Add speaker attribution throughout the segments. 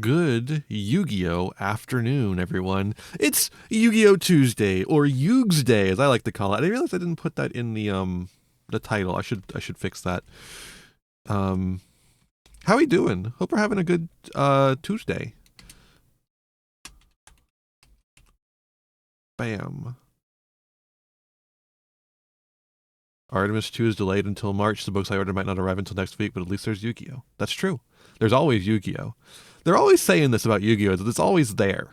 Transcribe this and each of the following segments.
Speaker 1: good Yu-Gi-Oh afternoon, everyone. It's Yu-Gi-Oh Tuesday, or Yugs Day, as I like to call it. I realized I didn't put that in the title. I should fix that. How we doing? Hope we're having a good Tuesday. Bam. Artemis 2 is delayed until March. The books I ordered might not arrive until next week, but at least there's Yu-Gi-Oh. That's true. There's always Yu-Gi-Oh. They're always saying this about Yu-Gi-Oh, that it's always there.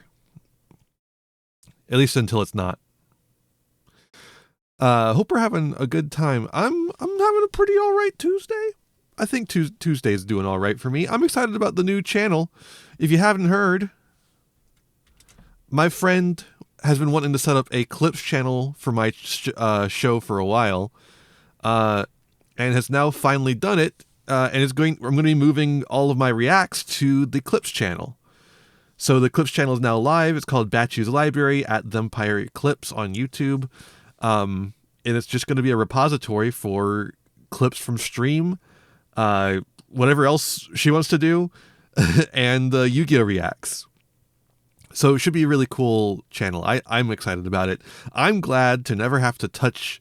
Speaker 1: At least until it's not. Hope we're having a good time. I'm having a pretty alright Tuesday. I think Tuesday's doing alright for me. I'm excited about the new channel. If you haven't heard, my friend has been wanting to set up a clips channel for my show for a while. And has now finally done it, and I'm going to be moving all of my reacts to the Clips channel. So the Clips channel is now live. It's called Batchu's Library at Thempire Clips on YouTube, and it's just going to be a repository for clips from stream, whatever else she wants to do, and Yu-Gi-Oh reacts. So it should be a really cool channel. I'm excited about it. I'm glad to never have to touch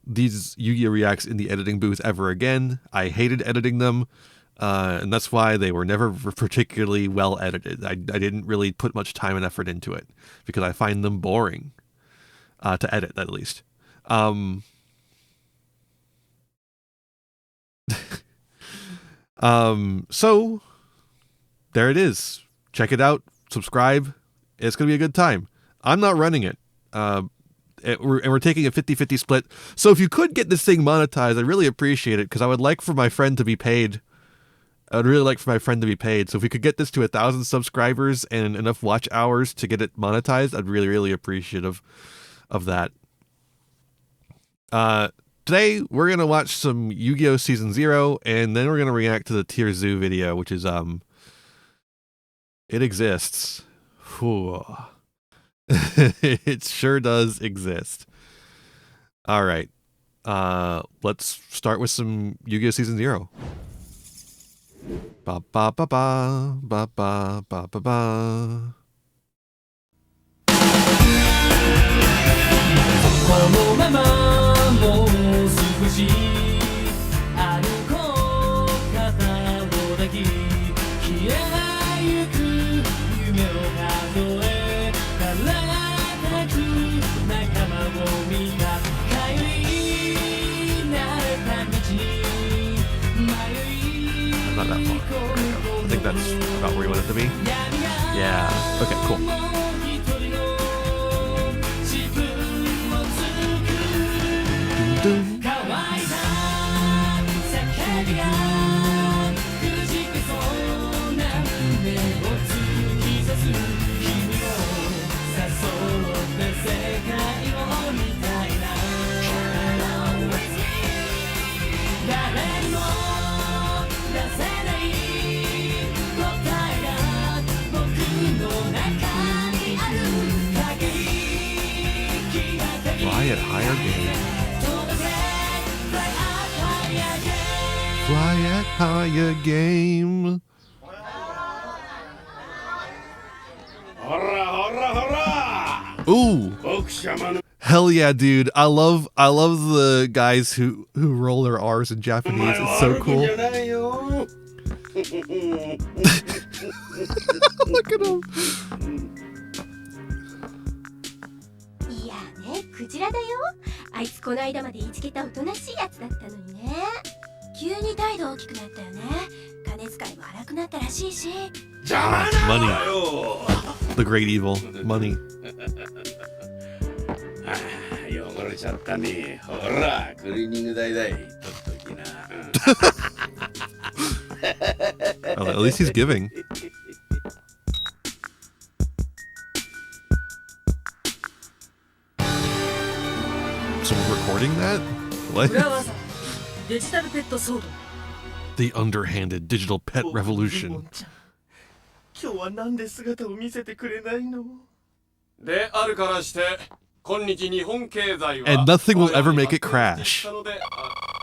Speaker 1: these Yu-Gi-Oh reacts in the editing booth ever again. I hated editing them, and that's why they were never particularly well edited. I didn't really put much time and effort into it because I find them boring to edit, at least. So there it is. Check it out. Subscribe. It's going to be a good time. I'm not running it. We're taking a 50-50 split. So if you could get this thing monetized, I'd really appreciate it, because I would like for my friend to be paid. I would really like for my friend to be paid. So if we could get this to 1,000 subscribers and enough watch hours to get it monetized, I'd really, really appreciative of that. Today, we're going to watch some Yu-Gi-Oh! Season 0, and then we're going to react to the Tier Zoo video, which is, it exists. Whew. It sure does exist. All right. Let's start with some Yu-Gi-Oh! Season 0. Ba ba ba ba ba ba ba ba ba. Not that far. I think that's about where you want it to be. Yeah. Okay, cool. Dun, dun. Fly at higher game. Fly at higher game. Ooh. Hell yeah, dude. I love the guys who roll their R's in Japanese. It's so cool. Look at him.
Speaker 2: クジラだよ。あいつこの間までいちけたおとなしいやつだったのにね。急に態度大きくなったよね。金遣いも荒くなったらしいし。
Speaker 1: Money. The great evil. Money.
Speaker 3: 汚れちゃったね。ほら、クリーニング代だい。取っときな。
Speaker 1: At least he's giving. Someone recording that? What? The underhanded digital pet revolution. And nothing will ever make it crash.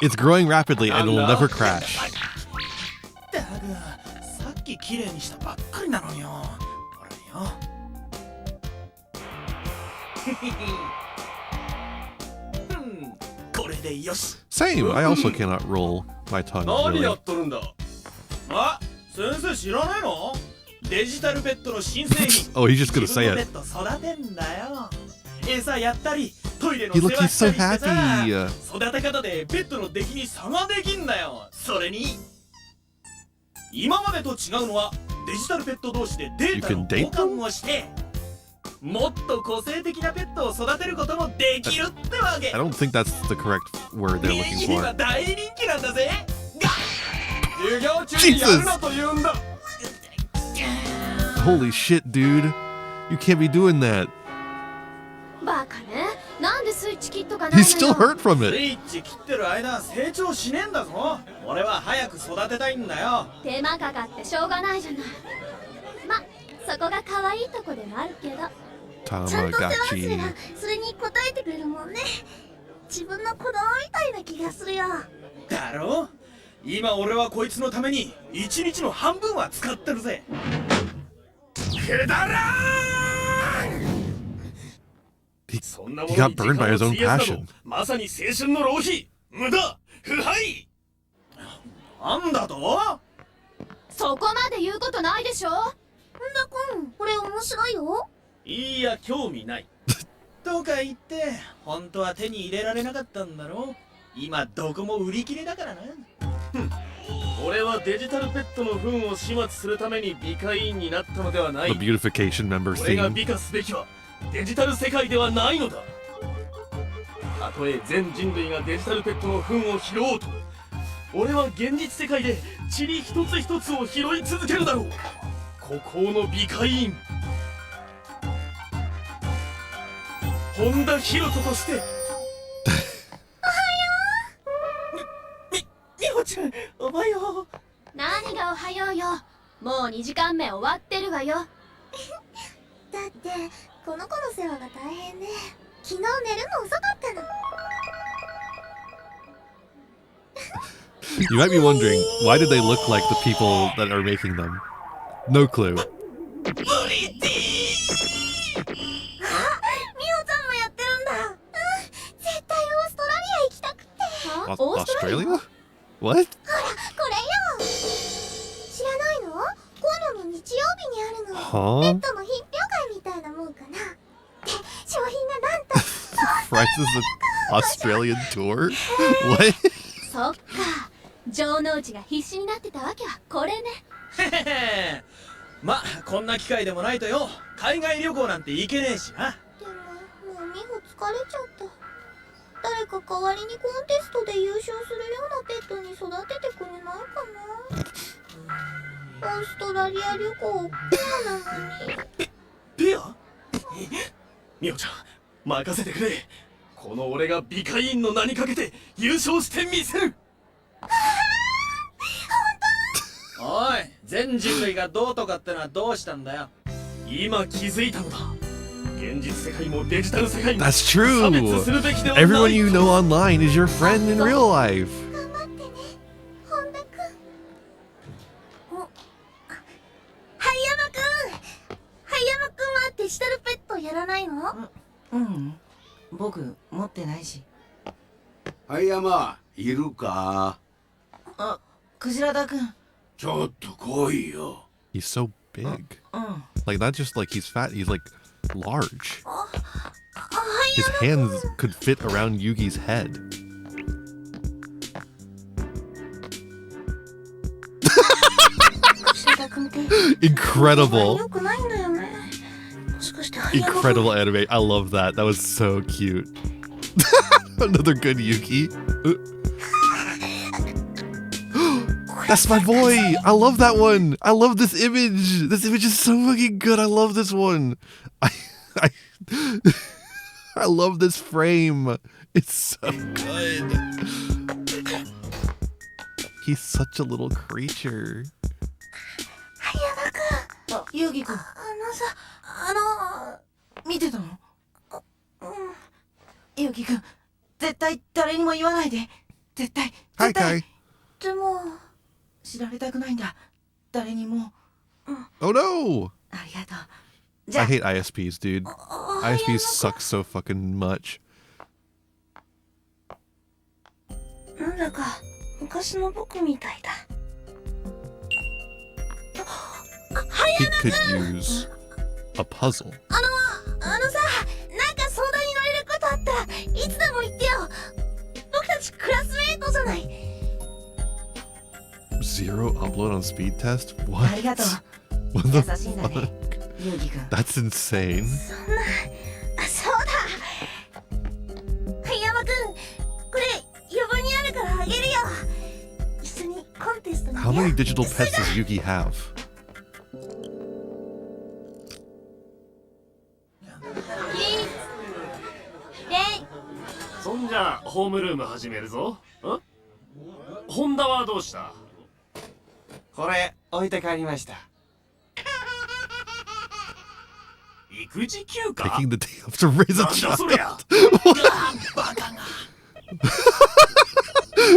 Speaker 1: It's growing rapidly and it will never crash.
Speaker 4: ききれいにしたばっかりなのよ。ほらよ。これでよし。
Speaker 1: Same. I also cannot roll my tongue.
Speaker 3: 何
Speaker 1: Really.
Speaker 3: やっとるんだ。
Speaker 4: あ、先生知らないの？デジタルペットの新製品。
Speaker 1: Oh, he's just gonna
Speaker 4: 自分
Speaker 1: say
Speaker 4: のペ
Speaker 1: it.
Speaker 4: ット育てんだよ。餌やったり、トイレの
Speaker 1: He
Speaker 4: 世
Speaker 1: look,
Speaker 4: 話
Speaker 1: he's
Speaker 4: した
Speaker 1: so
Speaker 4: りしてさ、
Speaker 1: happy.
Speaker 4: 育て方でペットの出来に差ができんだよ。それに今までと違うのはデジタルペット同士でデータの交換をしてもっと個性的なペットを育てることもできるってわけ。
Speaker 1: I don't think that's the correct word they're
Speaker 4: ネ
Speaker 1: looking
Speaker 4: ギには
Speaker 1: for.
Speaker 4: 大人気なんだぜ。が
Speaker 3: 授業中にやるなと言うんだ。
Speaker 1: Holy shit, dude. You can't be doing that.
Speaker 2: バカね。なんでスイッチ切っとかないの
Speaker 1: He's
Speaker 2: よ。
Speaker 1: still hurt from
Speaker 4: ス
Speaker 1: it.
Speaker 4: イッチ切ってる間成長しねえんだぞ。俺は早く育てたいんだよ。
Speaker 2: 手間かかってしょうがないじゃない。ま、そこが可愛いとこでもあるけど。
Speaker 5: ちゃんと世話すれば
Speaker 1: Tamagotchi.
Speaker 5: それに応えてくれるもんね。自分の子供みたいな気がするよ。
Speaker 4: だろ？今俺はこいつのために一日の半分は使ってるぜ。くだらん！
Speaker 1: He,
Speaker 3: そんな
Speaker 1: he
Speaker 3: もの
Speaker 1: got
Speaker 3: に
Speaker 1: burned
Speaker 3: 時間
Speaker 1: by
Speaker 3: を
Speaker 1: his own
Speaker 3: 費やすな
Speaker 1: passion.
Speaker 3: どまさに青春の浪費、無駄、腐敗。
Speaker 4: なんだと？
Speaker 2: そこまで言うことないでしょ。
Speaker 5: んだくん、これ面白いよ。
Speaker 4: いや興味ない。とか言って本当は手に入れられなかったんだろ。今どこも売り切れだからな。
Speaker 3: 俺はデジタルペットの糞を始末するために美化委員になったのではな
Speaker 1: The
Speaker 3: い。
Speaker 1: beautification member
Speaker 3: 俺が
Speaker 1: theme.
Speaker 3: 美化すべきはデジタル世界ではないのだ。たとえ全人類がデジタルペットの糞を拾おうと、俺は現実世界で塵一つ一つを拾い続けるだろう。孤高の美化委員本田博人として。
Speaker 4: みほちゃん、おはよう。
Speaker 2: 何がおはようよ。もう2時間目終わってるわよ。
Speaker 5: だってこの子の世話が大変で昨日寝るの遅かったの。
Speaker 1: You might be wondering, why did they look like the people that are making them? No clue.
Speaker 5: みおちゃんもやってるんだ。絶対オーストラリア行きたくて。
Speaker 2: は
Speaker 1: Au-
Speaker 2: オーストラリア
Speaker 1: Australia? What?
Speaker 5: これよ。知らないの？今度の日曜日にあるの。ペ
Speaker 1: Huh?
Speaker 5: ットの品評会みたいなもんかな。で、商品がなんと
Speaker 1: Francis an Australian tour? What?
Speaker 2: そっか。城之内が必死になってたわけはこれね。
Speaker 4: へへへ。まあこんな機会でもないとよ。海外旅行なんて行けねえしな。
Speaker 5: でも、もう美穂疲れちゃった。誰か代わりにコンテストで優勝するようなペットに育ててくれないかな。オーストラリア旅行ペアなのに。
Speaker 4: ペア？
Speaker 3: みおちゃん、任せてくれ。この俺が美化委員の名にかけて優勝してみせる。
Speaker 4: おい、全人類がどうとかってのはどうしたんだよ。
Speaker 3: 今気づいたのだ。現実世界もデジタル世界も
Speaker 1: That's
Speaker 3: 差別す
Speaker 1: true.
Speaker 3: るべきではない。
Speaker 1: Everyone you know online is your friend in real life.
Speaker 5: 頑張ってね、本田くん。お、はい山くん。はい山くんはデジタルペットやらないの？
Speaker 6: うん、僕持ってないし。
Speaker 7: はい山いるか？
Speaker 6: あ、クジラだくん。
Speaker 7: ちょっと来いよ。
Speaker 1: He's so big.
Speaker 6: うん。
Speaker 1: Like, not just like he's fat, he's like large.
Speaker 5: はい
Speaker 1: His hands could fit around Yugi's head.
Speaker 5: クジラくんって
Speaker 1: Incredible.
Speaker 5: 良くないんだよね。もしかしてはい山くん
Speaker 1: Incredible anime. I love that. That was so cute. Another good Yugi. That's my boy. I love that one. I love this image. This image is so fucking good. I love this one. I, I love this frame. It's so good. He's such a little creature.
Speaker 5: はい山くん。
Speaker 6: あ、ユウギくん、
Speaker 5: さ、
Speaker 6: 見てたの？
Speaker 5: うん。
Speaker 6: ユウギくん、絶対誰にも言わないで。絶対、
Speaker 1: Hi,
Speaker 6: 絶対。
Speaker 1: Kai.
Speaker 5: でも、
Speaker 6: 知られたくないんだ。誰にも。
Speaker 1: Oh no!
Speaker 6: ありがとう。じゃ
Speaker 1: I
Speaker 6: あ
Speaker 1: hate ISPs, dude. ISPs suck so fucking much.
Speaker 5: なんだか昔の僕みたいだ。
Speaker 1: He could use a puzzle.
Speaker 5: あのさ、なんか相談に乗れることあったらいつでも言ってよ。僕たちクラスメイトじゃない。
Speaker 1: Zero upload on speed test?
Speaker 6: あ
Speaker 1: What?
Speaker 6: りがとう。
Speaker 1: What
Speaker 6: 優
Speaker 1: the
Speaker 6: しいんだね、ユウギくん。
Speaker 1: That's insane.
Speaker 5: そんな、あ、そうだ。山くん、これ余分にあるからあげるよ。一緒にコンテストに。
Speaker 1: How many digital pets does Yugi have?
Speaker 3: そんじゃホームルーム始めるぞ。ホンダはどうした？
Speaker 8: これ置いて帰りました。
Speaker 3: 育児休暇？
Speaker 1: Taking the day off to raise a
Speaker 3: なんだそりゃ。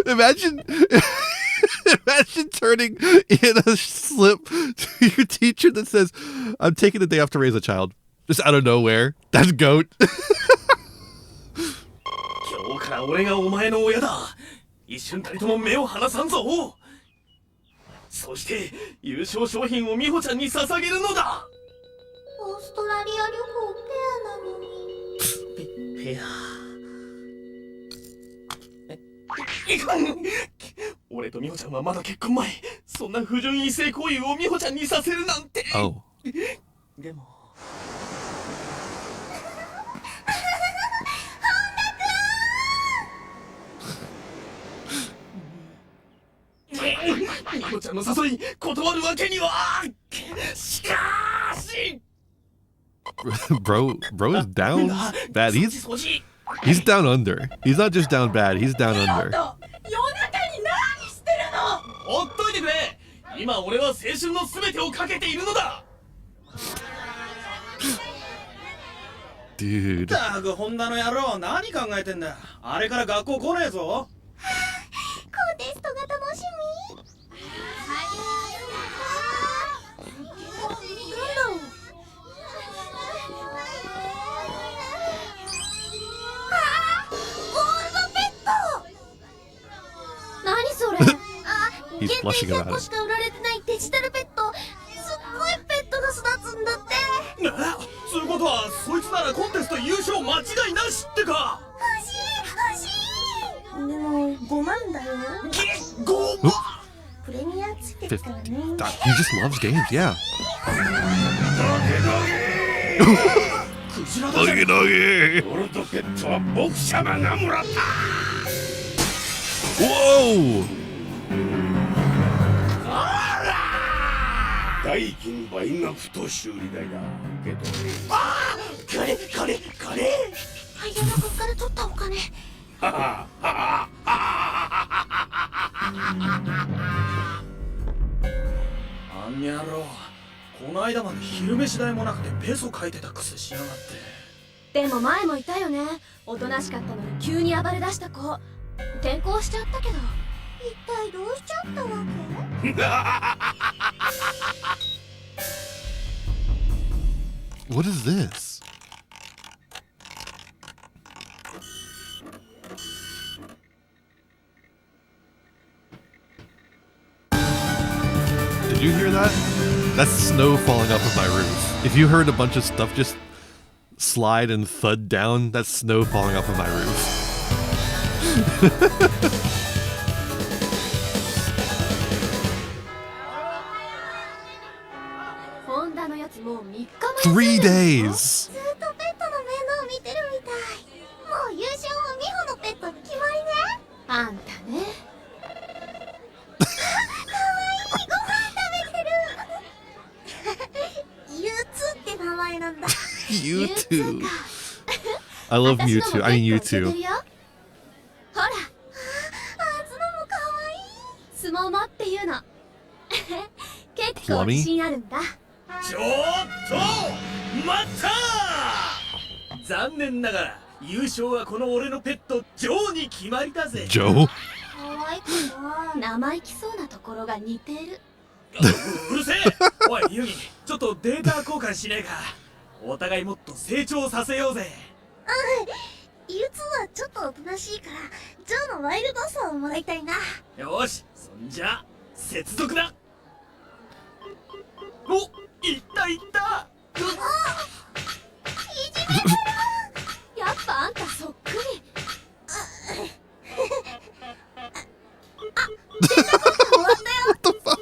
Speaker 1: Imagine imagine turning in a slip to your teacher that says, I'm taking the day off to raise a child. Just out of nowhere. That's goat.
Speaker 3: 今日から俺がお前の親だ。一瞬たりとも目を離さんぞ。そして優勝商品を美穂ちゃんに捧げるのだ。
Speaker 5: オーストラリア旅行ペアなのに。
Speaker 3: ペア。いかん。俺と美穂ちゃんはまだ結婚前。そんな不純異性行為を美穂ちゃんにさせるなんて。
Speaker 1: Oh.
Speaker 3: でも。美穂ちゃんの誘い断るわけには。しかし。
Speaker 1: Bro is down bad. He's down under. He's not just down bad. He's down under.
Speaker 4: 夜中に何してるの？
Speaker 3: ほっといてくれ。今俺は青春のすべてをかけているのだ。
Speaker 1: Dude.
Speaker 4: ったくホンダの野郎何考えてんだ。あれから学校来ねえぞ。
Speaker 5: コンテストが楽しみ。なんだろう。ゴールドペット。何それ。あ、
Speaker 1: He's
Speaker 5: 限定
Speaker 1: blushing
Speaker 5: 100
Speaker 1: about
Speaker 5: 個
Speaker 1: it.
Speaker 5: しか売られてないデジタルペット。すっごいペットが育つんだって。
Speaker 3: つうことはそいつならコンテスト優勝間違いなしってか。
Speaker 5: 欲しい。でも5万だよ。
Speaker 3: 5万。
Speaker 5: プレミアついてるからね。
Speaker 1: He just loves games, yeah.
Speaker 3: クジラだぜ。ゴールドペットは僕様がもらった。
Speaker 1: Whoa!
Speaker 7: 代金倍額と修理代だ。けど
Speaker 3: 金。
Speaker 5: ハイヤマ君から取ったお金。
Speaker 4: あんにゃろう。この間まで昼飯代もなくてペソ書いてたくせしやがって。
Speaker 2: でも前もいたよね。おとなしかったのに急に暴れ出した子。転校しちゃったけど。
Speaker 5: 一体どうしちゃったわけ？
Speaker 1: What is this? Did you hear that? That's snow falling off of my roof. If you heard a bunch of stuff just slide and thud down, that's snow falling off of my roof.
Speaker 2: ホンダのやつもう3日も
Speaker 1: 3 days!
Speaker 5: ずっとペットの面倒を見てるみたい。もう優勝は美穂のペットに決まりね。
Speaker 2: あんたね。
Speaker 5: かわいい、ご飯食べてる。ユーツって名前なんだ。
Speaker 1: You too. I love Mewtwo. I mean you too.
Speaker 2: ほら、
Speaker 5: あつのもかわいい。
Speaker 2: スモモっていうの。結構自信あるんだ。
Speaker 3: ちょっと待ったー。残念ながら優勝はこの俺のペットジョーに決まりだぜ。
Speaker 1: Joe?
Speaker 5: かわいくない。
Speaker 2: 生意気そうなところが似てる。
Speaker 4: うるせえ。おいユギ、ちょっとデータ交換しねえか。お互いもっと成長させようぜ。
Speaker 5: ゆつはちょっとおとなしいからジョーのワイルドさをもらいたいな。
Speaker 4: よし、そんじゃ接続だ。お、いったいった。
Speaker 2: やっぱあんたそっくり。
Speaker 5: 終わったよ。
Speaker 1: What the fuck?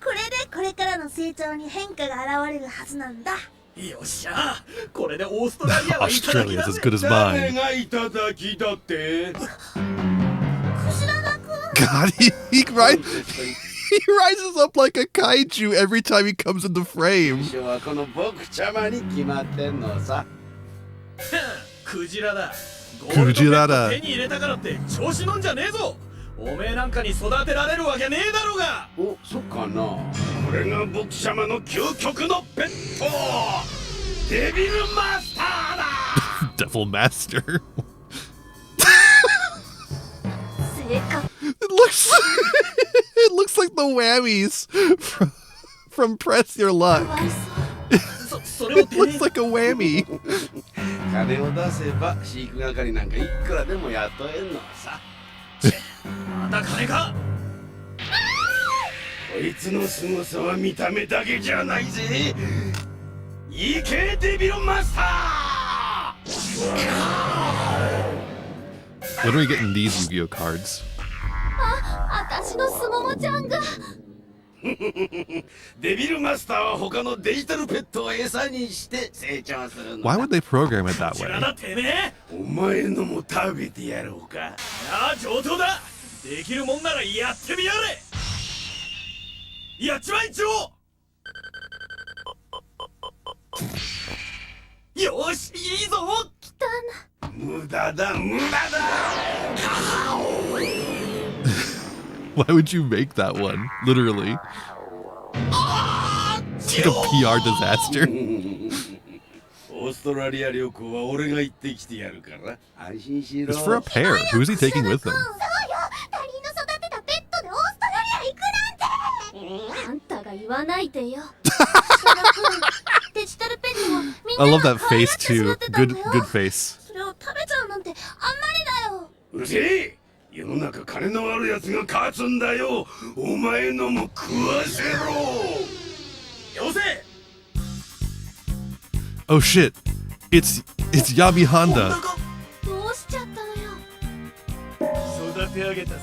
Speaker 5: これでこれからの成長に変化が現れるはずなんだ。
Speaker 4: よっしゃ、これでオーストラリアはいただき
Speaker 1: Australia's
Speaker 4: だ
Speaker 1: as
Speaker 4: ぜ。
Speaker 1: good as
Speaker 7: 誰
Speaker 1: mine.
Speaker 7: がいただきだって。
Speaker 5: クジララくん。
Speaker 1: God, he rises up like a kaiju every time he comes into frame.
Speaker 7: 最初はこの僕ちゃまに決まってんのさ。
Speaker 4: クジラだ。
Speaker 1: クジラだ
Speaker 4: ゴールドペット手に入れたからって調子乗んじゃねえぞ。おめえなんかに育てられるわけねえだろうが。
Speaker 7: お、そっかな。これが僕ちゃまの究極のペット、デビルマスターだ。
Speaker 1: Devil Master.
Speaker 2: 正解。
Speaker 1: It looks it looks like the whammies from Press Your Luck.
Speaker 4: それを
Speaker 1: It
Speaker 4: てめえ
Speaker 1: looks like a whammy.
Speaker 7: 金を出せば飼育係なんかいくらでも雇えんのさ。
Speaker 4: また金か。
Speaker 7: こいつの凄さは見た目だけじゃないぜ。いけデビルマスター。
Speaker 1: When are we getting these Yu-Gi-Oh cards?
Speaker 2: 私のすももちゃんが。
Speaker 7: デビルマスターは他のデジタルペットを餌にして成長するのだ。
Speaker 1: Why would they program it that
Speaker 4: こちら
Speaker 1: way?
Speaker 4: だてめえ。
Speaker 7: お前のも食べてやろうか。
Speaker 4: ああ、上等だ。できるもんならやってみやれ。やっちまい、ジョー。よし、いいぞ。
Speaker 7: 無駄だ無駄だ。
Speaker 1: Why would you make that one? Literally. It's like a PR disaster.
Speaker 7: オーストラリア旅行は俺が行ってきてやるから安心しろ。
Speaker 1: It's for a pair. Who's he taking with him?
Speaker 5: そうよ、他人の育てたペットでオーストラリア行くなんて。
Speaker 2: あんたが言わないでよ。
Speaker 5: デジタルペットをみん
Speaker 1: I
Speaker 5: な
Speaker 1: love
Speaker 5: が
Speaker 1: that
Speaker 5: 可愛が
Speaker 1: face
Speaker 5: って育
Speaker 1: too.
Speaker 5: てたん
Speaker 1: Good
Speaker 5: だよ。
Speaker 1: good face.
Speaker 5: それを食べちゃうなんてあんまりだよ。
Speaker 7: うるせえ。世の中金のあるやつが勝つんだよ。お前のも食わせろ。
Speaker 4: よせ。
Speaker 1: Oh shit. It's Yabi Honda.
Speaker 2: どうしちゃったのよ。
Speaker 4: 育て上げたぜ。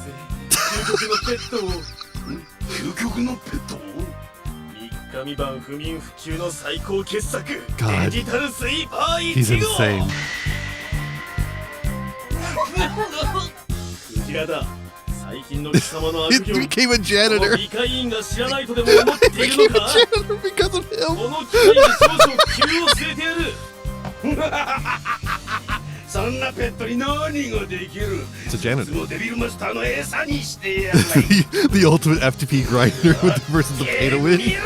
Speaker 4: 究極のペットを。
Speaker 7: 究極のペット。
Speaker 4: 三日三晩不眠不休の最高傑作。
Speaker 1: God.
Speaker 4: デジタルスイーパー
Speaker 1: He's
Speaker 4: 1号。
Speaker 1: insane.
Speaker 4: クジラだ。最近の貴様の悪
Speaker 1: It
Speaker 4: 行。
Speaker 1: became a
Speaker 4: この
Speaker 1: janitor.
Speaker 4: 理解員が知らないとでも思ってい
Speaker 1: It
Speaker 4: る
Speaker 1: became
Speaker 4: の
Speaker 1: a
Speaker 4: か。
Speaker 1: janitor because of
Speaker 4: こ
Speaker 1: him.
Speaker 4: の機会に少々急を据えてやる。
Speaker 7: そんなペットに何ができる。
Speaker 1: It's a janitor.
Speaker 7: そのデビルマスターの餌にしてやる。
Speaker 1: the ultimate FTP grinder with versus the pay to win.
Speaker 7: 見ろ。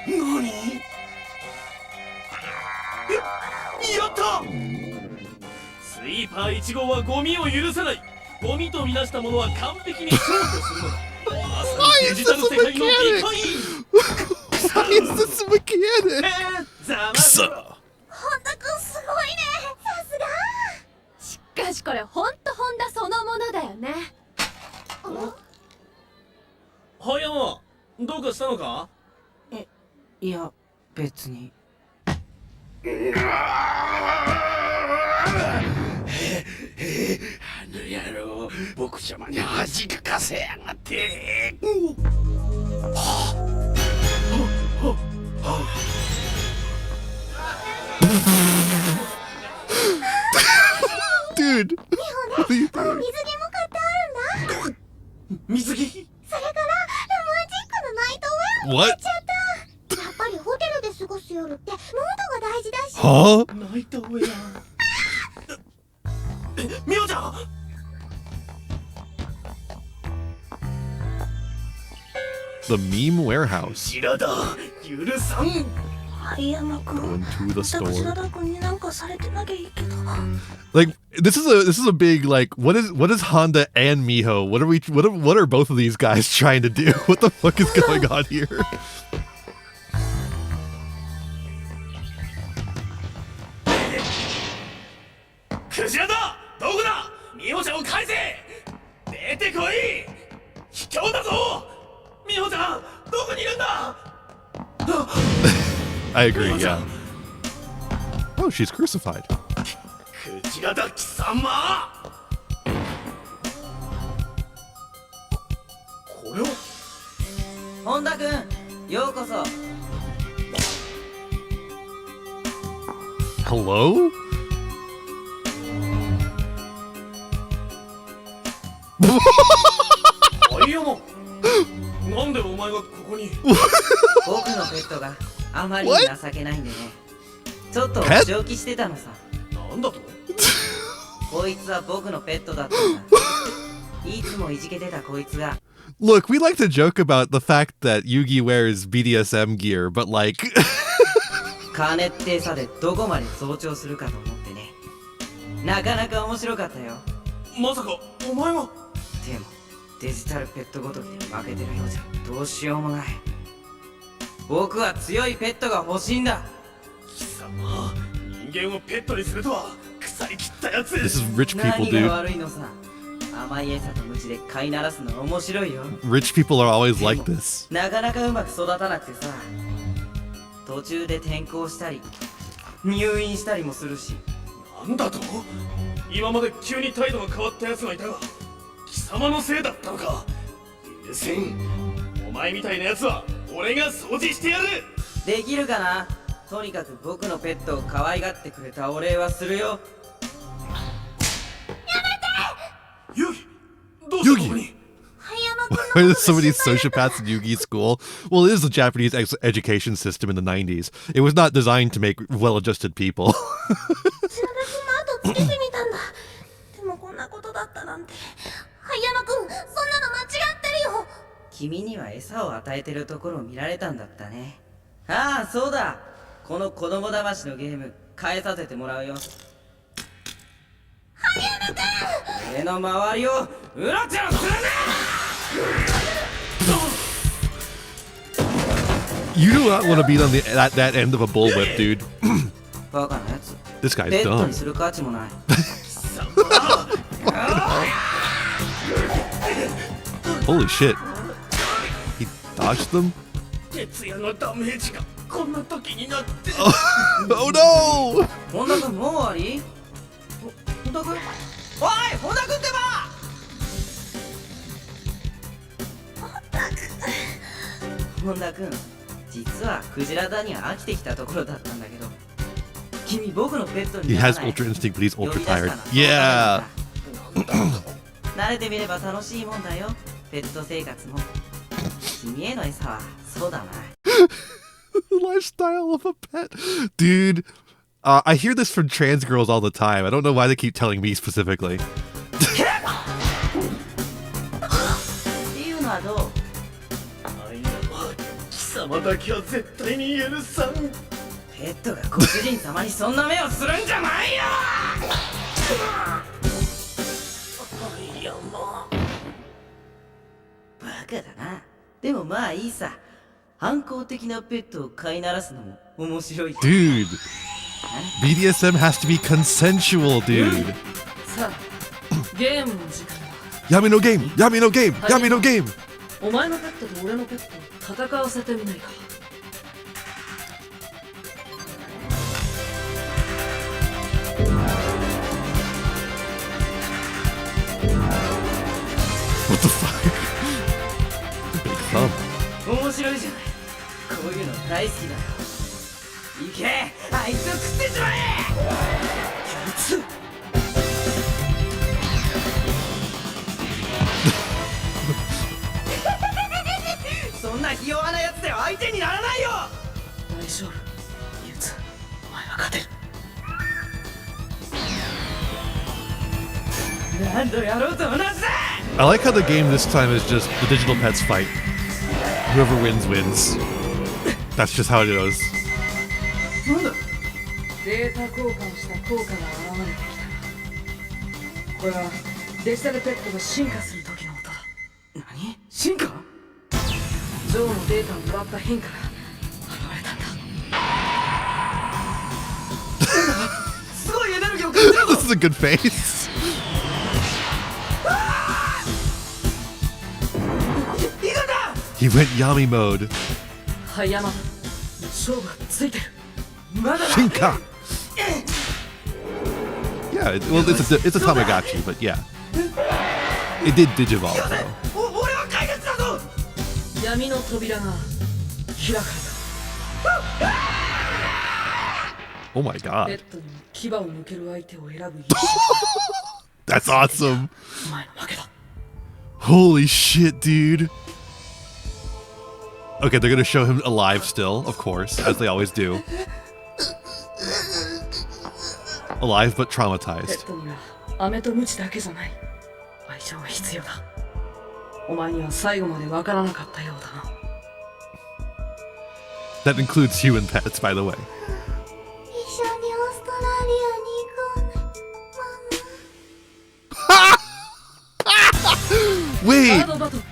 Speaker 7: 何？
Speaker 4: やった。スイーパー1号はゴミを許さない。ゴミとみなしたものは完璧に消去するのだ。まさにデジタル世界の理解員。
Speaker 1: Why is this a mechanic?
Speaker 4: ざま
Speaker 1: くそ。
Speaker 5: 本田くんすごいね。さすが。
Speaker 2: しかしこれほんとホンダそのものだよね。
Speaker 4: 葉山、どうかしたのか。
Speaker 6: いや別に。
Speaker 7: あの野郎、僕ちゃまに恥かかせやがって。
Speaker 1: Dude.
Speaker 5: 水着も買ってあるんだ。
Speaker 4: 水着。
Speaker 5: それからロマンチックなナイトウェアも
Speaker 1: What?
Speaker 5: 買っちゃった。やっぱりホテルで過ごす夜ってムードが大事だし。
Speaker 1: Huh?
Speaker 4: ナイトウェア。みおちゃん。
Speaker 1: The meme warehouse.
Speaker 4: 白だ。許さん。
Speaker 5: 灰山く
Speaker 1: Going
Speaker 5: ん
Speaker 1: to the
Speaker 5: 私
Speaker 1: store.
Speaker 5: 田くんになんかされてなきゃいいけど
Speaker 1: Like this is a big like what is Honda and Miho? What are both of these guys trying to do? What the fuck is going on here?
Speaker 3: クジラだどこだ美穂ちゃんを返せ出てこい卑怯だぞ美穂ちゃんどこにいるんだ
Speaker 1: I agree, yeah. Oh, she's crucified.
Speaker 3: クジラだ貴様これは
Speaker 6: 本田君ようこそ
Speaker 1: Hello?
Speaker 3: 灰山なんでお前がここに
Speaker 6: 僕のペットがあまりに情けないんでねちょっとお仕置きしてたのさ
Speaker 3: なんだと
Speaker 6: こいつは僕のペットだったんだいつもいじけてたこいつが
Speaker 1: Look, we like to joke about the fact that Yugi wears BDSM gear, but like
Speaker 6: 金ってさでどこまで増長するかと思ってねなかなか面白かったよ
Speaker 3: まさかお前が
Speaker 6: でもデジタルペットごときで負けてるようじゃどうしようもない僕は強いペットが欲しいんだ
Speaker 3: 貴様人間をペットにするとは腐りきったやつ
Speaker 1: this is rich people,
Speaker 6: 何が
Speaker 1: dude.
Speaker 6: 悪いのさ甘い餌とムチで飼いならすの面白いよ
Speaker 1: Rich people are always like this.
Speaker 6: なかなかうまく育たなくてさ途中で転校したり入院したりもするし
Speaker 3: なんだと今まで急に態度が変わったやつがいたが貴様のせいだったのか許せんお前みたいなやつは俺が掃除してやる
Speaker 6: できるかなとにかく僕のペットを可愛がってくれたお礼はするよ
Speaker 3: ユギどうしてここに
Speaker 1: Why are there so many sociopaths in Yugi's school? Well, it is the Japanese education system in the 90s. It was not designed to make well-adjusted people.
Speaker 5: つけてみたんだでもこんなことだったなんて灰山くんそんなの間違ってるよ
Speaker 6: 君には餌を与えてるところを見られたんだったねああそうだこの子供騙しのゲーム変えさせてもらうよ
Speaker 5: 灰山くん
Speaker 6: 俺の周りをうろちょろするな
Speaker 1: You do not want to be on that end of a bullwhip, dude.
Speaker 6: バカなやつ
Speaker 1: This guy's
Speaker 6: ペット
Speaker 1: dumb.
Speaker 6: にする価値もない
Speaker 1: Holy shit. He dodged them?
Speaker 3: 徹夜のダメージがこんな時になって
Speaker 1: Oh no!
Speaker 6: 本田君もう終わり本田君おい本田君ってば本田君実はクジラだには飽きてきたところだったんだけど君僕のペットに
Speaker 1: He
Speaker 6: なら
Speaker 1: has
Speaker 6: ない
Speaker 1: ultra instinct, but he's
Speaker 6: 呼び
Speaker 1: ultra
Speaker 6: 出したの
Speaker 1: tired.
Speaker 6: は
Speaker 1: Yeah!
Speaker 6: 慣れてみれば楽しいもんだよペット生活も君への餌はそうだな
Speaker 1: The lifestyle of a pet. Dude, I hear this from trans girls all the time. I don't know why they keep telling me specifically.
Speaker 6: っていうのはどう
Speaker 3: 灰山貴様だけは絶対に許さん
Speaker 6: ペットがご主人様にそんな目をするんじゃないよ
Speaker 3: 灰山
Speaker 6: バカだなでもまあいいさ反抗的なペットを飼いならすのも面白い
Speaker 1: Dude, BDSM has to be consensual, dude.
Speaker 9: さあゲームの時間だ
Speaker 1: Yami no game! Yami no game! Yami no game!
Speaker 9: お前のペットと俺のペットを戦わせてみないか
Speaker 1: What the fuck? Big thumb.
Speaker 6: 面白いじゃないこういうの大好きだよ行けあいつを食ってしまえそんなひ弱なやつでは相手にならないよ
Speaker 9: 大丈夫ユウツお前は勝てる
Speaker 6: 何度やろうと同じだ
Speaker 1: I like how the game this time is just the digital pets fight. Whoever wins, wins. That's just how it goes.
Speaker 9: データ交換した効果が現れてきた。これはデジタルペットが進化する時の音だ。何？進化？ジョーのデータをもらった変化が現れたんだ。すごいエネルギーを感じるぞ。
Speaker 1: This is a good face.
Speaker 9: いただ。
Speaker 1: He went Yami mode.
Speaker 9: はい山、勝負がついてる。まだだ。
Speaker 1: Shinka. Yeah, well, it's a Tamagotchi, but yeah. It did digivolve, though.
Speaker 9: 俺は解決だぞ。闇の扉が開かれた。
Speaker 1: Oh my
Speaker 9: ペ
Speaker 1: god.
Speaker 9: ットにも牙を抜ける相手を選ぶ。
Speaker 1: That's awesome.
Speaker 9: お前の負けだ。
Speaker 1: Holy shit, dude. Okay, they're gonna show him alive still, of course, as they always do. Alive but
Speaker 9: ペ
Speaker 1: traumatized.
Speaker 9: ットには飴と鞭だけじゃない。愛情が必要だ。お前には最後までわからなかったようだな。
Speaker 1: That includes human pets, by the way.
Speaker 5: 一緒にオーストラリアに行こう。
Speaker 1: Wait,
Speaker 9: ガードバトル。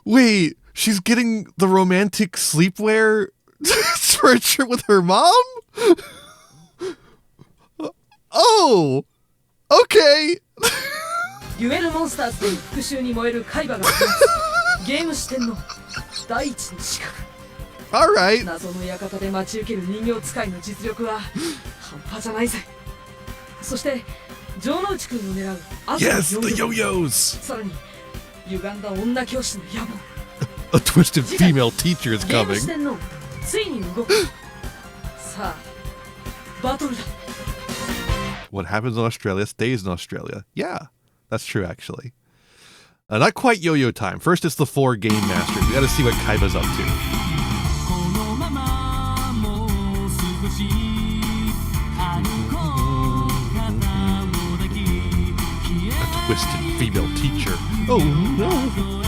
Speaker 1: wait, she's getting the romantic sleepwear for a trip with her mom? Oh, okay.
Speaker 9: デュエルモンスターズで復讐に燃える海馬がゲーム視点の第一の資格。
Speaker 1: All right.
Speaker 9: 謎の館で待ち受ける人形使いの実力は半端じゃないぜ。そして城之内くんの狙う朝の
Speaker 1: Yes, the yo-yos.
Speaker 9: さらに歪んだ女教師の野望。
Speaker 1: A twisted female teacher is
Speaker 9: ゲーム
Speaker 1: coming.
Speaker 9: 視点のついに動く。さあバトルだ。
Speaker 1: What happens in Australia stays in Australia. Yeah, that's true, actually. Not quite yo-yo time. First, it's the 4 game masters. We gotta see what Kaiba's up to. A twisted female teacher. Oh no!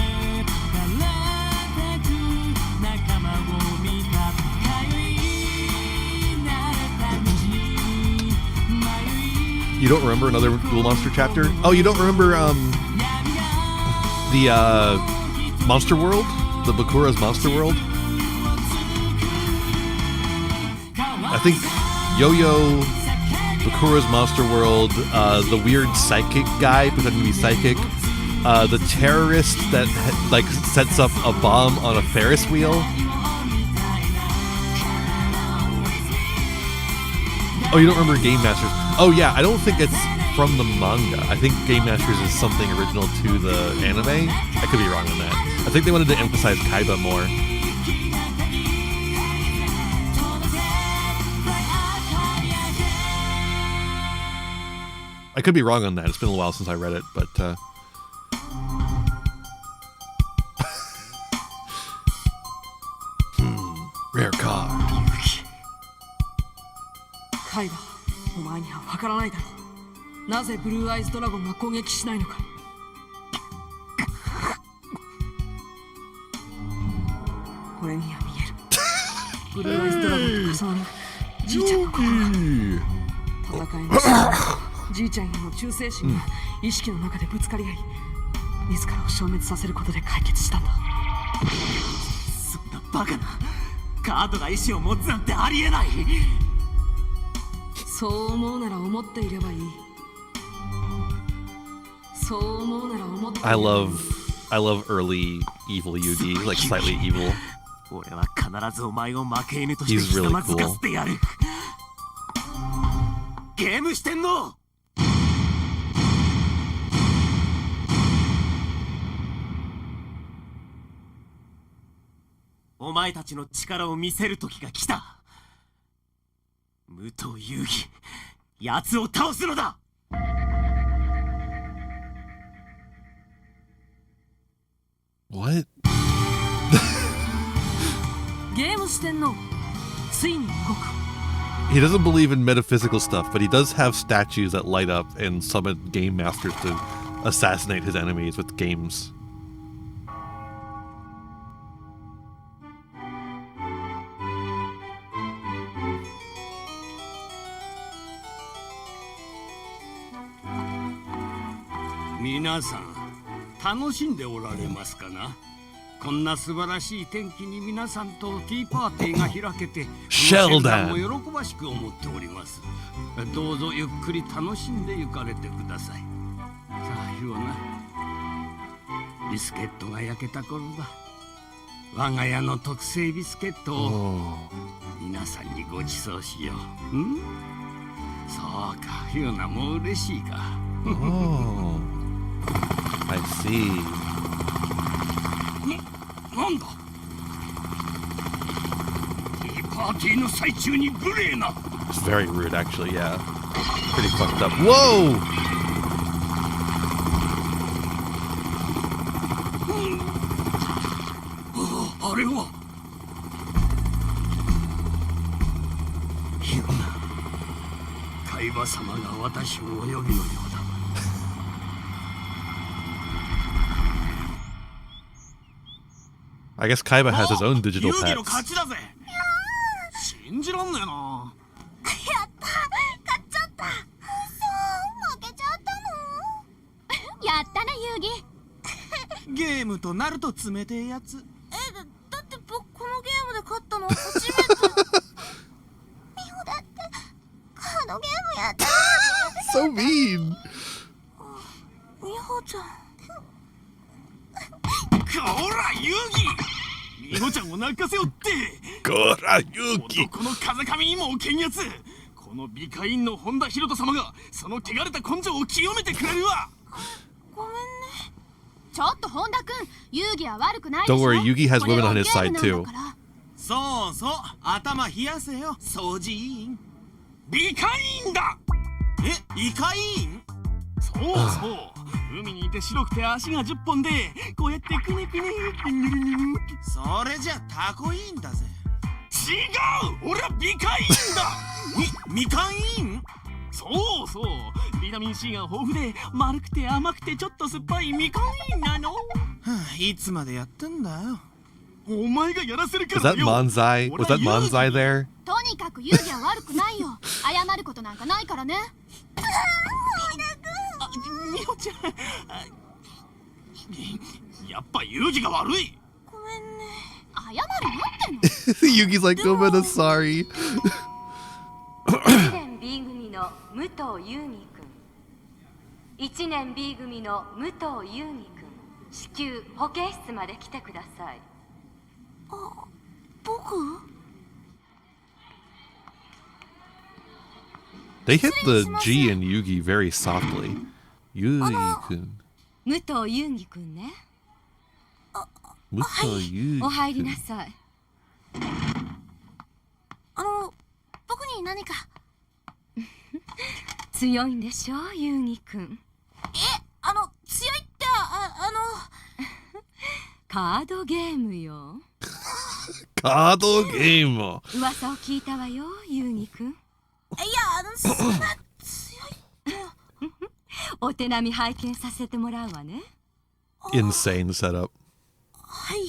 Speaker 1: You don't remember another Duel Monster chapter? Oh, you don't remember the Monster World? The Bakura's Monster World? I think Yo-Yo, Bakura's Monster World, the weird psychic guy pretending to be psychic, the terrorist that like sets up a bomb on a Ferris wheel. Oh, you don't remember Game Masters? Oh yeah, I don't think it's from the manga. I think Game Masters is something original to the anime. I could be wrong on that. I think they wanted to emphasize Kaiba more. I could be wrong on that. It's been a while since I read it, but rare card.
Speaker 9: カイバ、お前にはわからないだろう。なぜブルーアイズドラゴンが攻撃しないのか。俺には見える。ブルーアイズドラゴンと重なるじいちゃんの心が。戦いの際、じいちゃんへの忠誠心が意識の中でぶつかり合い、自らを消滅させることで解決したんだ。
Speaker 4: そんなバカな。カードが意志を持つなんてありえない。
Speaker 9: そう思うなら思っていればいい。そう思うなら思っていればいい。
Speaker 1: I love early evil Yugi, like slightly evil.
Speaker 4: 俺は必ずお前を負け犬として
Speaker 1: He's
Speaker 4: ひ
Speaker 1: really
Speaker 4: ざまずかせてやる。ゲームしてんの。お前たちの力を見せる時が来た。武藤遊戯、奴を倒すのだ。
Speaker 1: What?
Speaker 9: ゲーム視点のついに動く。
Speaker 1: He doesn't believe in metaphysical stuff, but he does have statues that light up and summon game masters to assassinate his enemies with games.
Speaker 7: 皆さん楽しんでおられますかな。こんな素晴らしい天気に皆さんとティーパーティーが開けて、
Speaker 1: シェルダン
Speaker 7: も喜ばしく思っております。どうぞゆっくり楽しんで行かれてください。さあヒューナ、ビスケットが焼けた頃だ。我が家の特製ビスケットを皆さんにご馳走しよう。そうか、ヒューナも嬉しいか。
Speaker 1: I see.
Speaker 7: なんだ、ティーパーティーの最中に無礼な。
Speaker 1: It's very rude, actually. Yeah, pretty fucked up. Whoa!
Speaker 7: あれはヒューナ、海馬様が私をお呼びのようだ。
Speaker 1: I guess Kaiba has his own digital
Speaker 4: 遊戯の
Speaker 1: pets.
Speaker 4: 勝ちだぜ。信じらんねえな。
Speaker 5: やった勝っちゃった。そう負けちゃったの。
Speaker 2: やったな遊戯。
Speaker 4: ゲームとなると冷てえやつ。
Speaker 5: だって僕このゲームで勝ったの初めて。ミホだってカードゲームやった。
Speaker 1: So mean.
Speaker 5: ミホちゃん。
Speaker 4: こら遊戯、ミホちゃんを泣かせよって。
Speaker 1: Gora Yugi.
Speaker 4: この風上にも置けんやつ。この美化院の本田博人様がその汚れた根性を清めてくれるわ。
Speaker 5: ごめんね。
Speaker 2: ちょっと本田君、遊戯は悪くないでし
Speaker 1: Don't
Speaker 2: ょ。
Speaker 1: worry, Yugi has
Speaker 2: これ
Speaker 1: women
Speaker 2: は
Speaker 1: on
Speaker 2: ゲ
Speaker 1: his
Speaker 2: ー
Speaker 1: side
Speaker 2: ムなん
Speaker 1: too.
Speaker 2: だから。
Speaker 4: そうそう、頭冷やせよ掃除員。美化院だ。イカイン。そうそう、海にいて白くて足が10本でこうやってくねくねってぬるぬる。それじゃタコインだぜ。違う、俺は美化院だ。ミカイン。そうそう、ビタミン C が豊富で丸くて甘くてちょっと酸っぱいミカインなの。いつまでやってんだよ。お前がやらせるか
Speaker 1: Is
Speaker 4: ら
Speaker 1: that
Speaker 4: よ。
Speaker 1: Manzai? Was that Manzai there?
Speaker 2: とにかく遊戯は悪くないよ。謝ることなんかないからね。
Speaker 4: ミホちゃん、やっぱ遊戯が悪い。
Speaker 5: ごめんね。
Speaker 2: 謝るなっての。
Speaker 1: Yugi's like, go man, sorry.
Speaker 10: 1年 B 組の武藤優義くん、1年 B 組の武藤優義くん、至急保健室まで来てください。
Speaker 5: 僕
Speaker 1: They hit the G in Yugi very softly. Yugi-kun.
Speaker 10: 武藤優義くんね。
Speaker 1: Muto
Speaker 10: お入りな
Speaker 1: Yugi-kun.
Speaker 10: さい。
Speaker 5: 僕に何か。
Speaker 10: 強いんでしょ優義くん。
Speaker 5: 強いって
Speaker 10: カードゲームよ。
Speaker 1: Card game.
Speaker 10: 噂を聞いたわよ優義くん。
Speaker 5: いやそんな強いって。
Speaker 10: お手並み拝見させてもらうわね。
Speaker 1: Insane setup.
Speaker 5: はい。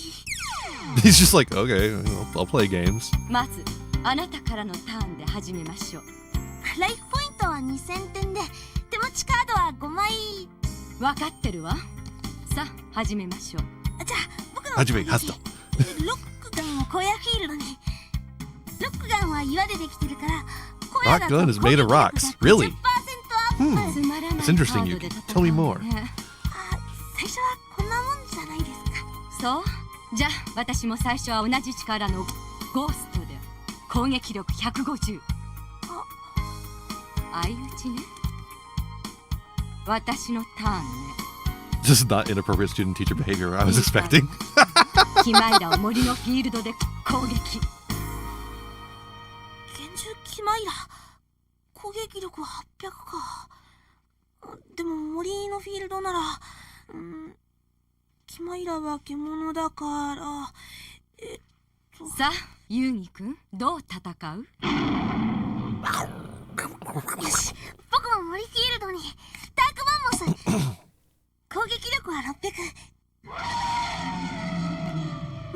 Speaker 1: He's just like, okay, I'll play games.
Speaker 10: まずあなたからのターンで始めましょう。
Speaker 5: ライフポイントは2000点で手持ちカードは5枚。
Speaker 10: わかってるわ。さあ始めましょう。
Speaker 5: じゃあ僕の
Speaker 1: 始めハスト。
Speaker 5: ロックガンを荒野フィールドに。ロックガンは岩でできてるから、
Speaker 1: Rock gun is made of rocks. Really?
Speaker 10: つまらない
Speaker 1: It's interesting,
Speaker 10: カード
Speaker 1: Yugi.
Speaker 10: で戦
Speaker 1: Tell me
Speaker 10: う
Speaker 1: more.
Speaker 10: のね。
Speaker 5: 最初はこんなもんじゃないですか。
Speaker 10: そうじゃあ私も最初は同じ力のゴーストで攻撃力150。相打ちね。私のターンね。
Speaker 1: This is not inappropriate student teacher behavior I was expecting.
Speaker 10: キマイラを森のフィールドで攻撃。
Speaker 5: 拳銃キマイラ攻撃力800か。でも森のフィールドなら、キマイラは獣だから。
Speaker 10: さあユーギくんどう戦う？
Speaker 5: よし、僕も森フィールドにダークマンモス。攻撃力は600。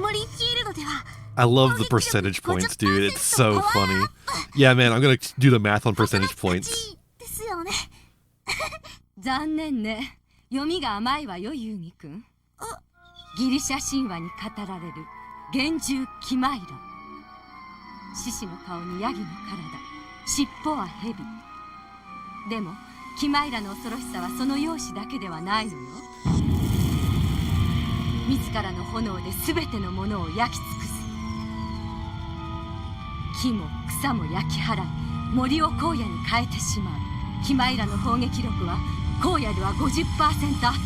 Speaker 5: 森フィールドでは
Speaker 1: I love the percentage points, dude. It's so funny. Yeah, man, I'm gonna do the math on percentage points.
Speaker 5: ですよね。
Speaker 10: 残念ね。読みが甘いわよ、ユーギくん。ギリシャ神話に語られる幻獣キマイロ。獅子の顔にヤギの体、尻尾は蛇。でもキマイラの恐ろしさはその容姿だけではないのよ。自らの炎で全てのものを焼き尽くす。木も草も焼き払い、森を荒野に変えてしまう。キマイラの攻撃力は荒野では 50% アップ。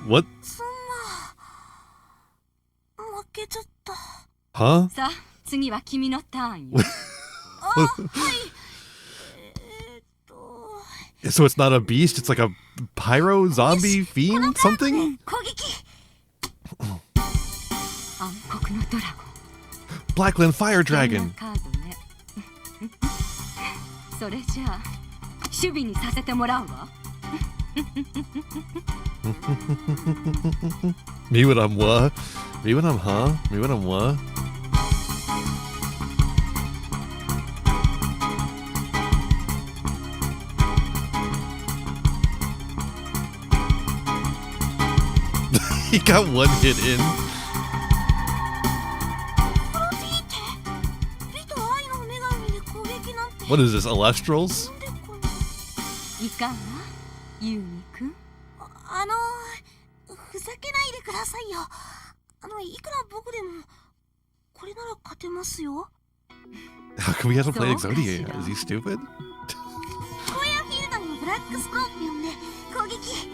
Speaker 1: What?
Speaker 5: そんな負けちゃった。
Speaker 1: Huh?
Speaker 10: さあ、次は君のターンよ。
Speaker 5: はい。
Speaker 1: So it's not a beast, it's like a pyro zombie fiend something?
Speaker 5: 攻撃。
Speaker 10: 暗黒のドラゴン。
Speaker 1: Blackland Fire Dragon.
Speaker 10: カードね。それじゃあ守備にさせてもらうわ。
Speaker 1: 미워람 what? 미워람 huh? 미워람 what? He got one hit in. What is this, Elestrals?
Speaker 10: いかが、ユーミくん。
Speaker 5: ふざけないでくださいよ。いくら僕でもこれなら勝てますよ。
Speaker 1: How come he hasn't played Exodia yet? Is he stupid?
Speaker 5: 荒野フィールドにブラックスコーピオンで攻撃。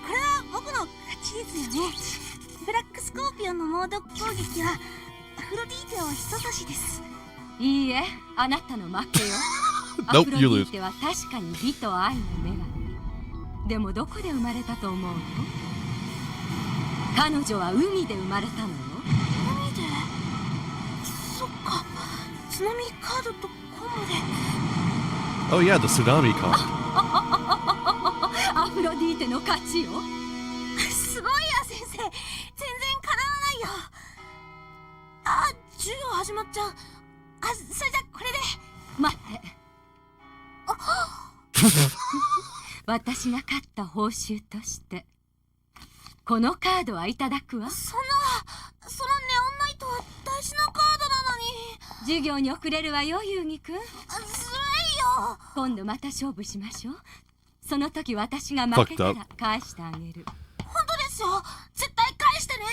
Speaker 5: これは僕の勝ちですよね。ブラックスコーピオンの猛毒攻撃はアフロディーテを人差しです。
Speaker 10: いいえ、あなたの負けよ。ア
Speaker 1: Nope,
Speaker 10: フロデ
Speaker 1: you
Speaker 10: ィ
Speaker 1: lose.
Speaker 10: ーテは確かに美と愛の女神。でもどこで生まれたと思うの？彼女は海で生まれたのよ。
Speaker 5: 海で？そっか。津波カードとコンボで。
Speaker 1: Oh yeah, the tsunami card.
Speaker 10: アフロディーテの勝ちよ。
Speaker 5: すごいよ先生。全然かなわないよ。授業始まっちゃう。それじゃこれで。
Speaker 10: 待って。私が勝った報酬としてこのカードはいただくわ。
Speaker 5: そのネオンナイトは大事なカードなのに。
Speaker 10: 授業に遅れるわよ、ユーギくん。
Speaker 5: ずるいよ。
Speaker 10: 今度また勝負しましょう。その時私が負けたら返してあげる。
Speaker 5: 本当ですよ。絶対返してね。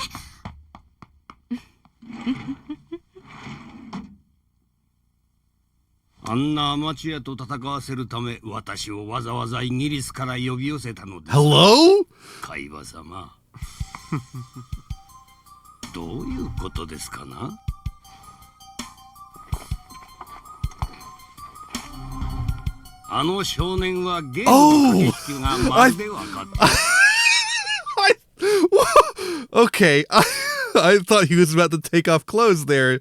Speaker 7: あんなアマチュアと戦わせるため私をわざわざイギリスから呼び寄せたのです。
Speaker 1: Hello?
Speaker 7: 海馬様どういうことですかな。あの少年はゲームの駆け引きがまるで分かって
Speaker 1: Okay, I thought he was about to take off clothes there.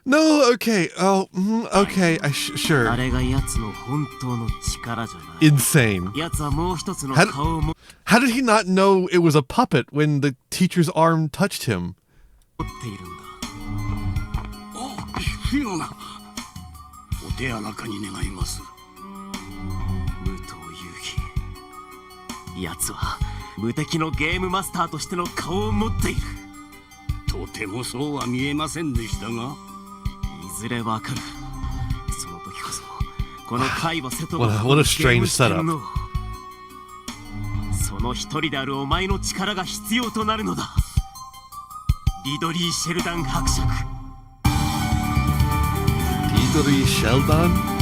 Speaker 1: No, okay. Oh, okay. Sure.
Speaker 3: あれが奴の本当の力じゃない。
Speaker 1: Insane.
Speaker 3: 奴はもう一つの顔を持
Speaker 1: How did he not know it was a puppet when the teacher's arm touched him?
Speaker 3: っているんだ。
Speaker 7: フィオナ、お手柔らかに願います。
Speaker 3: 武藤遊戯。奴は無敵のゲームマスターとしての顔を持っている。
Speaker 7: とてもそうは見えませんでしたが。
Speaker 3: いずれわかる。その時こそこの海馬瀬戸
Speaker 1: What a strange setup.
Speaker 3: その一人であるお前の力が必要となるのだ。リドリー・シェルダン伯爵。
Speaker 1: リドリー・シェルダン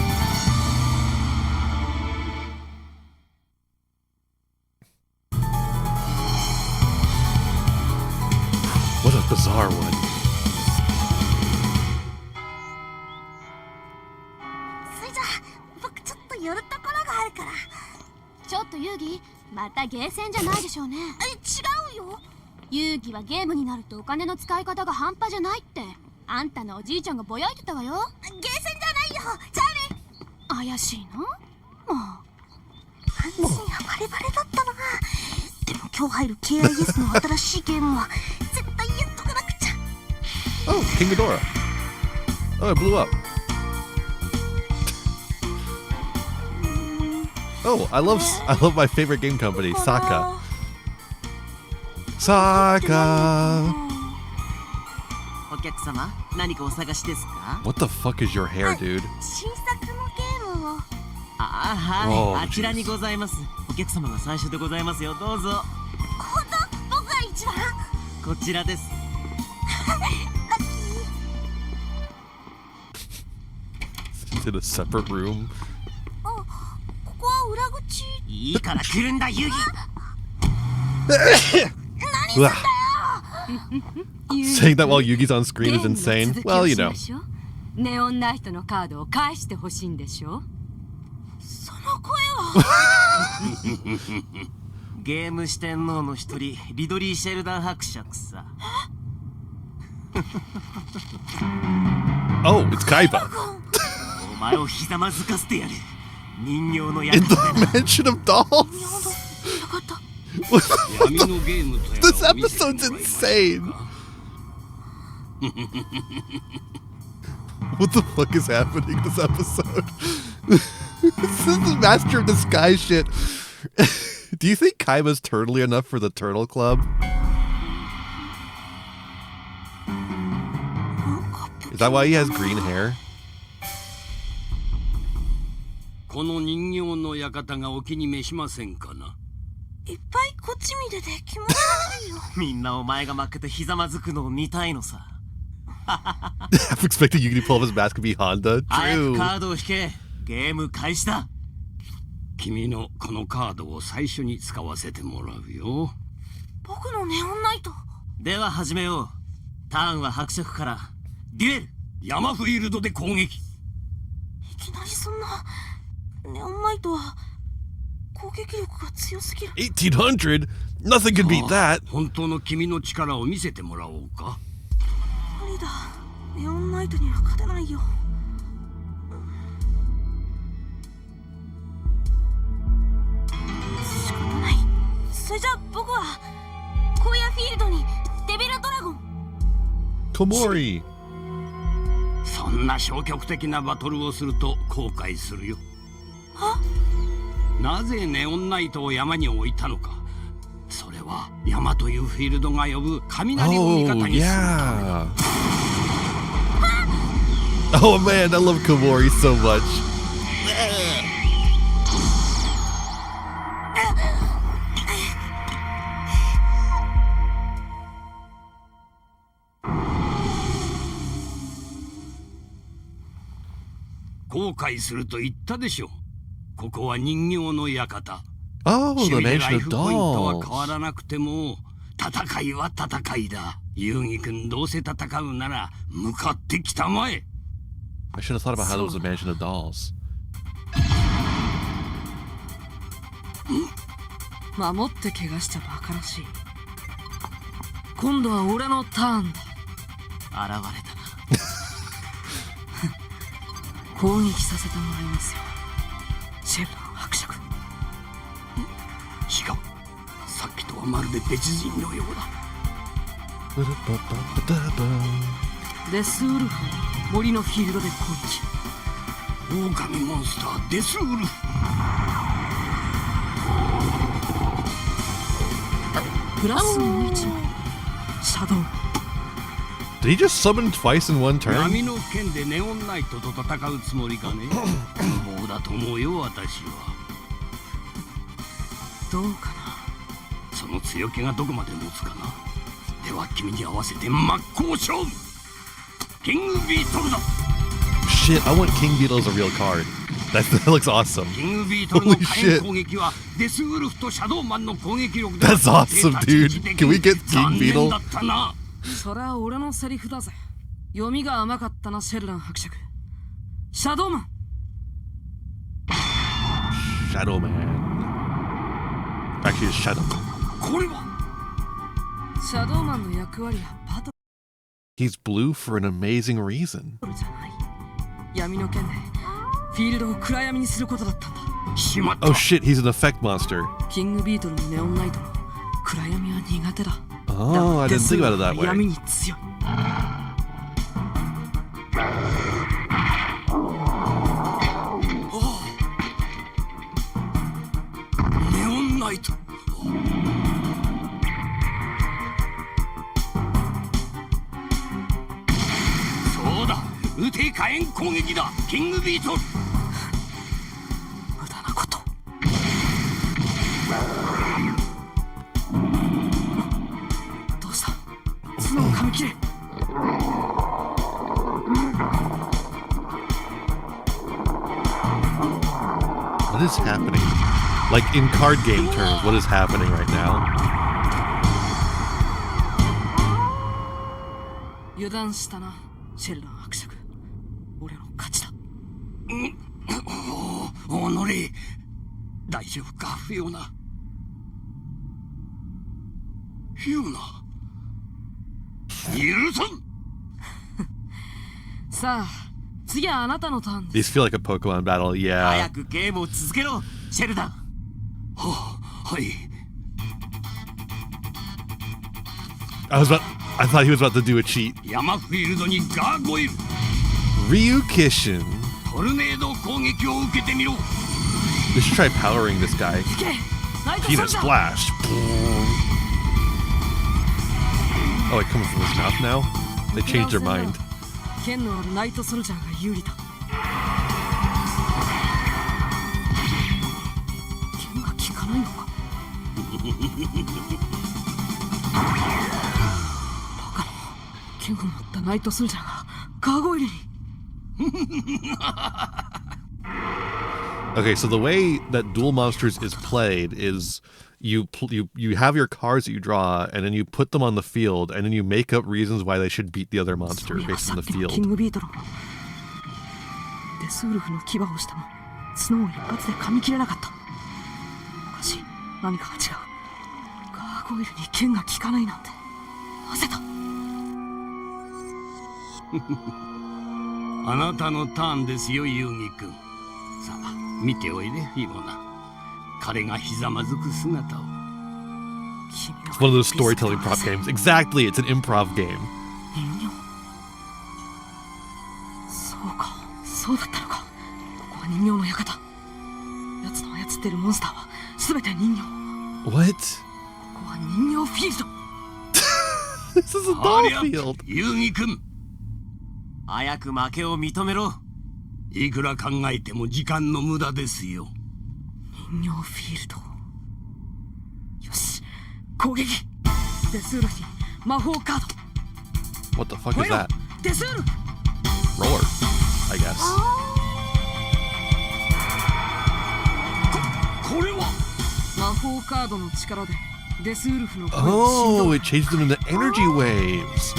Speaker 1: ？What a bizarre one.
Speaker 5: それじゃ僕ちょっと寄るところがあるから。
Speaker 2: ちょっと遊戯、またゲーセンじゃないでしょうね。
Speaker 5: 違うよ。
Speaker 2: 遊戯はゲームになるとお金の使い方が半端じゃないってあんたのおじいちゃんがぼやいてたわよ。
Speaker 5: ゲーセンじゃないよ。じゃあね。
Speaker 2: 怪しいな。もう
Speaker 5: 安心はバレバレだったな。でも今日入る KIS の新しいゲームは絶対やっとかなくちゃ。
Speaker 1: Oh, King Ghidorah. Oh, it blew up. Oh, I love my favorite game company, Saka. Saka.
Speaker 11: お客様、何かお探しですか?
Speaker 1: What the fuck is your hair, dude?
Speaker 5: 新作のゲームを。
Speaker 11: あ、はい、
Speaker 1: Oh,
Speaker 11: あちらにございます。お客様が最初でございますよ。どうぞ。
Speaker 5: 本当？僕が一番？
Speaker 11: こちらです。
Speaker 1: It's in a separate room.
Speaker 5: あ、ここは裏口。
Speaker 11: いいから来るんだ、ユギ。
Speaker 5: 何すんだよ。
Speaker 1: Saying that while Yugi's on screen is insane. Well, you know.
Speaker 10: ネオンナイトのカードを返してほしいんでしょ?
Speaker 5: その声は。
Speaker 11: ゲーム四天王の一人、リドリー・シェルダン伯爵さ。
Speaker 1: Oh, it's Kaiba.
Speaker 11: お前をひざまずかせてやる。人形のや
Speaker 1: In the Mansion of Dolls. This episode's insane. What the fuck is happening this episode? This is the Master of Disguise shit. Do you think Kaiba's turtly enough for the Turtle Club? Is that why he has green hair?
Speaker 7: この人形の館がお気に召しませんかな。
Speaker 5: いっぱいこっち見てて気持ち悪いよ。
Speaker 11: みんなお前が負けてひざまずくのを見たいのさ。
Speaker 1: I'm expecting Yugi to pull off his mask and be Honda.
Speaker 11: 早く
Speaker 1: True.
Speaker 11: カードを引け。ゲーム開始だ。
Speaker 7: 君のこのカードを最初に使わせてもらうよ。
Speaker 5: 僕のネオンナイト。
Speaker 11: では始めよう。ターンは伯爵から。デュエル。
Speaker 7: 山フィールドで攻撃。
Speaker 5: いきなりそんな。ネオンナイトは攻撃力が強すぎる。
Speaker 1: 1800? Nothing can beat that.
Speaker 7: 本当の君の力を見せてもらおうか。
Speaker 5: 無理だ。ネオンナイトには勝てないよ。仕方ない。それじゃあ僕は荒野フィールドにデビルドラゴン。
Speaker 1: Komori.
Speaker 7: そんな消極的なバトルをすると後悔するよ。
Speaker 5: は？
Speaker 7: なぜネオンナイトを山に置いたのか。それは山というフィールドが呼ぶ雷を味方にするため。
Speaker 1: Oh man, I love Komori so much.
Speaker 7: 後悔すると言ったでしょ。ここは人形の館。
Speaker 1: Oh, the
Speaker 7: 守備で
Speaker 1: Mansion
Speaker 7: ライ
Speaker 1: of
Speaker 7: フポイントは
Speaker 1: Dolls.
Speaker 7: 変わらなくても、戦いは戦いだ。ユーギ君どうせ戦うなら向かってきたまえ。
Speaker 1: I should have thought about how there was a Mansion of Dolls.
Speaker 9: 守って怪我したバカらしい。今度は俺のターンだ。
Speaker 11: 現れたな。
Speaker 9: 攻撃させてもらいますよ。シェルダン伯爵。
Speaker 7: 違う。さっきとはまるで別人のようだ。
Speaker 9: デスウルフ森のフィールドで攻撃。
Speaker 7: 狼モンスターデスウルフ。
Speaker 9: プラスの1シャドウ。
Speaker 1: Did he just summon twice in one turn?
Speaker 7: 闇の剣でネオンナイトと戦うつもりかね。無謀だと思うよ私は。
Speaker 9: どうかな。
Speaker 7: その強気がどこまで持つかな。では君に合わせて真っ向勝負。キングビートルだ。
Speaker 1: Shit, I want King Beetle as a real card. That looks awesome.
Speaker 7: キングビートルの火炎攻撃はデスウルフとシャドウマンの攻撃力で。
Speaker 1: That's awesome, dude. Can we get King
Speaker 7: 残念
Speaker 1: Beetle?
Speaker 7: だったな。
Speaker 9: それは俺のセリフだぜ。読みが甘かったな、シェルダン伯爵。シャドウマン。
Speaker 1: Shadow Man. Actually, it's Shadow Man.
Speaker 7: これは
Speaker 9: シャドウマンの役割はバト
Speaker 1: He's blue for an amazing reason.
Speaker 9: ルじゃない。闇の剣でフィールドを暗闇にすることだったんだ。
Speaker 7: しまった。
Speaker 1: Oh shit, he's an effect monster.
Speaker 9: キングビートルのネオンナイトも暗闇は苦手だ。
Speaker 1: Oh, I didn't think about it that way.
Speaker 9: 闇に強い。
Speaker 7: 撃て火炎攻撃だキングビートル。
Speaker 9: 無駄なこと。どうした？角を噛み切れ。
Speaker 1: What is happening? Like in card game terms, what is happening right now?
Speaker 9: 油断したな、シェルダン伯爵。俺の勝ちだ。
Speaker 7: おのれ、大丈夫かフィオナ。フィオナ許さん。
Speaker 9: さあ、次はあなたのターンです。
Speaker 1: These feel like a Pokemon battle,
Speaker 11: 早
Speaker 1: yeah.
Speaker 11: くゲームを続けろシェルダン。
Speaker 7: はい。
Speaker 1: I thought he was about to do a cheat.
Speaker 7: 山フィールドにガーゴイル。
Speaker 1: Ryukishin.
Speaker 7: トルネード攻撃を受けてみろ。
Speaker 1: We should try powering this guy.
Speaker 9: 行け、ナイト
Speaker 1: Peanut
Speaker 9: ソルジャー。
Speaker 1: splash. Oh, it comes from his mouth now? They changed their mind.
Speaker 9: 剣のあるナイトソルジャーが有利だ。剣が効かないのか。バカな。剣を持ったナイトソルジャーがガーゴイルに。
Speaker 1: Okay, so the way that Duel Monsters is played is you have your cards that you draw, and then you put them on the field, and then you make up reasons why they should beat the other monster based on the
Speaker 9: キン
Speaker 1: field.
Speaker 9: グビートロン。デスウルフの牙をしても角を一発で噛み切れなかった。おかしい、何かが違う。ガーゴイルに剣が効かないなんてなぜだ。
Speaker 7: あなたのターンですよ遊戯君。さあ見ておいでフィオナ。彼がひざまずく姿を。
Speaker 1: It's one of those storytelling prop games. Exactly, it's an improv game.
Speaker 9: 人形。そうか、そうだったのか。ここは人形の館。奴の操ってるモンスターは全て人形。
Speaker 1: What?
Speaker 9: ここは人形フィールド。
Speaker 1: This is a doll field.
Speaker 7: 遊戯君。
Speaker 11: 早く負けを認めろ。
Speaker 7: いくら考えても時間の無駄ですよ。
Speaker 9: 人形フィールド。よし、攻撃。デスウルフに魔法カード。
Speaker 1: What the fuck is that?
Speaker 9: デスウルフ。
Speaker 1: Roller, I guess.
Speaker 7: これは
Speaker 9: 魔法カードの力でデスウルフの声を
Speaker 1: Oh,
Speaker 9: 振
Speaker 1: it changed them into energy waves.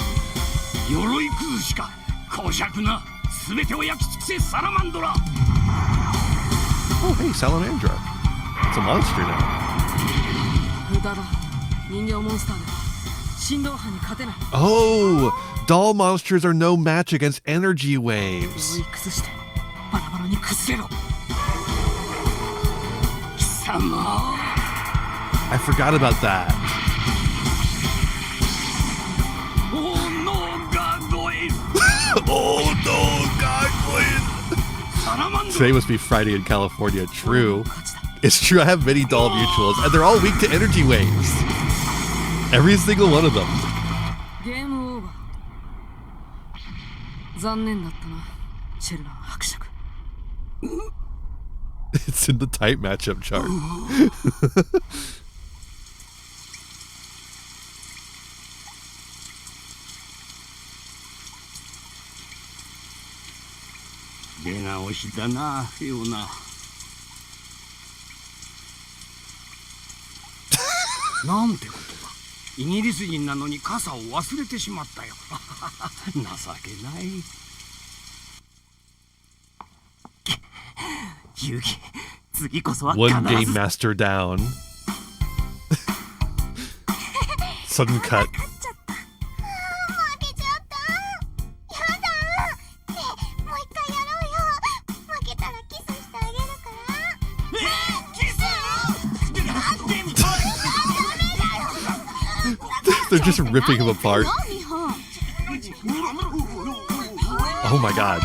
Speaker 7: 鎧崩しか公爵な。全てを焼き尽くせサラマンドラ。
Speaker 1: Oh, hey, Salamandra. It's a monster now.
Speaker 9: 無駄だ。人形モンスターでは振動波に勝てない。
Speaker 1: Oh, doll monsters are no match against energy
Speaker 9: 鎧
Speaker 1: waves.
Speaker 9: 崩してバラバラに崩れろ。
Speaker 7: 貴様。
Speaker 1: I forgot about that.
Speaker 7: おーノーガーゴイル。
Speaker 1: Oh no, God, Today must be Friday in California. True. It's true, I have many doll mutuals, and they're all weak to energy waves. Every single one of them.
Speaker 9: ゲームオーバー。残念だったな、シェルダン伯爵。
Speaker 1: It's in the tight matchup chart.
Speaker 7: 出直しだなフィオナ。なんてことだ。イギリス人なのに傘を忘れてしまったよ。情けない。
Speaker 11: 遊戯、次こそは
Speaker 1: One
Speaker 11: 必
Speaker 1: game
Speaker 11: ず。
Speaker 1: master down. Sudden cut.
Speaker 5: 負けちゃった。やだ。ねえ、もう一回やろうよ。負けたらキスしてあげるから。
Speaker 4: キス？なんでみたい。
Speaker 1: They're just ripping him apart.
Speaker 5: ミホ。
Speaker 1: Oh my god.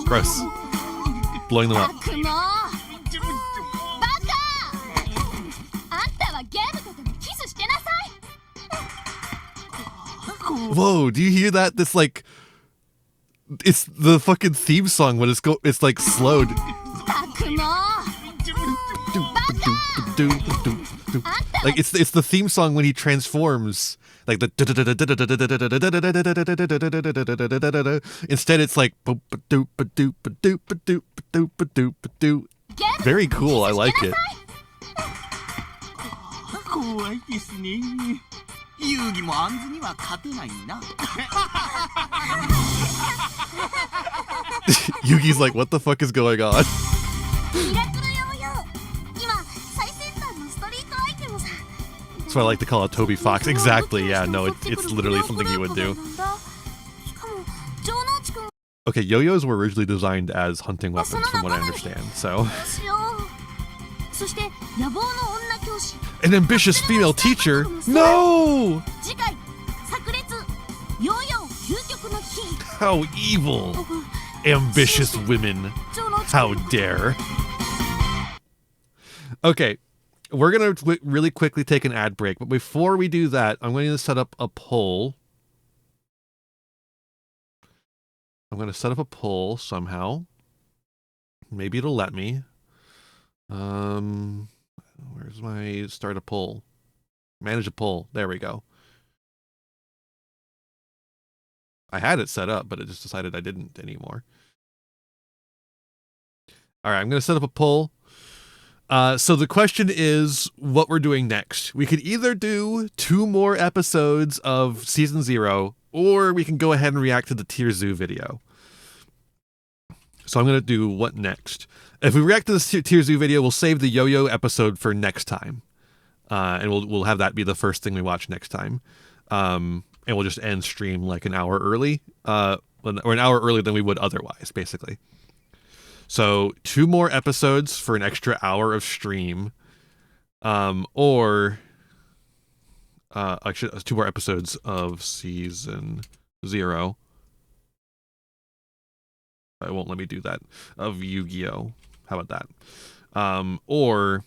Speaker 1: Gross. Blowing them up.
Speaker 2: くもバカ。あんたはゲームとでもキスしてなさい。
Speaker 1: Whoa, do you hear that? This like It's the fucking theme song when it's like slowed. Like it's the theme song when he transforms. Like the instead it's like very cool. I like it.
Speaker 11: 怖いですね。遊戯もアンズには勝てないな。
Speaker 1: Yugi's like, what the fuck is going on?
Speaker 5: ミラクルヨーヨー。今最先端のストリートアイテムさ。
Speaker 1: That's what I like to call a Toby Fox. Exactly. Yeah. No, it's literally something he would do. Okay, yo-yos were originally designed as hunting weapons, from what I understand. So. An ambitious female teacher? No! How evil! Ambitious women. How dare. Okay, we're going to really quickly take an ad break. But before we do that, I'm going to set up a poll. I'm going to set up a poll somehow. Maybe it'll let me. Where's my start a poll? Manage a poll. There we go. I had it set up, but it just decided I didn't anymore. All right, I'm going to set up a poll. So the question is what we're doing next. We could either do 2 more episodes of Season 0, or we can go ahead and react to the Tier Zoo video. So I'm going to do what next. If we react to the Tier Zoo video, we'll save the yo-yo episode for next time. And we'll have that be the first thing we watch next time. And we'll just end stream like an hour early. Or an hour earlier than we would otherwise, basically. So 2 more episodes for an extra hour of stream. Or actually 2 more episodes of Season 0. It won't let me do that. Of Yu-Gi-Oh! How about that? Or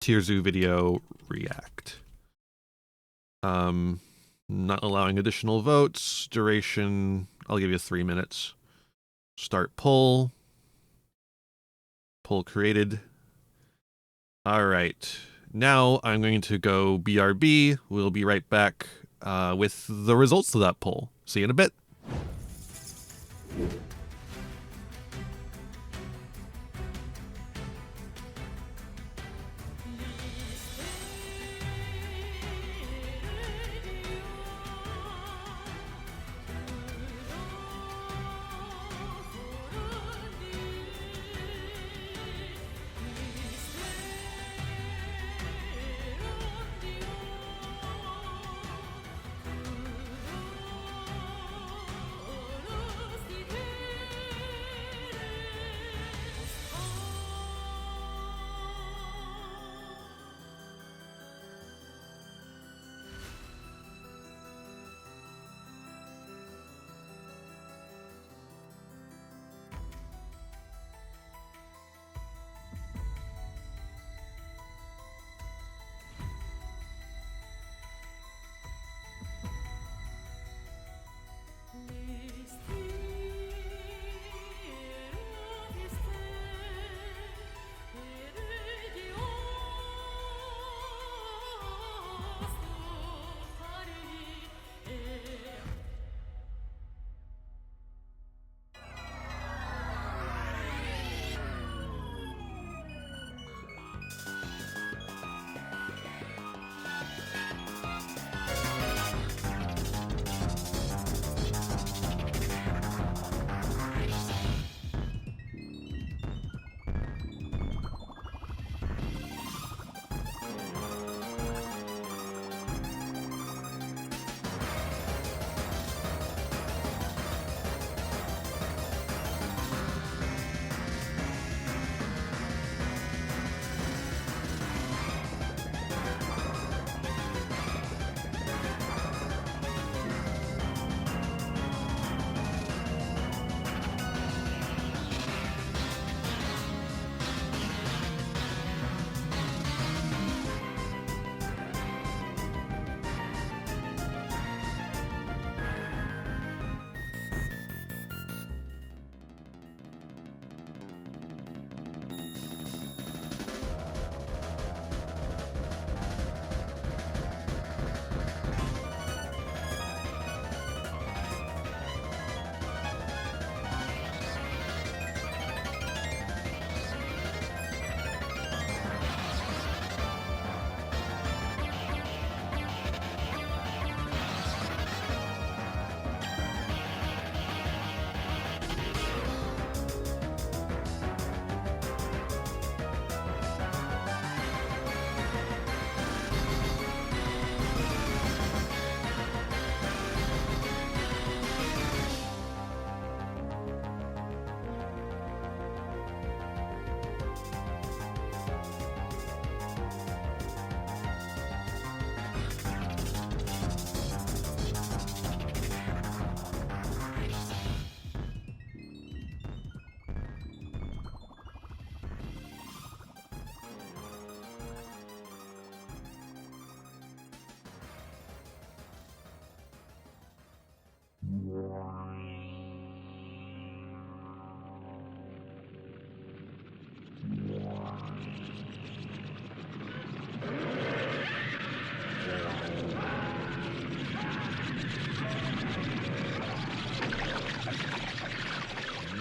Speaker 1: Tier Zoo video react. Not allowing additional votes. Duration, I'll give you 3 minutes. Start poll. Poll created. All right. Now I'm going to go BRB. We'll be right back with the results of that poll. See you in a bit.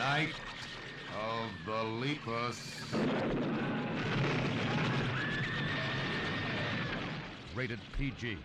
Speaker 12: Night of the Lepus. Rated PG.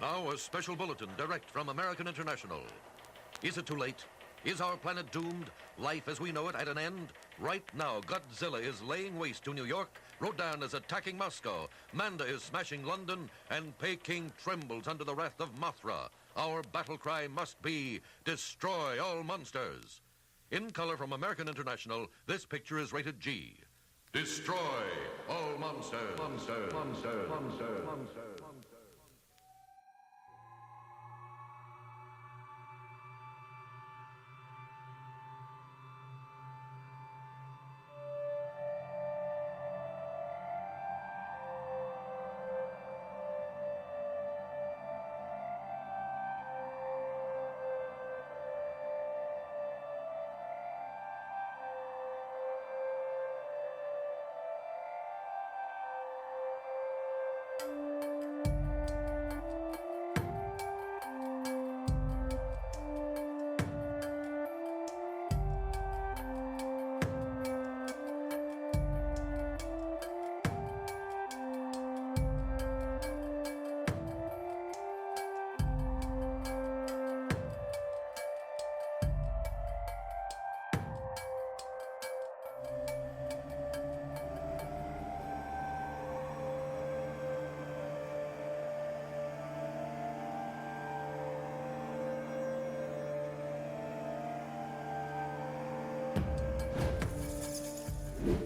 Speaker 13: Now a special bulletin direct from American International. Is it too late? Is our planet doomed? Life as we know it at an end? Right now, Godzilla is laying waste to New York, Rodan is attacking Moscow, Manda is smashing London, and Peking trembles under the wrath of Mothra. Our battle cry must be, destroy all monsters. In color from American International, this picture is rated G. Destroy all monsters. Monsters. Monsters. Monsters. Monsters.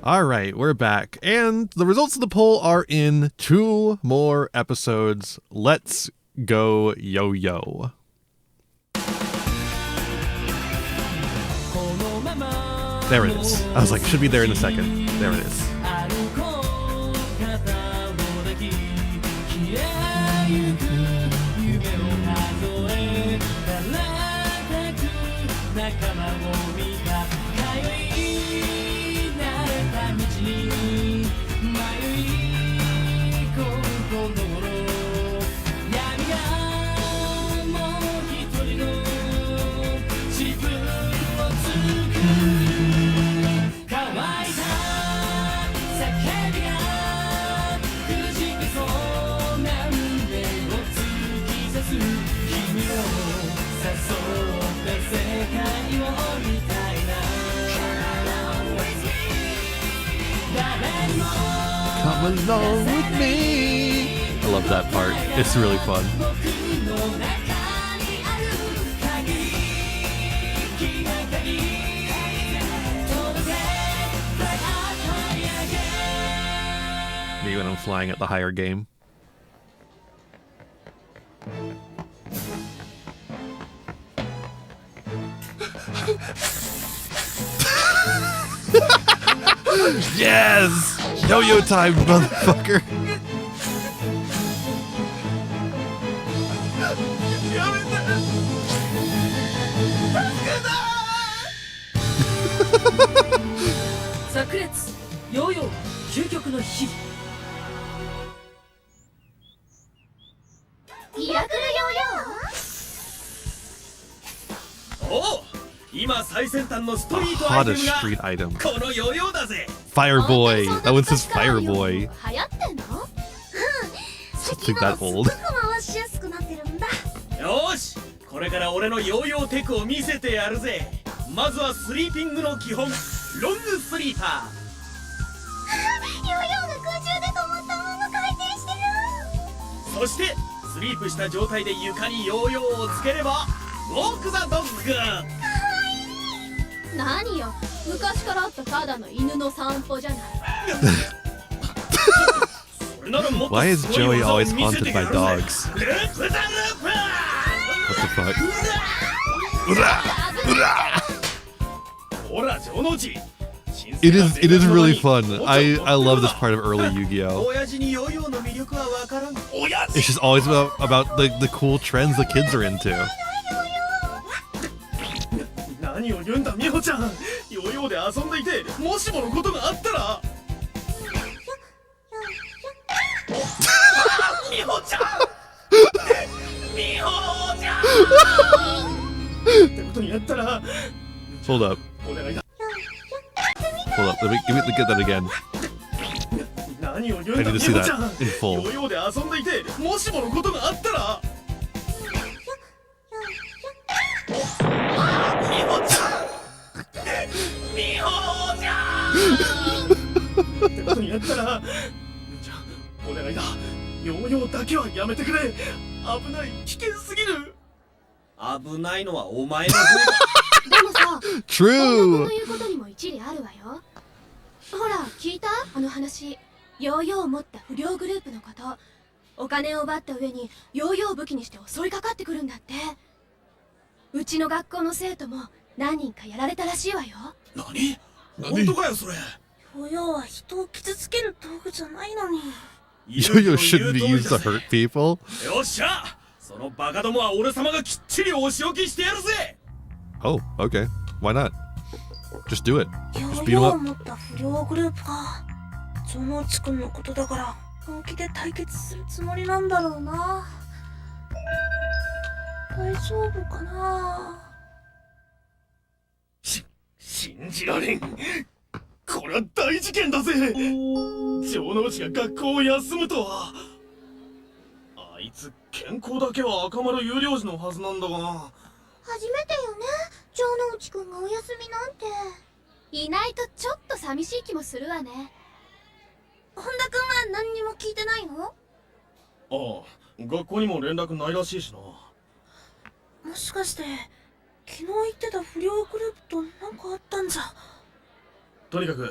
Speaker 1: All right, we're back. And the results of the poll are in 2 more episodes. Let's go yo-yo. There it is. I was like, should be there in a second. There it is. Come along with me. I love that part. It's really fun. Me when I'm flying at the higher game. Yes! Yo-yo time, motherfucker!
Speaker 9: 炸裂ヨーヨー究極の日々。
Speaker 2: ミラクルヨーヨー。
Speaker 4: おお、今最先端のストリートアイテ
Speaker 1: Hottest
Speaker 4: ム
Speaker 1: street
Speaker 4: が
Speaker 1: item.
Speaker 4: このヨーヨーだぜ。
Speaker 1: Fireboy. That one says Fireboy.
Speaker 2: 流行ってんの？
Speaker 1: Something that old.
Speaker 5: 回しやすくなってるんだ。
Speaker 4: よーし、これから俺のヨーヨーテクを見せてやるぜ。まずはスリーピングの基本、ロングスリーパー。
Speaker 5: ヨーヨーが空中で止まったまま回転してる。
Speaker 4: そしてスリープした状態で床にヨーヨーをつければウォーク・ザ・ドッグ。
Speaker 2: 何よ、昔からあったただの犬の散歩じゃない。
Speaker 1: Why is Joey always haunted by dogs? What the fuck?
Speaker 4: ほら、城之内。
Speaker 1: It is really fun. I love this part of early Yu-Gi-Oh.
Speaker 4: 親父にヨーヨーの魅力はわからん。
Speaker 1: It's just always about the cool trends the kids are into.
Speaker 4: 何を言うんだ、美穂ちゃん。ヨーヨーで遊んでいて、もしものことがあったら。美穂ちゃん。美穂ちゃん。ってことになったら。
Speaker 1: Hold up.
Speaker 4: お願いだ。
Speaker 1: Hold up. Let me get that again.
Speaker 4: 何を言う
Speaker 1: I
Speaker 4: んだ、
Speaker 1: need
Speaker 4: 美
Speaker 1: to see
Speaker 4: 穂ちゃ
Speaker 1: that
Speaker 4: ん。
Speaker 1: in
Speaker 4: ヨ
Speaker 1: full.
Speaker 4: ーヨーで遊んでいて、もしものことがあったら。美穂ちゃん。美穂ちゃん。ってことになったら。じゃあ、お願いだ。ヨーヨーだけはやめてくれ。危ない、危険すぎる。危ないのはお前の方だ。
Speaker 2: でもさ、
Speaker 1: True.
Speaker 2: の言うことにも一理あるわよ。ほら、聞いた？あの話。ヨーヨーを持った不良グループのこと。お金を奪った上にヨーヨーを武器にして襲いかかってくるんだって。うちの学校の生徒も何人かやられたらしいわよ。
Speaker 4: 何？本当かよそれ。
Speaker 5: ヨーヨーは人を傷つける道具じゃないのに。
Speaker 1: Yo-yo shouldn't be used to hurt people.
Speaker 4: よっしゃ、そのバカどもは俺様がきっちりお仕置きしてやるぜ。
Speaker 1: Oh, okay. Why not? Just do it.
Speaker 5: ヨ
Speaker 1: Just
Speaker 5: ー
Speaker 1: beat
Speaker 5: ヨ
Speaker 1: him
Speaker 5: ーを
Speaker 1: up.
Speaker 5: 持った不良グループか。城之内くんのことだから本気で対決するつもりなんだろうな。大丈夫かな。
Speaker 4: 信じられん。これは大事件だぜ。城之内が学校を休むとは。あいつ健康だけは赤丸有料児のはずなんだがな。
Speaker 5: 初めてよね、城之内くんがお休みなんて。
Speaker 2: いないとちょっと寂しい気もするわね。
Speaker 5: 本田くんは何にも聞いてないの？
Speaker 4: ああ、学校にも連絡ないらしいしな。
Speaker 5: もしかして昨日言ってた不良グループと何かあったんじゃ。
Speaker 4: とにかく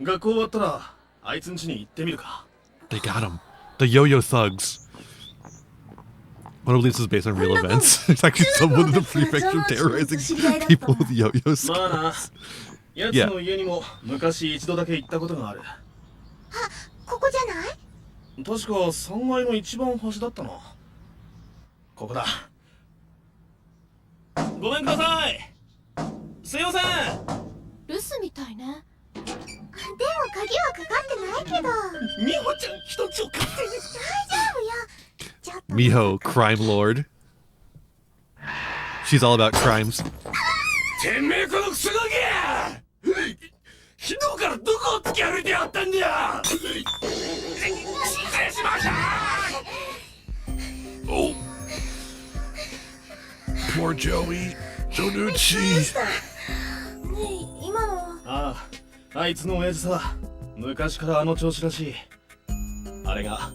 Speaker 4: 学校終わったらあいつん家に行ってみるか。
Speaker 1: They got him. The yo-yo thugs. One of these is based on real events. It's actually someone in the prefecture terrorizing people with yo-yo
Speaker 4: まあな、
Speaker 1: skills.
Speaker 4: やつの家にも昔一度だけ行ったことがある。
Speaker 5: ここじゃない？
Speaker 4: 確か3階の一番端だったな。ここだ。ごめんください。すいません。
Speaker 2: 留守みたいね。
Speaker 5: でも鍵はかかってないけど。
Speaker 4: 美穂ちゃん人ちを勝手に。
Speaker 5: 大丈夫よ。ちょっと。
Speaker 1: Miho, crime lord. She's all about crimes.
Speaker 4: てめえこのクソガキ！昨日からどこを突き歩いてやったんだよ！失礼しました！
Speaker 1: Oh. Poor Joey. Jonucci.
Speaker 5: ねえ、今のは。
Speaker 4: ああ、あいつの親父さ、昔からあの調子らしい。あれが、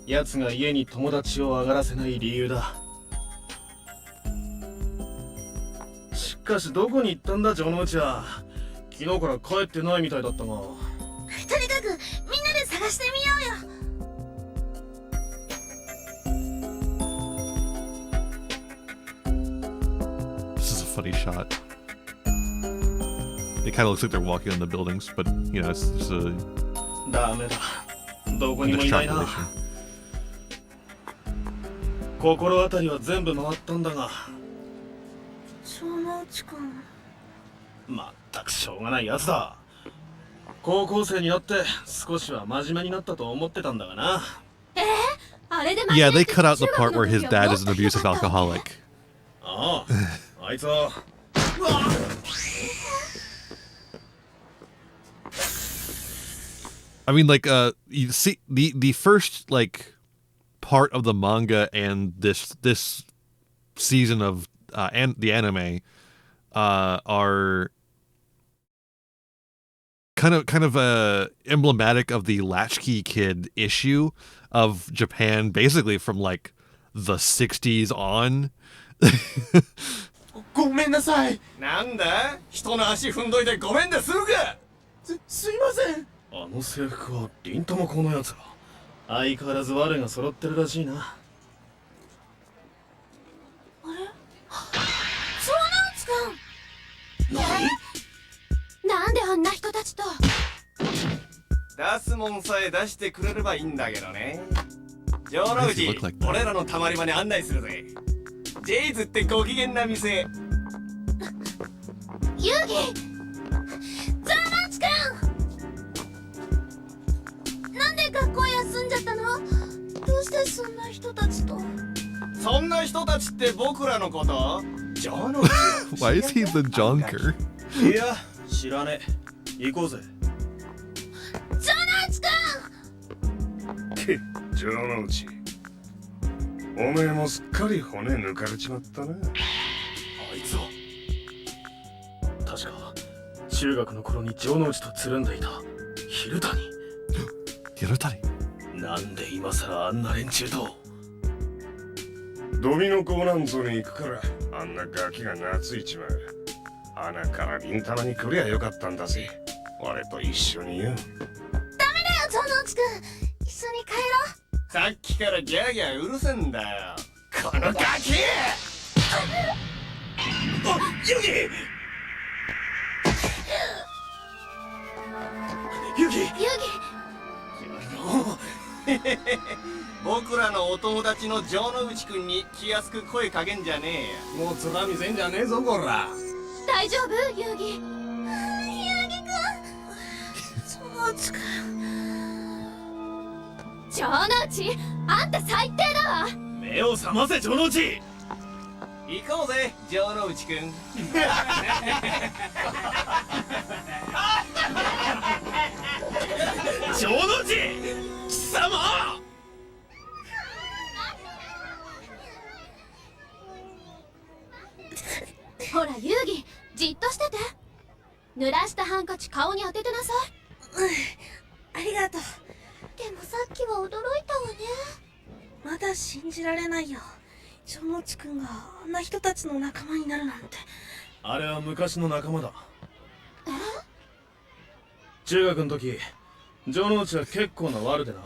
Speaker 4: 奴が家に友達を上がらせない理由だ。しかしどこに行ったんだ、城之内は。昨日から帰ってないみたいだったが。
Speaker 5: とにかくみんなで探してみようよ。
Speaker 1: This is a funny shot. It kind of looks like they're walking on the buildings, but you know, it's just a
Speaker 4: ダメだ。どこにもいないな。
Speaker 1: extrapolation.
Speaker 3: 心当たりは全部回ったんだが、
Speaker 5: 城之内くん。
Speaker 3: まったくしょうがないやつだ。高校生になって少しは真面目になったと思ってたんだがな。
Speaker 2: あれで
Speaker 1: Yeah, they cut out the part where his dad is an abusive alcoholic.
Speaker 3: ああ、あいつは。
Speaker 1: I mean, like, you see the first like part of the manga and this season of and the anime are kind of emblematic of the latchkey kid issue of Japan, basically from like the 60s on.
Speaker 4: ごめんなさい。なんだ、人の足踏んどいてごめんでするか。すいません。
Speaker 3: あの制服は凛ともこのやつら。相変わらず我が揃ってるらしいな。
Speaker 5: あれ、城之内くん。
Speaker 2: なんであんな人たちと。
Speaker 8: 出すもんさえ出してくれればいいんだけどね。城之内、俺らのたまり場に案内するぜ。ジェイズってご機嫌な店。
Speaker 2: ユウギ、城之内くん。なんで学校休んじゃったの？どうしてそんな人たちと。
Speaker 8: そんな人たちって僕らのこと？城之内。
Speaker 1: Why is he the junker?
Speaker 3: いや、知らねえ。行こうぜ。
Speaker 2: 城之内くん。
Speaker 14: 城之内、おめえもすっかり骨抜かれちまったな。
Speaker 3: あいつは確か中学の頃に城之内とつるんでいた蛭谷。
Speaker 1: 蛭谷。
Speaker 3: なんで今さらあんな連中と。
Speaker 14: ドミノコなんぞに行くからあんなガキが懐いちまう。穴からビンタマに来りゃよかったんだぜ、俺と一緒によ。
Speaker 2: ダメだよ城之内くん、一緒に帰ろう。
Speaker 8: さっきからギャーギャーうるせんだよ、このガキ。
Speaker 3: あ、ユギ。ユギ。
Speaker 2: ユギ。
Speaker 8: 僕らのお友達の城之内くんに気安く声かけんじゃねえや。もう面見せんじゃねえぞこら。
Speaker 2: 大丈夫ユウギ。ユウギくん。
Speaker 5: 城之内くん。
Speaker 2: 城之内、あんた最低だわ。
Speaker 3: 目を覚ませ城之内。
Speaker 8: 行こうぜ城之内くん。
Speaker 3: 城之内、貴様。
Speaker 2: ほらユウギ、じっとしてて。濡らしたハンカチ顔に当ててなさい。
Speaker 5: ありがとう。
Speaker 2: でもさっきは驚いたわね。
Speaker 5: まだ信じられないよ。城之内くんがあんな人たちの仲間になるなんて。
Speaker 3: あれは昔の仲間だ。中学の時、城之内は結構な悪でな。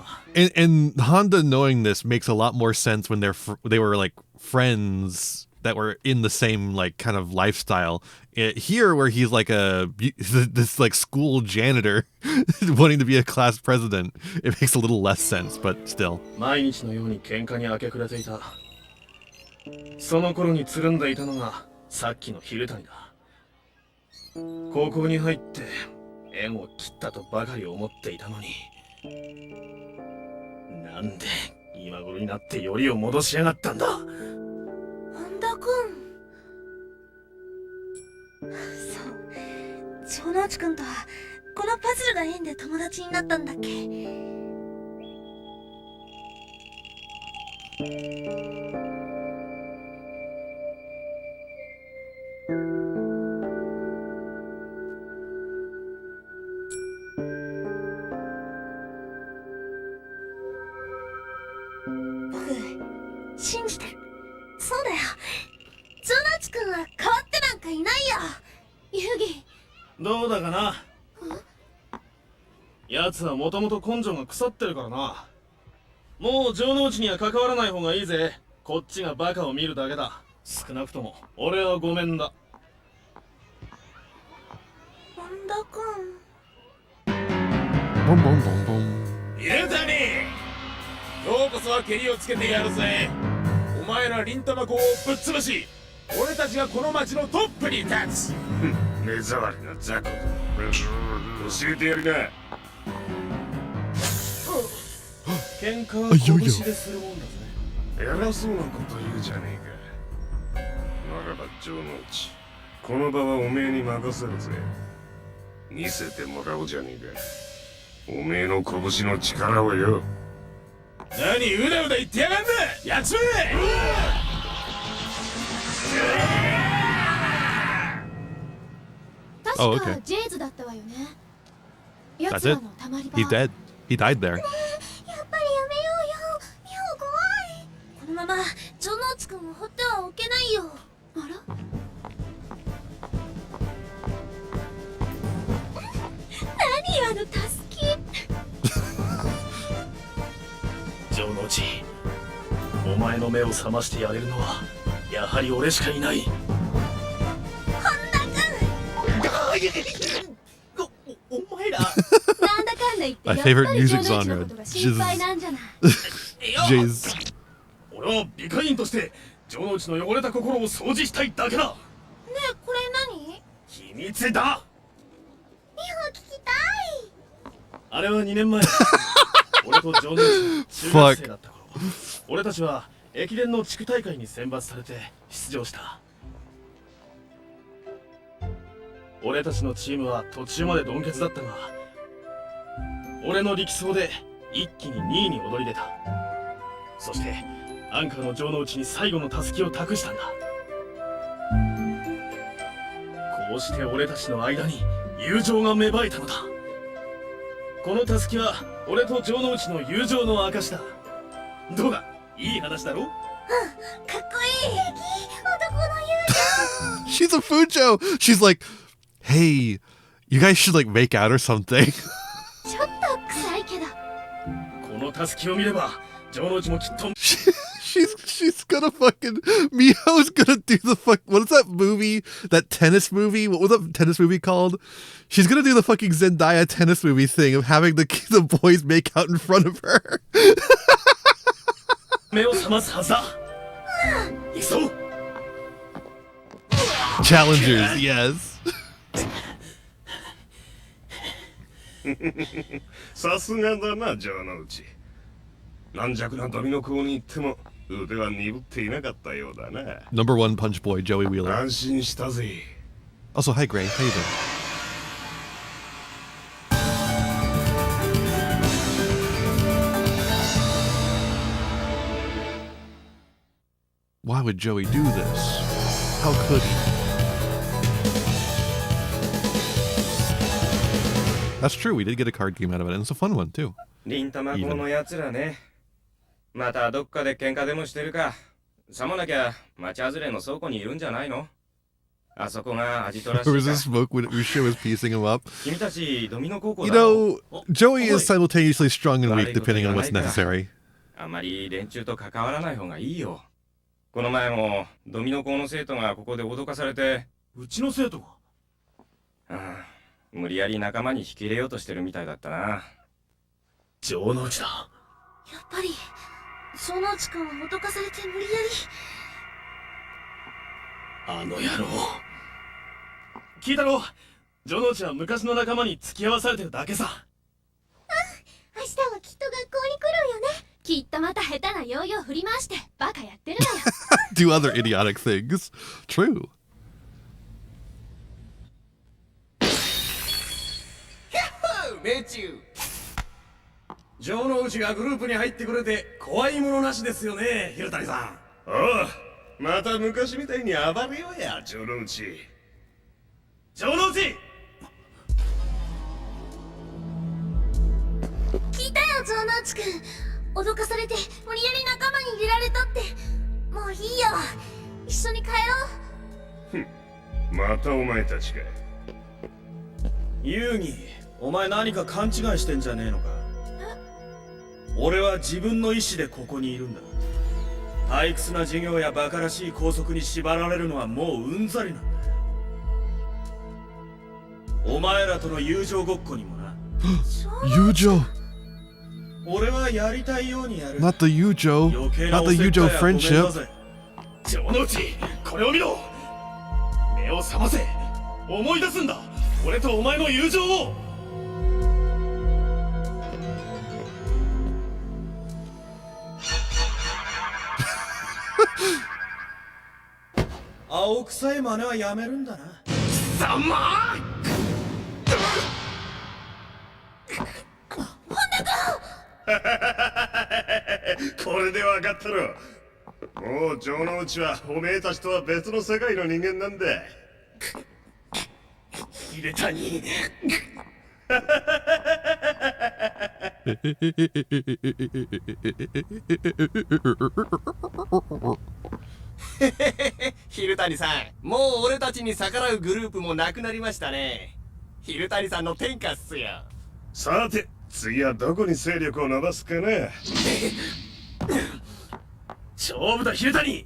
Speaker 1: And Honda knowing this makes a lot more sense when they were like friends that were in the same like kind of lifestyle. Here, where he's like this like school janitor wanting to be a class president, it makes a little less sense, but still.
Speaker 3: 毎日のように喧嘩に明け暮れていた。その頃につるんでいたのがさっきの蛭谷だ。高校に入って縁を切ったとばかり思っていたのに、なんで今頃になってよりを戻しやがったんだ。
Speaker 5: 本田くん。そう、城之内くんとはこのパズルが縁で友達になったんだっけ。僕信じてる。そうだよ、城之内くんは変わってなんかいないよ。
Speaker 2: ユウギ。
Speaker 3: どうだかな。奴はもともと根性が腐ってるからな。もう城之内には関わらない方がいいぜ。こっちがバカを見るだけだ。少なくとも俺はごめんだ。
Speaker 5: 本田くん。
Speaker 1: ボンボンボンボン。
Speaker 4: 蛭谷、今日こそはケリをつけてやるぜ。お前らリンタマコをぶっ潰し、俺たちがこの町のトップに立つ。
Speaker 14: 目障りな雑魚教えてやりな。
Speaker 3: 喧嘩は拳でするもんだぜ。
Speaker 14: 偉そうなこと言うじゃねえか。ならば城之内、この場はおめえに任せるぜ。見せてもらおうじゃねえか。おめえの拳の力をよ。
Speaker 4: 何うだうだ言ってやがんだ、やっちまえ。
Speaker 2: 確かジェイズだったわよね。や
Speaker 1: That's
Speaker 2: つら
Speaker 1: it.
Speaker 2: のたまり場。
Speaker 1: He dead. He died there.
Speaker 5: やっぱりやめようよ。ミホ怖い。このまま城之内くんを放ってはおけないよ。
Speaker 2: あら、何あのタスキ。
Speaker 3: 城之内、お前の目を覚ましてやれるのはやはり俺しかいない。
Speaker 4: お前ら
Speaker 2: なんだかんだ言ってやっ
Speaker 1: My
Speaker 2: ぱり
Speaker 1: favorite
Speaker 2: 城
Speaker 1: music
Speaker 2: 之内の
Speaker 1: genre.
Speaker 2: ことが心配なんじゃない。
Speaker 1: Jizz.
Speaker 3: 俺は美化員として城之内の汚れた心を掃除したいだけだ。
Speaker 5: ねえ、これ何？
Speaker 3: 秘密だ。
Speaker 5: ミホ聞きたい。
Speaker 3: あれは2年前俺と城之内中学生だった頃、俺たちは駅伝の地区大会に選抜されて出場した。俺たちのチームは途中までドンケツだったが、俺の力走で一気に2位に躍り出た。そしてアンカーの城之内に最後のタスキを託したんだ。こうして俺たちの間に友情が芽生えたのだ。このタスキは俺と城之内の友情の証だ。どうだ、いい話だろ？
Speaker 5: かっこいい。男の友情。
Speaker 1: She's a Fujo. She's like, hey, you guys should like make out or something.
Speaker 2: ちょっと臭いけど。
Speaker 3: このタスキを見れば城之内もきっと。
Speaker 1: She's gonna fucking Miho's gonna do the fuck. What is that movie? That tennis movie? What was that tennis movie called? She's gonna do the fucking Zendaya tennis movie thing of having the boys make out in front of her.
Speaker 3: 目を覚ますはずだ。行くぞ。
Speaker 1: Challengers, yes.
Speaker 14: さすがだな、城之内。軟弱なドミノ校に行っても腕は鈍っていなかったようだな。
Speaker 1: Number one punch boy, Joey Wheeler.
Speaker 14: 安心したぜ。
Speaker 1: Also, hi Gray, how you doing? Why would Joey do this? How could he? That's true, we did get a card game out of it, and it's a fun one too.
Speaker 15: リンタマコのやつらね。またどっかで喧嘩でもしてるか。さもなきゃ町外れの倉庫にいるんじゃないの？あそこがアジトらしい
Speaker 1: There was
Speaker 15: か。
Speaker 1: a smoke when Usha was piecing him up.
Speaker 15: 君たちドミノ高校
Speaker 1: You
Speaker 15: だろ。
Speaker 1: know, Joey is simultaneously strong and weak depending on what's necessary.
Speaker 15: あまり連中と関わらない方がいいよ。この前もドミノ校の生徒がここで脅かされて。
Speaker 3: うちの生徒が？
Speaker 15: 無理やり仲間に引き入れようとしてるみたいだったな。
Speaker 3: 城之内だ。
Speaker 5: やっぱり城之内くんは脅かされて無理やり。
Speaker 3: あの野郎。聞いたろ？城之内は昔の仲間に付き合わされてるだけさ。
Speaker 2: 明日はきっと学校に来るよね。きっとまた下手なヨーヨー振り回してバカやってるわよ。
Speaker 1: Do other idiotic things. True.
Speaker 4: 命中。城之内がグループに入ってくれて怖いものなしですよね、広谷さん。
Speaker 14: ああ、また昔みたいに暴れようや、城之内。
Speaker 3: 城之内！
Speaker 5: 聞いたよ、城之内くん。脅かされて無理やり仲間に入れられたって。もういいよ。一緒に帰ろ
Speaker 14: う。またお前たちか。
Speaker 4: 遊戯、お前何か勘違いしてんじゃねえのか。俺は自分の意志でここにいるんだ。退屈な授業やバカらしい校則に縛られるのはもううんざりなんだ。お前らとの友情ごっこにもな。
Speaker 1: Yujo!
Speaker 4: 俺はやりたいようにやる。
Speaker 1: Not the Yujo. Not the Yujo friendship.
Speaker 3: 城之内、これを見ろ。目を覚ませ。思い出すんだ、俺とお前の友情を。
Speaker 4: 青臭い真似はやめるんだな。
Speaker 3: 貴様
Speaker 14: これで分かったろ。もう城之内はおめえたちとは別の世界の人間なんだ。
Speaker 3: 入れたに
Speaker 8: 蛭谷さん、もう俺たちに逆らうグループもなくなりましたね。蛭谷さんの天下っすよ。
Speaker 14: さて次はどこに勢力を伸ばすかな。
Speaker 3: 勝負だ蛭谷。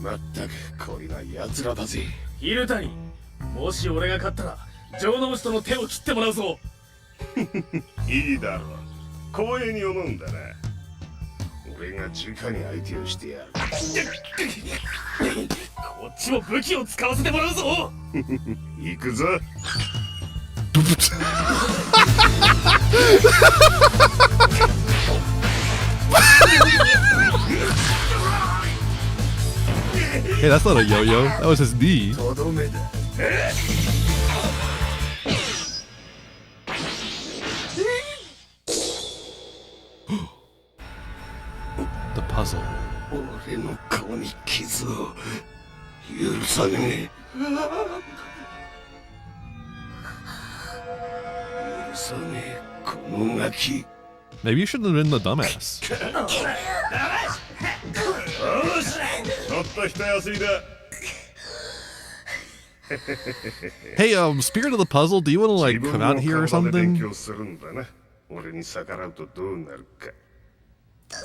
Speaker 14: まったく懲りない奴らだぜ。
Speaker 3: 蛭谷、もし俺が勝ったら城之内との手を切ってもらうぞ。
Speaker 14: いいだろう、光栄に思うんだな。俺が直に相手をしてやる。
Speaker 3: こっちも武器を使わせてもらうぞ。
Speaker 14: 行くぞ。
Speaker 1: Hey, that's not a yo-yo. That was his knee. The puzzle.
Speaker 14: 俺の顔に傷を許さねえ。許さねえこのガキ。
Speaker 1: Maybe you shouldn't have been the dumbass.
Speaker 14: よし、ちょっと一休みだ。
Speaker 1: Hey, Spirit of the Puzzle, do you want to like come out here or something?
Speaker 14: 俺に逆らうとどうなるか。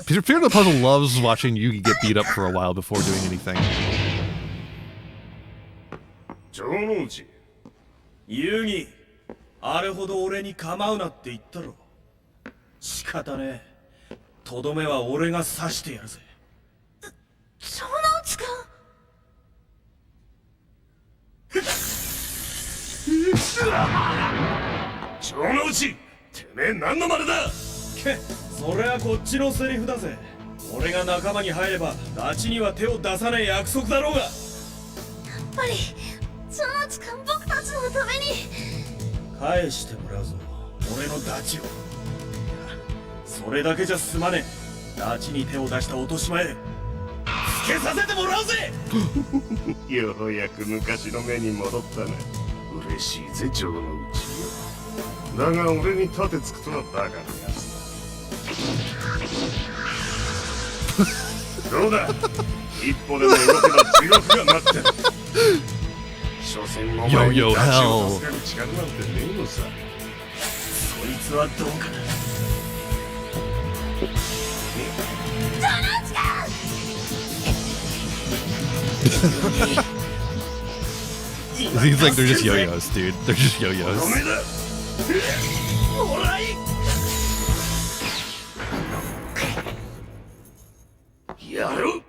Speaker 1: Spirit of the Puzzle loves watching Yugi get beat up for a while before doing anything.
Speaker 14: 城之内、
Speaker 4: 遊戯、あれほど俺に構うなって言ったろ。仕方ねえ。とどめは俺が刺してやるぜ。
Speaker 5: 城之内くん。
Speaker 14: 城之内、てめえ何の真似だ。
Speaker 4: け、それはこっちのセリフだぜ。俺が仲間に入ればダチには手を出さねえ約束だろうが。
Speaker 5: やっぱり城之内くん、僕たちのために
Speaker 4: 返してもらうぞ、俺のダチを。それだけじゃ済まねえ。ダチに手を出した落とし前、つけさせてもらうぜ。
Speaker 14: ようやく昔の目に戻ったな。嬉しいぜ城之内。だが俺に盾つくとはバカなやつだ。どうだ、一歩でも動けば地獄が待ってる。所詮お前にダチを助ける力なんてねえのさ。
Speaker 4: そいつはどうかな。
Speaker 1: Seems like they're just yo-yos, dude. They're just yo-yos.
Speaker 4: やる。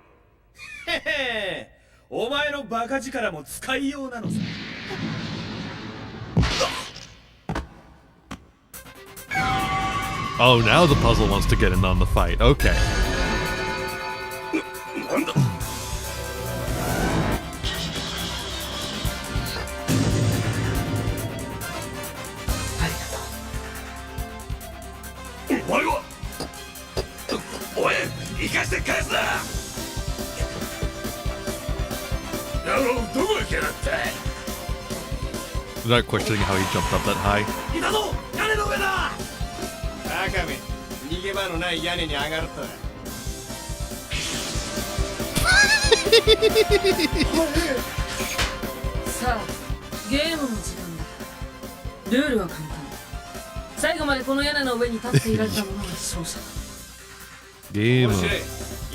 Speaker 4: へへ、お前のバカ力も使いようなのさ。
Speaker 1: Oh, now the puzzle wants to get in on the fight. Okay.
Speaker 14: なんだ。
Speaker 3: お前は。おい、生かして返すな。野郎、どこへ来やがった。
Speaker 1: Not questioning how he jumped up that high.
Speaker 3: いたぞ、屋根の上だ。
Speaker 8: バカめ、逃げ場のない屋根に上がるとは。
Speaker 9: さあ、ゲームの時間だ。ルールは簡単。最後までこの屋根の上に立っていられた者が勝者。
Speaker 1: ゲーム。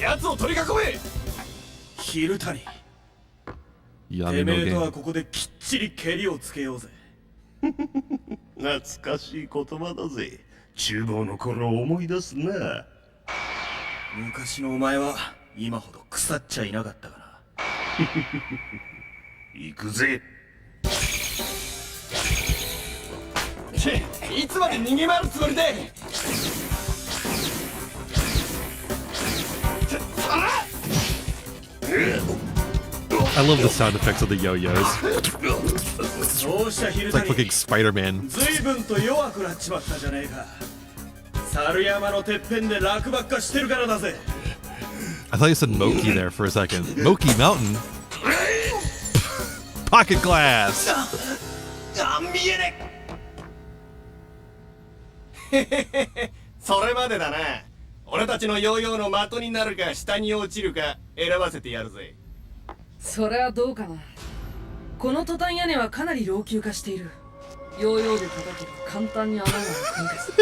Speaker 8: 奴を取り囲め。
Speaker 4: 蛭谷。てめえとはここできっちり蹴りをつけようぜ。
Speaker 14: 懐かしい言葉だぜ。厨房の頃を思い出すな。
Speaker 4: 昔のお前は今ほど腐っちゃいなかったから。
Speaker 14: 行くぜ。
Speaker 8: いつまで逃げ回るつもりで。
Speaker 1: I love the sound effects of the yo-yos. It's like fucking Spider-Man.
Speaker 4: 随分と弱くなっちまったじゃねえか。猿山のてっぺんで落ばっかしてるからだぜ。
Speaker 1: I thought you said Moki there for a second. Moki Mountain? Pocket glass!
Speaker 8: 見えねえ。それまでだな。俺たちのヨーヨーの的になるか下に落ちるか選ばせてやるぜ。
Speaker 9: それはどうかな。このトタン屋根はかなり老朽化している。ヨーヨーで叩けば簡単に穴が開くんです。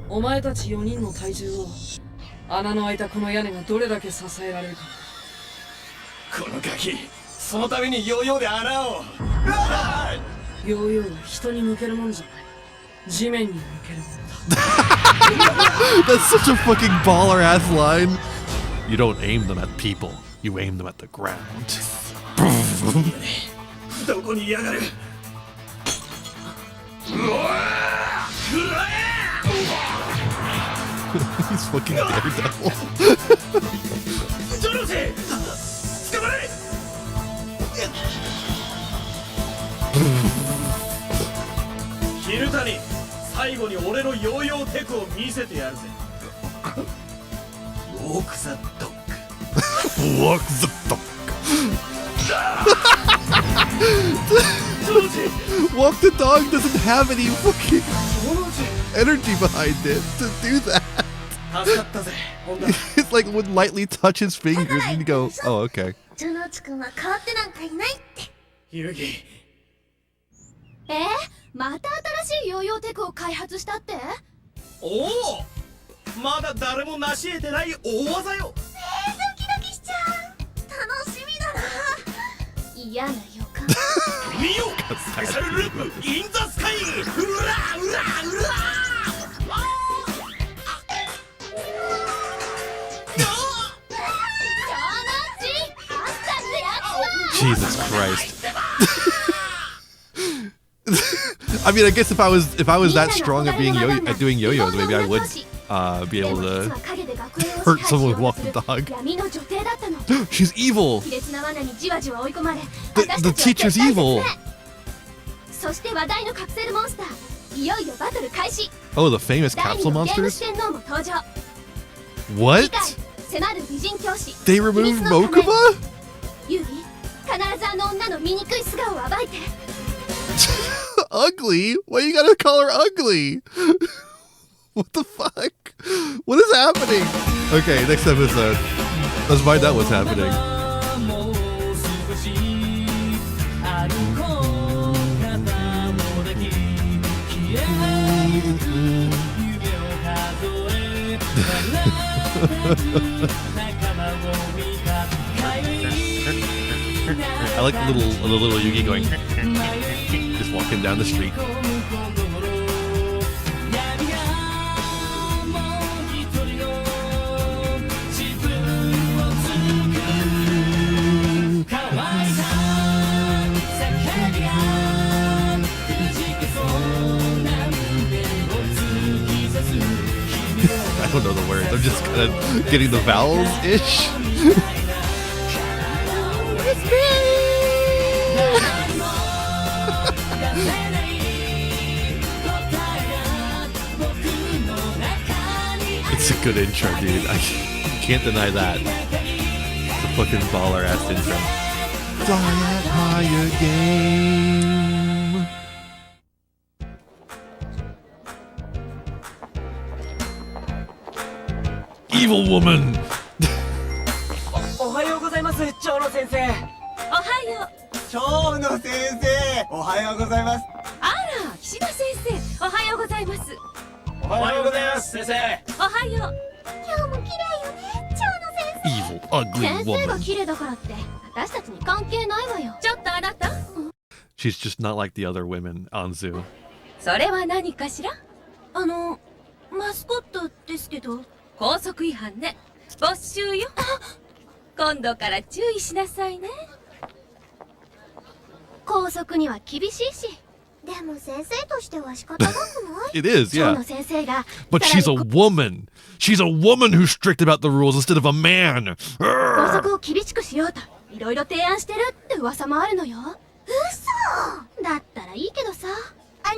Speaker 9: お前たち4人の体重を穴の開いたこの屋根がどれだけ支えられるか。
Speaker 8: このガキ、そのためにヨーヨーで穴を。
Speaker 9: ヨーヨーは人に向けるもんじゃない。地面に向けるものだ。
Speaker 1: That's such a fucking baller ass line. You don't aim them at people. You aim them at the ground.
Speaker 4: どこにいやがる。
Speaker 1: He's fucking Daredevil.
Speaker 4: ジョロジー、捕まれ。昼谷、最後に俺のヨーヨーテクを見せてやるぜ。Walk the dog.
Speaker 1: Walk the dog. Walk the dog doesn't have any fucking energy behind it to do that. It's like would lightly touch his fingers and you go, oh, okay.
Speaker 5: ジョノチ君は変わってなんかいないって。
Speaker 4: ユギ。
Speaker 2: また新しいヨーヨーテクを開発したって？
Speaker 4: おお、まだ誰も成し得てない大技よ。
Speaker 5: ドキドキしちゃう。楽しみだな。
Speaker 2: 嫌な予感。
Speaker 4: 見よ、スペシャルループインザスカイ。うらうらうら。
Speaker 1: Jesus Christ. I mean, I guess if I was that strong at doing yo-yos, maybe I would be able to hurt someone with walk the dog. She's evil. The teacher's evil. Oh, the famous capsule monsters? What? They removed Mokuba? Ugly? Why you gotta call her ugly? What the fuck? What is happening? Okay, next episode. Let's find out what's happening. I like the little Yugi going just walking down the street. I don't know the words. I'm just kind of getting the vowels-ish. It's a good intro, dude. I can't deny that. It's a fucking baller-ass intro. Fly at higher game. Evil woman.
Speaker 16: おはようございます、長野先生。
Speaker 2: おはよう。
Speaker 8: 長野先生、おはようございます。
Speaker 2: あら、岸田先生、おはようございます。
Speaker 4: おはようございます、先生。
Speaker 2: おはよう。
Speaker 5: 今日も綺麗よね、長野先生。
Speaker 1: Evil, ugly
Speaker 2: 先生が
Speaker 1: woman.
Speaker 2: 綺麗だからって私たちに関係ないわよ。ちょっとあなた。
Speaker 1: She's just not like the other women on Zoo.
Speaker 2: それは何かしら？
Speaker 5: マスコットですけど。
Speaker 10: 校則違反ね。没収よ。今度から注意しなさいね。
Speaker 2: 校則には厳しいし。でも先生としては仕方なくない？
Speaker 1: It is,
Speaker 2: 今
Speaker 1: yeah.
Speaker 2: 日の先生が
Speaker 1: But she's a woman. She's a woman who's strict about the rules instead of a man.
Speaker 2: 校則を厳しくしようといろいろ提案してるって噂もあるのよ。嘘だったらいいけどさ。あん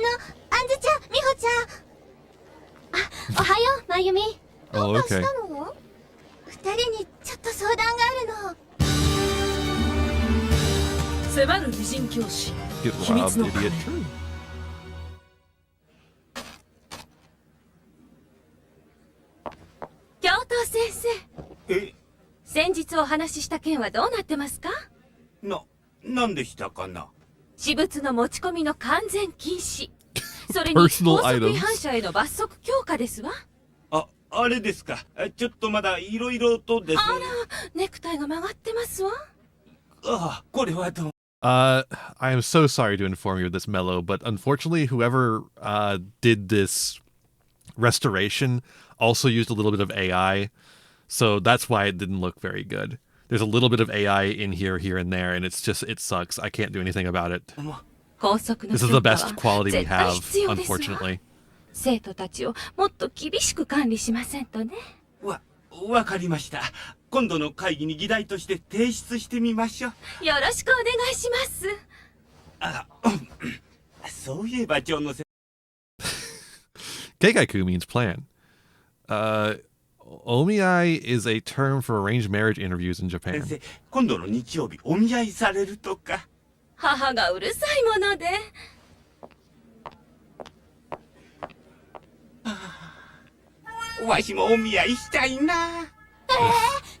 Speaker 2: ずちゃん、みほちゃん。あ、おはよう、まゆみ。どうかしたの？二人にちょっと相談があるの。
Speaker 9: 迫る美人教師。
Speaker 1: Get
Speaker 9: 秘密
Speaker 1: robbed,
Speaker 9: の
Speaker 1: idiot.
Speaker 10: 教頭先生。先日お話しした件はどうなってますか？
Speaker 17: なんでしたかな？
Speaker 10: 私物の持ち込みの完全禁止。それに校則違反者への罰則強化ですわ。
Speaker 17: あれですか。ちょっとまだいろいろとです。
Speaker 10: あら、ネクタイが曲がってますわ。
Speaker 17: これはどう
Speaker 1: I am so sorry to inform you of this, Mello, but unfortunately, whoever did this restoration also used a little bit of AI, so that's why it didn't look very good. There's a little bit of AI in here and there, and it sucks. I can't do anything about it. This is the best quality we have, unfortunately.
Speaker 10: 生徒たちをもっと厳しく管理しませんとね。
Speaker 17: わかりました。今度の会議に議題として提出してみましょう。
Speaker 10: よろしくお願いします。
Speaker 17: そういえば今日の
Speaker 1: Keikaiku means plan. Omiai is a term for arranged marriage interviews in Japan.
Speaker 17: 先生、今度の日曜日お見合いされるとか。
Speaker 10: 母がうるさいもので。
Speaker 17: わしもお見合いしたいな。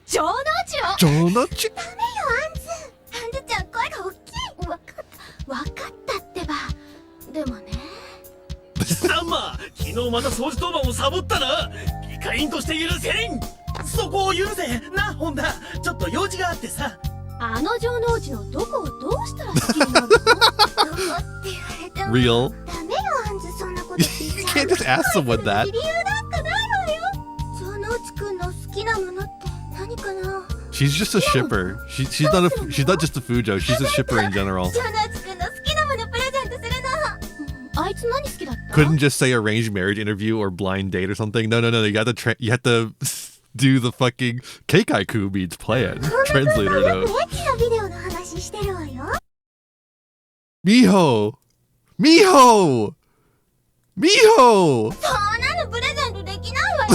Speaker 2: 城之内よ。
Speaker 1: 城之内。
Speaker 2: ダメよ、あんずちゃん声が大きい。わかったってば。でもね。
Speaker 3: 貴様、昨日また掃除当番をサボったな。議会員として許せん。
Speaker 4: そこを許せな、ホンダ。ちょっと用事があってさ。
Speaker 2: あの城之内のどこをどうしたら好きになるの？どこって言われても。
Speaker 1: Real.
Speaker 2: ダメよ、あんず、そんなこと聞いちゃう。
Speaker 1: You can't just ask someone that.
Speaker 2: 理由なんかないわよ。城之内くんの好きなものって何かな？
Speaker 1: She's just a shipper. She's not just a Fujo. She's a shipper in general.
Speaker 2: 城之内くんの好きなものプレゼントするの。あいつ何好きだった？
Speaker 1: Couldn't just say arranged marriage interview or blind date or something. No. You have to do the fucking Keikaiku means plan. Translator note.
Speaker 2: 大きなビデオの話してるわよ。
Speaker 1: Miho!
Speaker 2: そんなのプレゼントできないわよ。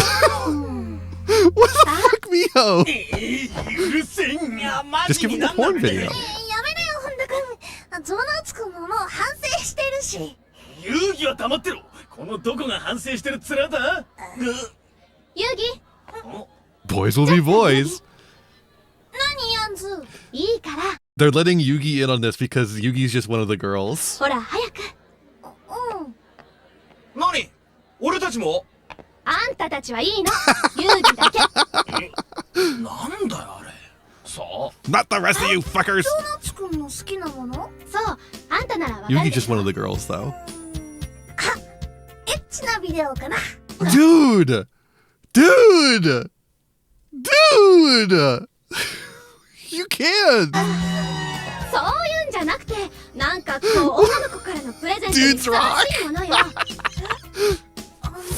Speaker 1: What the fuck, Miho?
Speaker 4: 許せん。いや、マ
Speaker 1: Just
Speaker 4: ジ
Speaker 1: give
Speaker 4: に
Speaker 1: him
Speaker 4: なん
Speaker 1: the
Speaker 4: だ
Speaker 1: porn
Speaker 4: って。
Speaker 1: video.
Speaker 2: やめなよ、本田君。城之内くんももう反省してるし。
Speaker 3: 遊戯は黙ってろ。このどこが反省してる面だ？
Speaker 2: 遊戯。
Speaker 1: Boys will be boys.
Speaker 2: 何、あんず。いいから。
Speaker 1: They're letting Yugi in on this because Yugi's just one of the girls.
Speaker 2: ほら、早く。
Speaker 4: 何？俺たちも？
Speaker 2: あんたたちはいいの。遊戯だけ。
Speaker 4: なんだよあれ。さあ。
Speaker 1: Not the rest of you fuckers.
Speaker 2: 城之内くんの好きなもの？そう、あんたならわかる。
Speaker 1: Yugi's just one of the girls, though.
Speaker 2: エッチなビデオかな。
Speaker 1: Dude! You can't!
Speaker 2: そういうんじゃなくて、なんかこう女の子からのプレゼントにふさわしいものよ。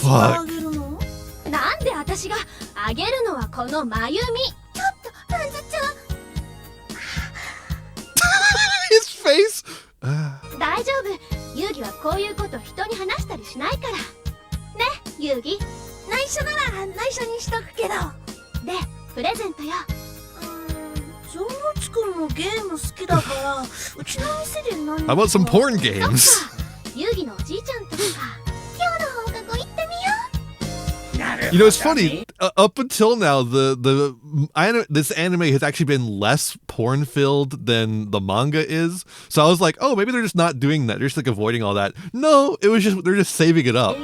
Speaker 1: Fuck.
Speaker 2: なんで私があげるのはこのまゆみ。ちょっと、あんずちゃん。
Speaker 1: His face!
Speaker 2: 大丈夫。遊戯はこういうこと人に話したりしないから。ね、遊戯。内緒なら内緒にしとくけど。で、プレゼントよ。城之内くんもゲーム好きだから、うちの店で何？
Speaker 1: How about some porn games?
Speaker 2: 遊戯のおじいちゃんとか、今日の放課後行ってみよう。
Speaker 1: You know, it's funny. Up until now, this anime has actually been less porn-filled than the manga is. So I was like, oh, maybe they're just not doing that. They're just like avoiding all that. No, they're just saving it up.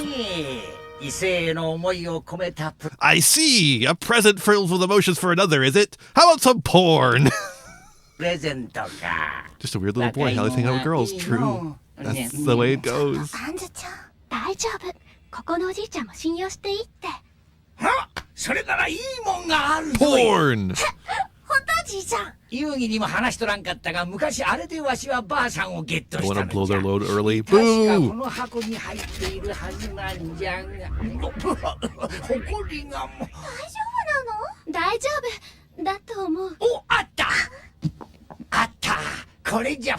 Speaker 1: I see. A present filled with emotions for another, is it? How about some porn? Just a weird little boy. How they hang out with girls. True. That's the way it goes.
Speaker 2: あんずちゃん、大丈夫。ここのおじいちゃんも信用していいって。
Speaker 18: それならいいもんがあるぞ。
Speaker 1: Porn!
Speaker 5: 本当じいちゃん。
Speaker 18: 遊戯にも話しとらんかったが、昔あれでわしはばあさんをゲットした
Speaker 1: Wanna
Speaker 18: の
Speaker 1: blow
Speaker 18: じゃ。
Speaker 1: their load early?
Speaker 18: 確かこ
Speaker 1: Boo!
Speaker 18: の箱に入っているはずなんじゃが。ほこりがもう。
Speaker 2: 大丈夫だと思う。
Speaker 18: お、あった。あった。これじゃ。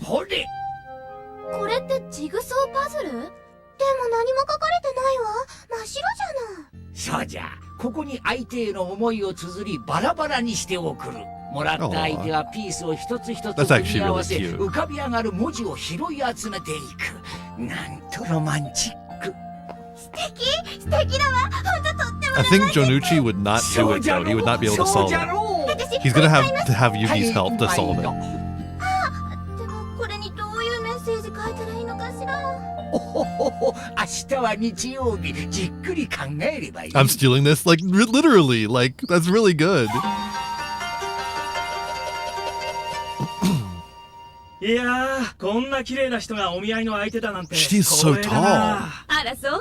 Speaker 18: ほれ。
Speaker 2: これってジグソーパズル？でも何も書かれてないわ。真っ白じゃない。
Speaker 18: そうじゃ。ここに相手への思いを綴りバラバラにして送る。もらった相手はピースを一つ一つ組み合わせ、浮かび上がる文字を拾い集めていく。なんとロマンチック。
Speaker 5: 素敵だわ。ほんととっても。
Speaker 1: I think Jonuchi would not do it though. He would not be able to solve it. He's gonna have to have Yugi's help to solve it.
Speaker 5: でもこれにどういうメッセージ書いたらいいのかしら。
Speaker 18: おほほほ、明日は日曜日、じっくり考えればいい。
Speaker 1: I'm stealing this, like, literally. Like, that's really good.
Speaker 3: いやー、こんな綺麗な人がお見合いの相手だなんて。
Speaker 1: She's so
Speaker 3: 光栄だな。
Speaker 2: あらそんな。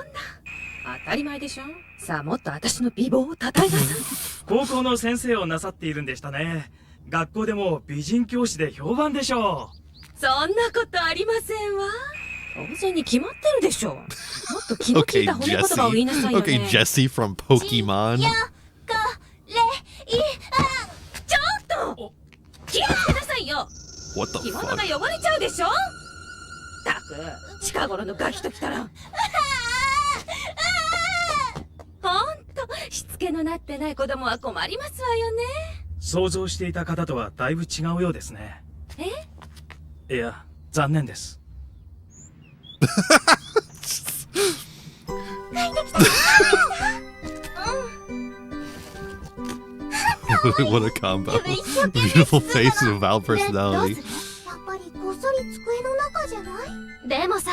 Speaker 9: 当たり前でしょ。さあもっと私の美貌をたたえなさい。
Speaker 3: 高校の先生をなさっているんでしたね。学校でも美人教師で評判でしょ
Speaker 2: そんなことありませんわ。
Speaker 9: 当然に決まってるでしょ。もっと気の利い
Speaker 1: Okay,
Speaker 9: た褒め言葉を言いなさいよね。
Speaker 1: Jesse. Okay, Jesse from Pokemon.
Speaker 2: ちょっと気をつけなさいよ。
Speaker 1: What the
Speaker 2: 着物
Speaker 1: fuck?
Speaker 2: が汚れちゃうでしょ。
Speaker 9: たく近頃のガキときたら。
Speaker 2: ほんとしつけのなってない子供は困りますわよね。
Speaker 3: う。想像していた方とはだいぶ違うようですね。いや、残念です。
Speaker 1: What a combo. Beautiful face and vowel personality.
Speaker 5: やっぱりこっそり机の中じゃない？
Speaker 2: でもさ、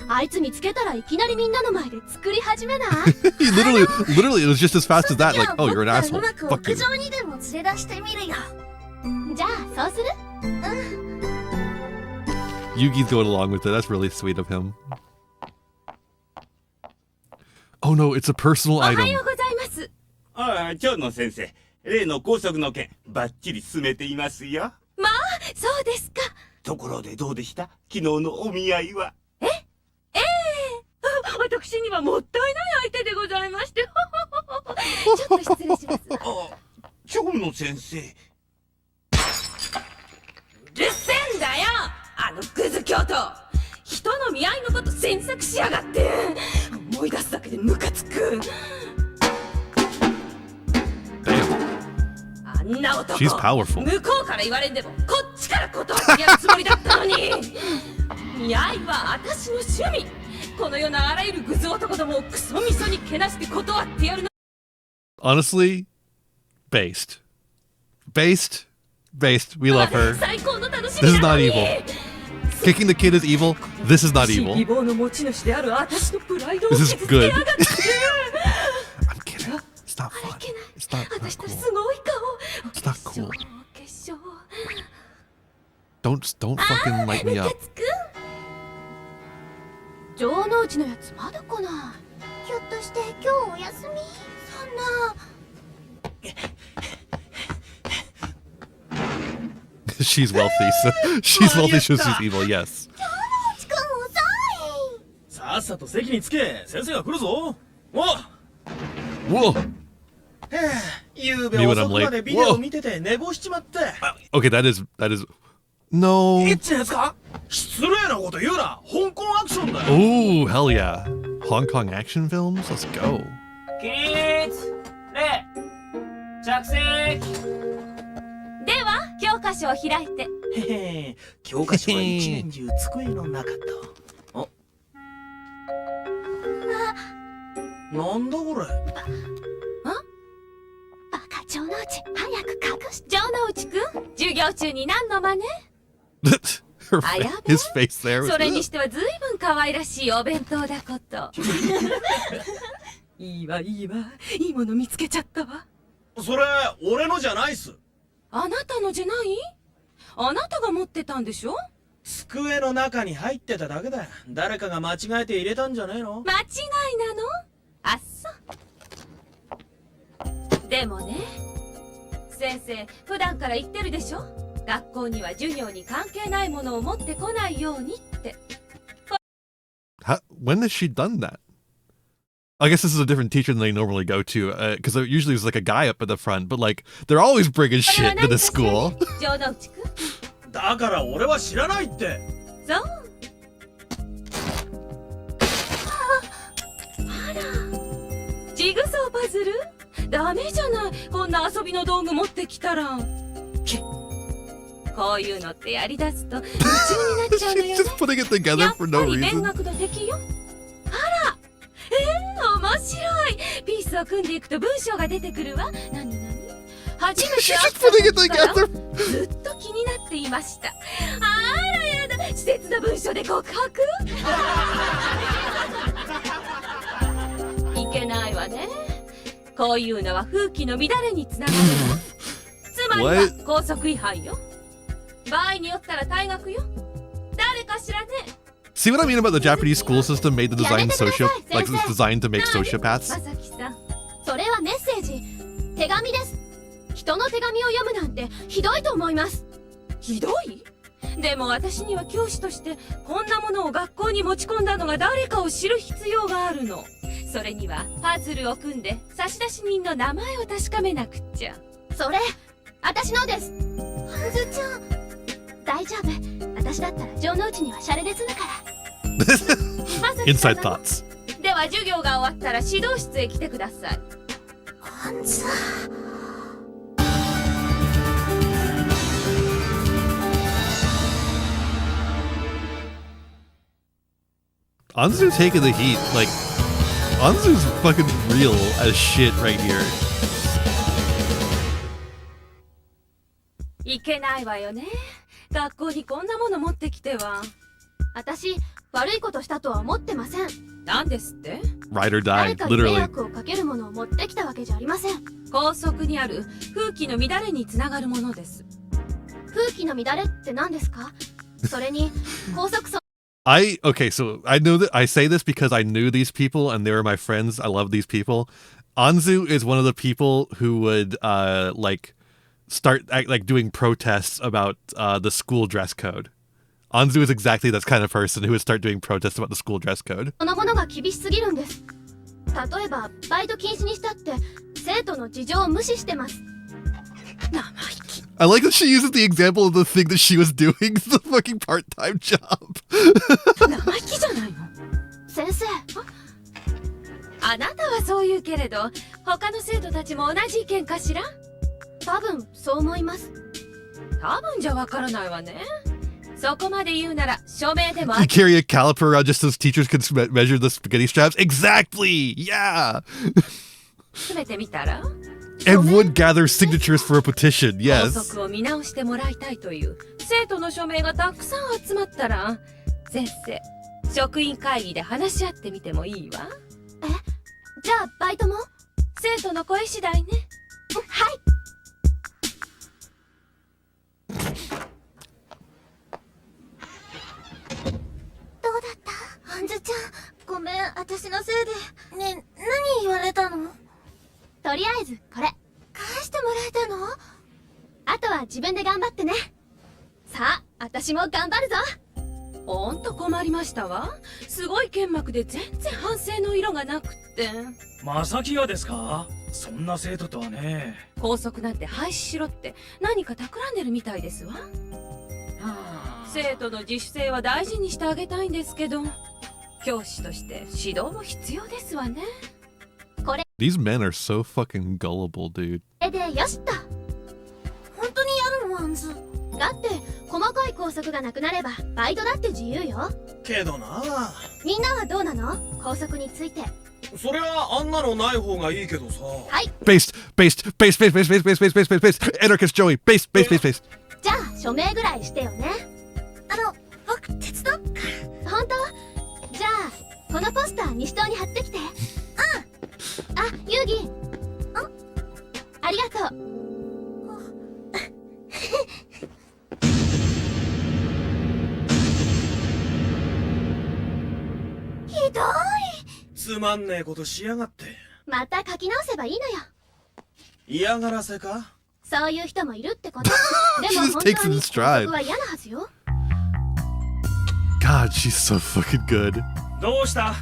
Speaker 2: あいつ見つけたらいきなりみんなの前で作り始めない？
Speaker 1: He literally, it was just as fast as that. Like, oh, you're an asshole.
Speaker 5: うまく
Speaker 1: Fuck
Speaker 5: 屋
Speaker 1: you.
Speaker 5: 上にでも連れ出してみるよ。
Speaker 2: じゃあそうする？Yugi's
Speaker 1: going along with it. That's really sweet of him. Oh no, it's a personal
Speaker 2: おは
Speaker 1: item.
Speaker 2: ようございます。
Speaker 17: ああ、長野先生。例の高速の件、バッチリ進めていますよ。
Speaker 2: まあ、そうですか。
Speaker 17: ところでどうでした？昨日のお見合いは。
Speaker 2: 私にはもったいない相手でございまして。ちょっと失礼します。
Speaker 17: あ、長野先生。
Speaker 9: うるせえんだよ、あのクズ教徒。人の見合いのこと詮索しやがって。思い出すだけでムカつく。あんな男、
Speaker 1: She's powerful.
Speaker 9: 向こうから言われんでもこっちから断ってやるつもりだったのに。見合いは私の趣味。この世のあらゆるグズ男どもをクソみそにけなして断ってやるの。
Speaker 1: Honestly, based. We love her.
Speaker 9: 最高の楽し
Speaker 1: This
Speaker 9: み
Speaker 1: is
Speaker 9: な
Speaker 1: not
Speaker 9: のに。
Speaker 1: evil. Kicking the kid is evil. This is not
Speaker 9: 美
Speaker 1: evil.
Speaker 9: 貌の持ち主である私のプライドを
Speaker 1: This
Speaker 9: 傷
Speaker 1: is
Speaker 9: つけや
Speaker 1: good.
Speaker 9: がって。
Speaker 1: I'm kidding. It's not fun. It's not
Speaker 9: 私と
Speaker 1: cool.
Speaker 9: すごい顔。
Speaker 1: It's not cool.
Speaker 9: 化粧。
Speaker 1: Don't fucking light me up.
Speaker 2: 城之内のやつまだ来ない。
Speaker 5: ひょっとして今日お休み？そんな。
Speaker 1: She's wealthy, so she's wealthy, so she's evil. Yes.
Speaker 3: さっさと席につけ。先生が来るぞ。お。
Speaker 1: Whoa.
Speaker 4: ゆうべ
Speaker 1: Me when I'm
Speaker 4: 遅くまで
Speaker 1: late.
Speaker 4: ビデオ見てて寝坊しちまって。
Speaker 1: Okay, that is no.
Speaker 4: エッチなやつか？失礼なこと言うな。香港アクションだよ。
Speaker 1: Oh, hell yeah. Hong Kong action films? Let's go.
Speaker 16: 起立礼着席。
Speaker 2: では教科書を開いて。
Speaker 4: へへ、教科書は一年中机の中と。お。なんだこれ。
Speaker 2: バカ城之内、早く隠し。城之内くん、授業中に何の真似？
Speaker 1: His face there.
Speaker 2: それにしてはずいぶん可愛らしいお弁当だこと。
Speaker 9: いいわいいわ、いいもの見つけちゃったわ。
Speaker 4: それ俺のじゃないっす。
Speaker 9: あなたのじゃない？あなたが持ってたんでしょ？
Speaker 4: 机の中に入ってただけだ。誰かが間違えて入れたんじゃねえの？
Speaker 2: 間違いなの？
Speaker 19: あっそ。でもね、先生普段から言ってるでしょ、学校には授業に関係ないものを持ってこないようにって。
Speaker 1: When has she done that? I guess this is a different teacher than they normally go to, because usually there's like a guy up at the front, but like they're always bringing shit to the school.
Speaker 4: だから俺は知らないって。
Speaker 19: そう。あら、ジグソーパズル？ダメじゃない、こんな遊びの道具持ってきたら。こういうのってやりだすと夢中になっちゃうのよね。
Speaker 1: Just putting it together for no
Speaker 19: やっぱり
Speaker 1: reason.
Speaker 19: 勉学の敵よ。あら、面白い。ピースを組んでいくと文章が出てくるわ。何初めて会った時からずっと気になっていました。あらやだ、稚拙な文章で告白？いけないわね。こういうのは風紀の乱れにつながるわ。つまりは校則違反よ。場合によったら退学よ。誰かしらね。
Speaker 1: See what I mean about the Japanese school system made the design like it's designed to make sociopaths?
Speaker 2: まさきさん、それはメッセージ、手紙です。人の手紙を読むなんてひどいと思います。
Speaker 19: ひどい？でも私には教師としてこんなものを学校に持ち込んだのが誰かを知る必要があるの。それにはパズルを組んで差出人の名前を確かめなくっちゃ。
Speaker 2: それ、私のです。はずちゃん、大丈夫。私だったら城之内にはシャレで済むから。
Speaker 1: Inside thoughts.
Speaker 19: では授業が終わったら指導室へ来てください。
Speaker 2: はず。
Speaker 1: Anzu's taking the heat. Like, Anzu's fucking real as shit right here.
Speaker 19: いけないわよね。学校にこんなもの持ってきては。
Speaker 2: 私、悪いことしたとは思ってません。
Speaker 19: なんですって？
Speaker 1: Ride or die,
Speaker 2: 誰かに迷
Speaker 1: literally.
Speaker 2: 惑をかけるものを持ってきたわけじゃありません。
Speaker 19: 校則にある風紀の乱れにつながるものです。
Speaker 2: 風紀の乱れって何ですか？それに、校則
Speaker 1: Okay, so I know that I say this because I knew these people and they were my friends. I love these people. Anzu is one of the people who would like start like doing protests about the school dress code. Anzu is exactly that kind of person who would start doing protests about the school dress code.
Speaker 2: そのものが厳しすぎるんです。例えばバイト禁止にしたって生徒の事情を無視してます。
Speaker 19: 生意気。
Speaker 1: I like that she uses the example of the thing that she was doing, the fucking part-time job.
Speaker 19: 生意気じゃないの。
Speaker 2: 先生、
Speaker 19: あなたはそう言うけれど、他の生徒たちも同じ意見かしら？
Speaker 2: 多分そう思います。
Speaker 19: 多分じゃわからないわね。そこまで言うなら署名でも。
Speaker 1: You carry a caliper around just so teachers can measure the spaghetti straps? Exactly! Yeah!
Speaker 19: 詰めてみたら？
Speaker 1: And would gather signatures for a petition,
Speaker 19: 校
Speaker 1: yes.
Speaker 19: 則を見直してもらいたいという生徒の署名がたくさん集まったら、先生、職員会議で話し合ってみてもいいわ。
Speaker 2: じゃあバイトも？
Speaker 19: 生徒の声次第ね。
Speaker 2: はい。どうだった？ハンズちゃん、ごめん、私のせいで。ね、何言われたの？とりあえずこれ返してもらえたの？あとは自分で頑張ってね。さあ、私も頑張るぞ。
Speaker 19: ほんと困りましたわ。すごい剣幕で全然反省の色がなくって。
Speaker 4: まさきがですか？そんな生徒とはね。
Speaker 19: 校則なんて廃止しろって何か企んでるみたいですわ。生徒の自主性は大事にしてあげたいんですけど、教師として指導も必要ですわね。
Speaker 1: These men are so fucking gullible, dude.
Speaker 2: でよしっと。本当にやるの？アンズ。だって細かい校則がなくなればバイトだって自由よ。
Speaker 4: けどな。
Speaker 2: みんなはどうなの？校則について。
Speaker 4: そりゃあんなのない方がいいけどさ。
Speaker 2: はい。
Speaker 1: Based. Anarchist Joey. Based.
Speaker 2: じゃあ署名ぐらいしてよね。僕手伝おっか。本当？じゃあこのポスター西棟に貼ってきて。あ、ユーギ。ありがとう。ひどい。
Speaker 4: つまんねえことしやがって。
Speaker 2: また書き直せばいいのよ。
Speaker 4: 嫌がらせか？
Speaker 2: そういう人もいるってこと。で
Speaker 1: She
Speaker 2: も
Speaker 1: just
Speaker 2: 本
Speaker 1: takes
Speaker 2: 当
Speaker 1: it in
Speaker 2: に
Speaker 1: stride.
Speaker 2: 僕は嫌なはずよ。
Speaker 1: God, she's so fucking good.
Speaker 3: どうした？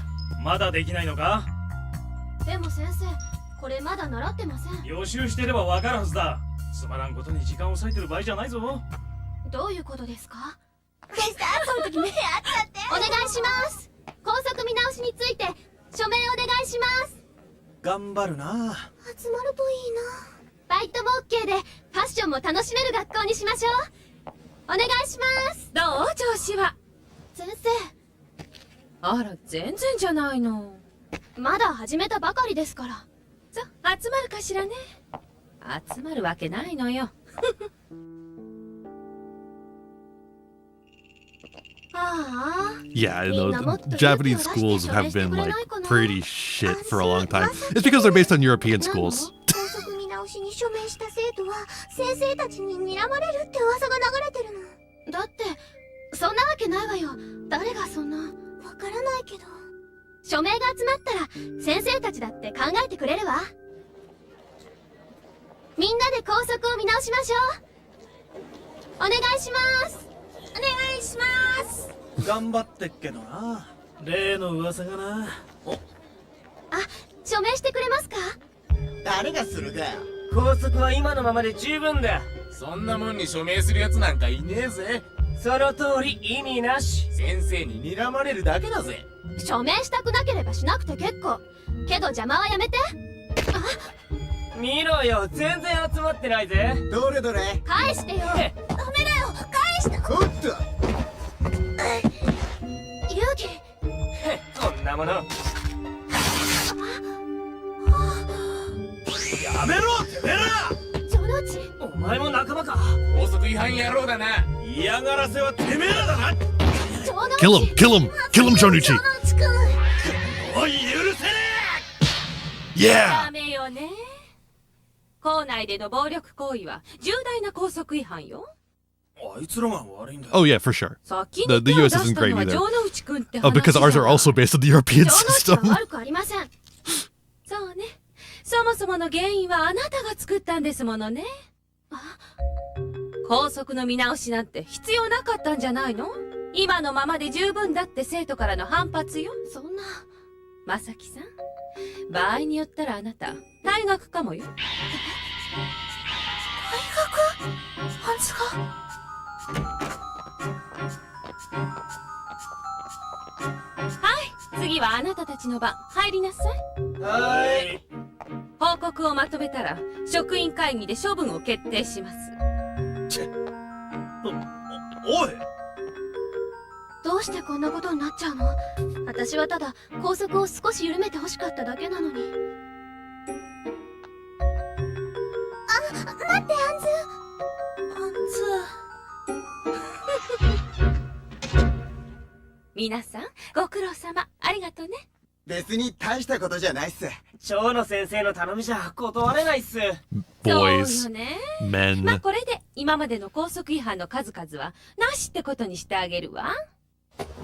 Speaker 3: まだできないのか？
Speaker 2: でも先生、これまだ習ってません。
Speaker 3: 予習してればわかるはずだ。つまらんことに時間を割いてる場合じゃないぞ。
Speaker 2: どういうことですか？
Speaker 5: でしたその時目あっちゃって。
Speaker 2: お願いします。校則見直しについて署名お願いします。
Speaker 4: 頑張るな。
Speaker 2: 集まるといいな。バイトも OK でファッションも楽しめる学校にしましょう。お願いします。
Speaker 19: どう調子は？
Speaker 2: 先生。
Speaker 19: あら、全然じゃないの。
Speaker 2: まだ始めたばかりですから。
Speaker 19: さ、集まるかしらね。集まるわけないのよ。
Speaker 1: Yeah, I know. Japanese schools have been like pretty shit for a long time. It's because they're based on European schools.
Speaker 5: 校則見直しに署名した生徒は先生たちに睨まれるって噂が流れてるの。
Speaker 2: だってそんなわけないわよ。誰がそんな。
Speaker 5: わからないけど。
Speaker 2: 署名が集まったら先生たちだって考えてくれるわ。みんなで校則を見直しましょう。お願いします。お願いします。
Speaker 4: 頑張ってっけどな。
Speaker 3: 例の噂がな。
Speaker 2: 署名してくれますか？
Speaker 20: 誰がするか。
Speaker 16: 校則は今のままで十分だ。
Speaker 20: そんなもんに署名するやつなんかいねえぜ。
Speaker 16: その通り、意味なし。
Speaker 20: 先生に睨まれるだけだぜ。
Speaker 2: 署名したくなければしなくて結構。けど邪魔はやめて。
Speaker 16: 見ろよ、全然集まってないぜ。
Speaker 20: どれどれ。
Speaker 2: 返してよ。ダメだよ、返して。
Speaker 20: おっと。
Speaker 2: 勇気。
Speaker 16: こんなもの。
Speaker 4: やめろ、てめえら。
Speaker 2: ジョノチ。
Speaker 16: お前も仲間か。
Speaker 20: 校則違反野郎だな。
Speaker 4: 嫌がらせはてめえらだな。
Speaker 1: Kill him! Kill him! Kill him, Jonuchi!
Speaker 4: おい、許せね
Speaker 1: え !Yeah!
Speaker 19: ダメよね。校内での暴力行為は重大な校則違反よ。
Speaker 4: あいつらが悪いんだ。
Speaker 1: Oh yeah, for sure.
Speaker 19: 先
Speaker 1: The
Speaker 19: に手を
Speaker 1: US
Speaker 19: 出し
Speaker 1: isn't
Speaker 19: た
Speaker 1: great
Speaker 19: のは
Speaker 1: either.
Speaker 19: 城之内くんって話
Speaker 1: Oh, because ours are also based on the European
Speaker 2: ジョノチ
Speaker 1: system.
Speaker 2: は悪くありません。
Speaker 19: そうね。そもそもの原因はあなたが作ったんですものね。校則の見直しなんて必要なかったんじゃないの？今のままで十分だって生徒からの反発よ。
Speaker 2: そんな。
Speaker 19: まさきさん、場合によったらあなた退学かもよ。
Speaker 5: 退学？ハンズが。
Speaker 19: はい、次はあなたたちの番。入りなさい。
Speaker 16: はーい。
Speaker 19: 報告をまとめたら職員会議で処分を決定します。
Speaker 4: おい。
Speaker 2: どうしてこんなことになっちゃうの？私はただ校則を少し緩めてほしかっただけなのに。
Speaker 5: 待って、アンズ。
Speaker 19: 皆さんご苦労様。ありがとうね。
Speaker 20: 別に大したことじゃないっす。
Speaker 16: 長野先生の頼みじゃ断れないっす。
Speaker 1: Boys,
Speaker 19: そうよね。
Speaker 1: men.
Speaker 19: まあこれで今までの校則違反の数々はなしってことにしてあげるわ。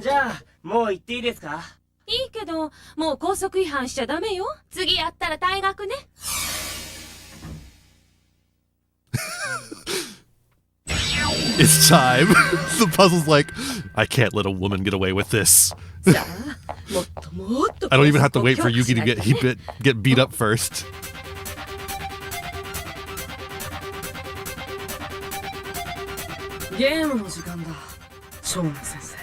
Speaker 16: じゃあもう行っていいですか？
Speaker 19: いいけどもう校則違反しちゃダメよ。次やったら退学ね。
Speaker 1: It's time. The puzzle's like, I can't let a woman get away with this. I don't even have to wait for Yuki to get beat up first.
Speaker 9: ゲームの時間だ、長野先生。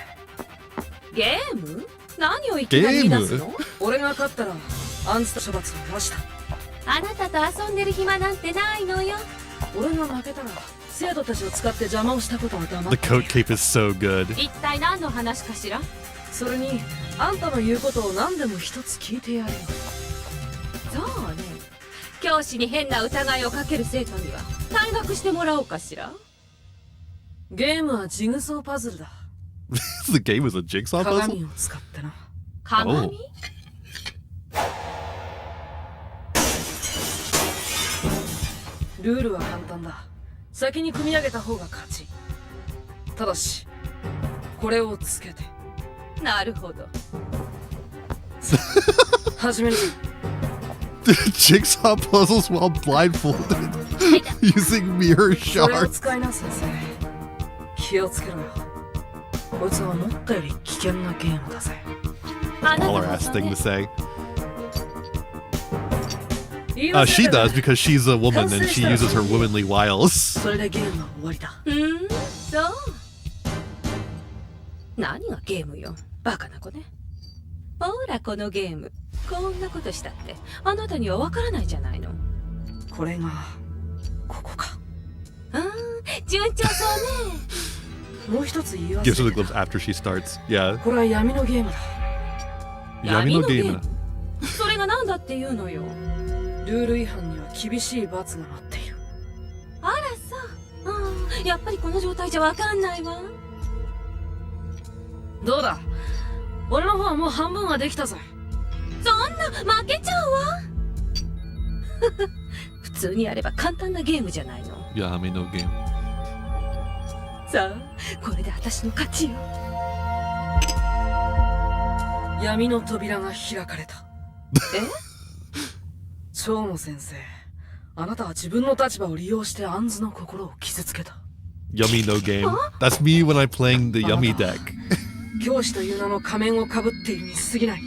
Speaker 19: ゲーム？何をいきなり言い出すの？
Speaker 9: 俺が勝ったらアンズと処罰を出した。
Speaker 19: あなたと遊んでる暇なんてないのよ。
Speaker 9: 俺が負けたら生徒たちを使って邪魔をしたことは黙っ
Speaker 1: The
Speaker 9: て。
Speaker 1: coat cape is so good.
Speaker 19: 一体何の話かしら？
Speaker 9: それにあんたの言うことを何でも一つ聞いてやるよ。
Speaker 19: そうね。教師に変な疑いをかける生徒には退学してもらおうかしら。
Speaker 9: ゲームはジグソーパズルだ。
Speaker 1: The game is a jigsaw
Speaker 9: 鏡
Speaker 1: puzzle?
Speaker 9: を使ってな。
Speaker 19: 鏡？
Speaker 9: ルールは簡単だ。先に組み上げた方が勝ち。ただしこれをつけて。
Speaker 19: なるほど。
Speaker 1: Jigsaw puzzles while blindfolded using mirror
Speaker 9: それを
Speaker 1: shards.
Speaker 9: 使いな先生。気をつけろよ。こいつは思ったより危険なゲームだぜ。
Speaker 1: Baller ass thing to say. She does because she's a woman and she uses her womanly wiles.
Speaker 9: それでゲームは終わりだ。
Speaker 19: そう。何がゲームよ。バカな子ね。ほらこのゲーム。こんなことしたってあなたにはわからないじゃないの。
Speaker 9: これがここか。
Speaker 19: 順調そうね。
Speaker 9: もう一つ言い忘れ
Speaker 1: Gives
Speaker 9: て
Speaker 1: her the
Speaker 9: た。
Speaker 1: gloves after she starts. Yeah.
Speaker 9: これは闇のゲームだ。
Speaker 1: 闇のゲーム。
Speaker 19: それが何だっていうのよ。
Speaker 9: ルール違反には厳しい罰が待っている。
Speaker 19: あらさ。やっぱりこの状態じゃわかんないわ。
Speaker 9: どうだ。俺の方はもう半分はできたぜ。
Speaker 19: そんな負けちゃうわ。普通にやれば簡単なゲームじゃないの。
Speaker 1: 闇のゲーム。
Speaker 19: さあこれで私の勝ちよ。
Speaker 9: 闇の扉が開かれた。
Speaker 19: え？
Speaker 9: 蝶野先生、あなたは自分の立場を利用してアンズの心を傷つけた。
Speaker 1: Yummy no game. That's me when I'm playing the Yummy deck.
Speaker 9: 教師という名の仮面をかぶっているに過ぎない。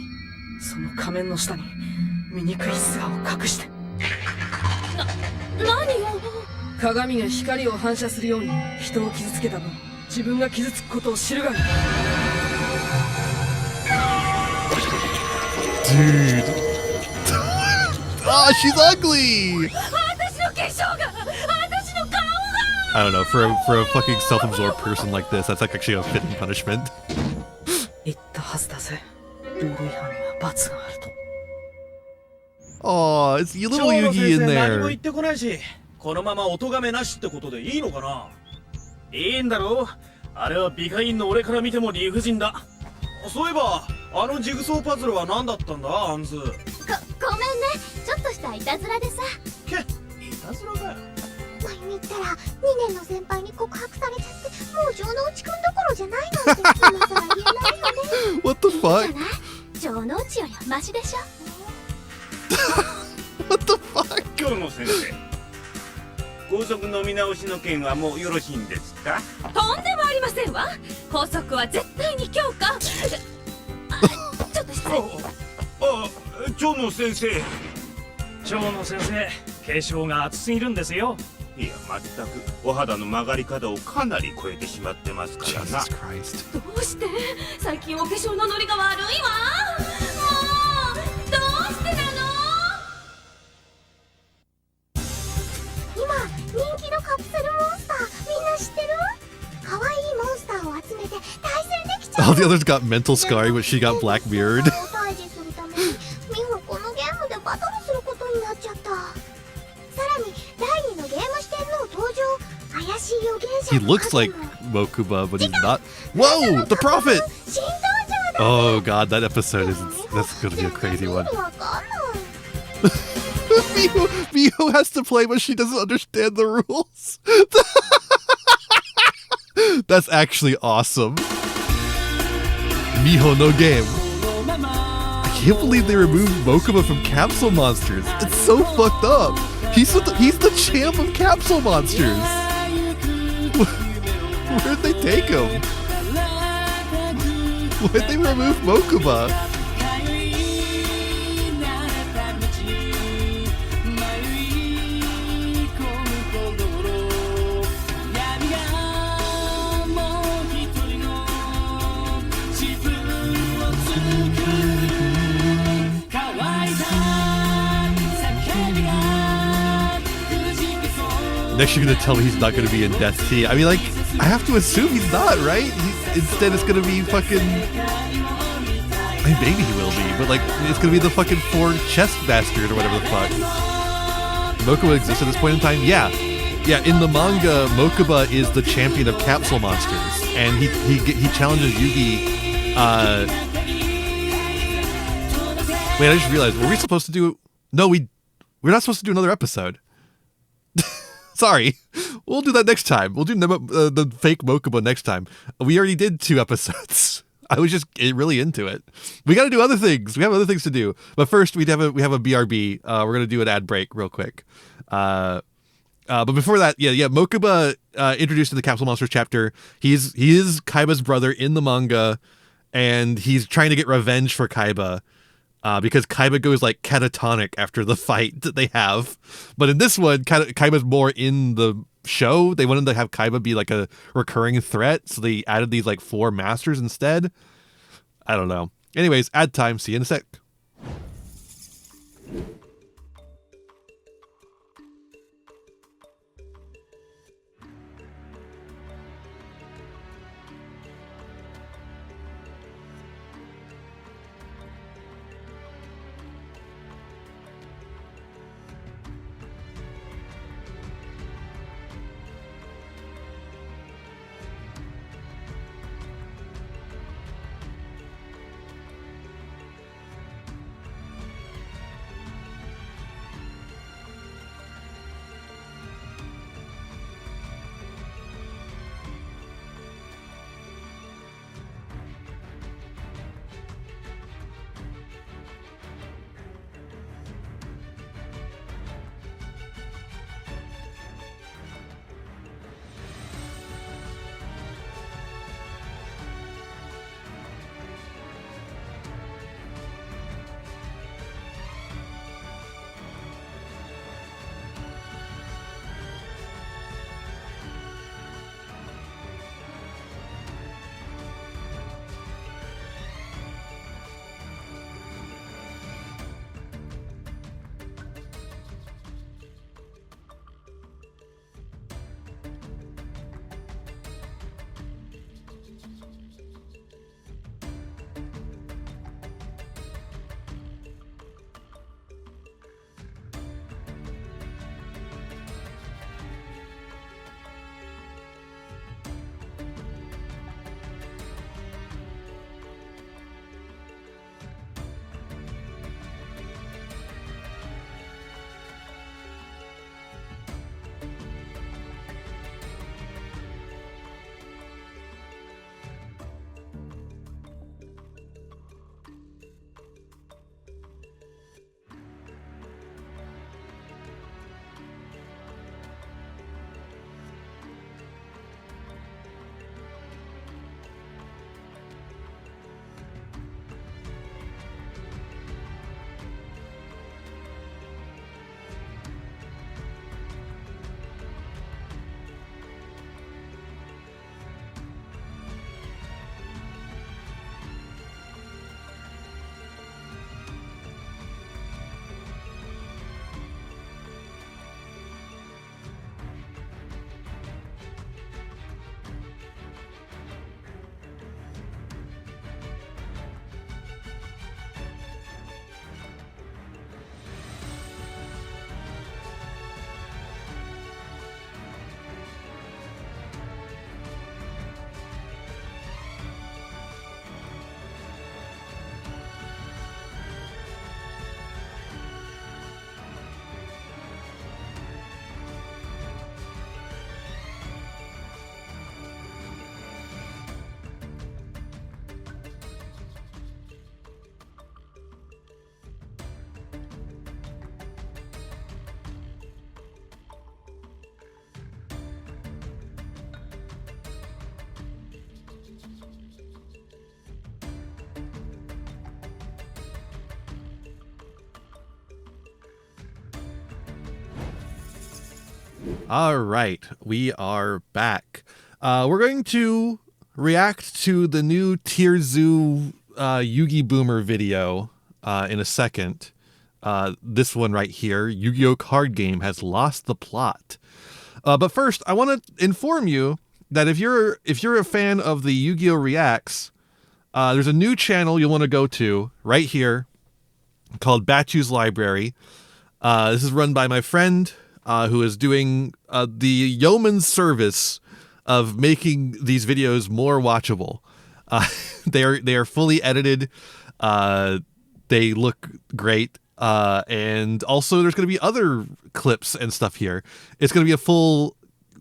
Speaker 9: その仮面の下に醜い素顔を隠して。
Speaker 19: 何よ。
Speaker 9: 鏡が光を反射するように人を傷つけた分、自分が傷つくことを知るがいい。
Speaker 1: Dude. She's ugly!
Speaker 19: 私の化粧が、私の顔が。
Speaker 1: I don't know, for a fucking self-absorbed person like this, that's like actually a fitting punishment.
Speaker 9: 言ったはずだぜ。ルール違反には罰があると。
Speaker 1: Oh, it's you little Yugi in
Speaker 4: 何も
Speaker 1: there.
Speaker 4: 言ってこないし、このままお咎めなしってことでいいのかな。いいんだろう。あれは美化院の俺から見ても理不尽だ。そういえばあのジグソーパズルは何だったんだアンズ。
Speaker 2: ごめんね、ちょっとしたいたずらでさ。
Speaker 4: いたずらだよ。
Speaker 2: 前に言ったら2年の先輩に告白されちゃって、もう城之内くんどころじゃないなんて今さら言えないよね。
Speaker 1: What the fuck?
Speaker 2: 城之内よりはマシでしょ。
Speaker 17: 今日の先生、校則の見直しの件はもうよろしいんですか？
Speaker 19: とんでもありませんわ。校則は絶対に強化。ちょっと失礼。
Speaker 17: 蝶野先生。
Speaker 21: 蝶野先生、継承が厚すぎるんですよ。
Speaker 17: いや、まったくお肌の曲がり角をかなり超えてしまってますからな。
Speaker 19: どうして最近お化粧のノリが悪いわ。もうどうしてなの。
Speaker 2: 今人気のカプセルモンスターみんな知ってる？可愛いモンスターを集めて対戦できちゃう。
Speaker 1: All the others got mental scarring, but she got black mirrored.
Speaker 2: 退治するために美穂このゲームでバトルすることになっちゃった。さらに第2のゲーム四天王登場。怪しい預言者
Speaker 1: He looks like Mokuba, but he's not. Whoa, the prophet! Oh god, that episode that's gonna be a crazy one. Miho has to play, but she doesn't understand the rules. That's actually awesome. Miho no game. I can't believe they removed Mokuba from Capsule Monsters. It's so fucked up. He's the champ of Capsule Monsters. Where'd they take him? Why'd they remove Mokuba? Next you're gonna tell me he's not gonna be in Death T. I mean, like, I have to assume he's not, right? Instead it's gonna be fucking... I mean, maybe he will be, but like, it's gonna be the fucking 4 chest bastard or whatever the fuck. Mokuba exists at this point in time? Yeah. Yeah, in the manga, Mokuba is the champion of Capsule Monsters. And he challenges Yugi, Wait, I just realized, were we supposed to do... No, we're not supposed to do another episode. Sorry. We'll do that next time. We'll do the fake Mokuba next time. We already did 2 episodes. I was just really into it. We got to do other things. We have other things to do. But first, we have a BRB. We're going to do an ad break real quick. But before that, Mokuba introduced in the Capsule Monsters chapter. He is Kaiba's brother in the manga, and he's trying to get revenge for Kaiba. Because Kaiba goes like catatonic after the fight that they have. But in this one, Kaiba's more in the show. They wanted to have Kaiba be like a recurring threat, so they added these like 4 masters instead. I don't know. Anyways, ad time. See you in a sec. All right, we are back. We're going to react to the new Tierzu yugiboomer video in a second. This one right here, Yu-Gi-Oh! Card Game has lost the plot. But first, I want to inform you that if you're a fan of the Yu-Gi-Oh! Reacts, there's a new channel you'll want to go to right here called Batchu's Library. This is run by my friend who is doing the yeoman's service of making these videos more watchable. They are fully edited. They look great. And also there's going to be other clips and stuff here. It's going to be a full,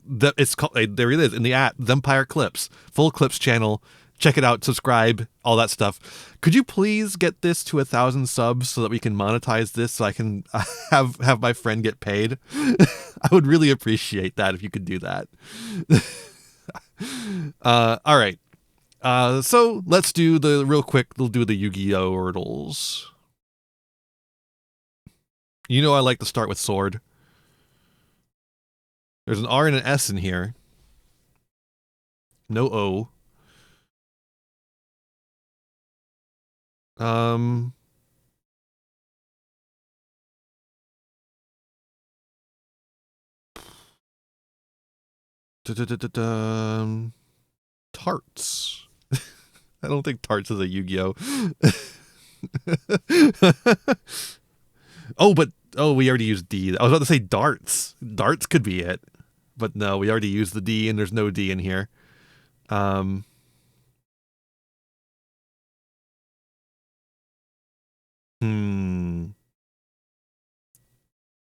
Speaker 1: it's called, there it is in the app, Empire Clips, full clips channel. check it out, subscribe, all that stuff. Could you please get this to 1,000 subs so that we can monetize this, so I can have my friend get paid? I would really appreciate that if you could do that. All right. So let's do the real quick. We'll do the Yu-Gi-Oh! Ordles. You know I like to start with sword. There's an R and an S in here. No O. Tarts. I don't think Tarts is a Yu-Gi-Oh! Oh, we already used D. I was about to say darts. Darts could be it. But no, we already used the D and there's no D in here.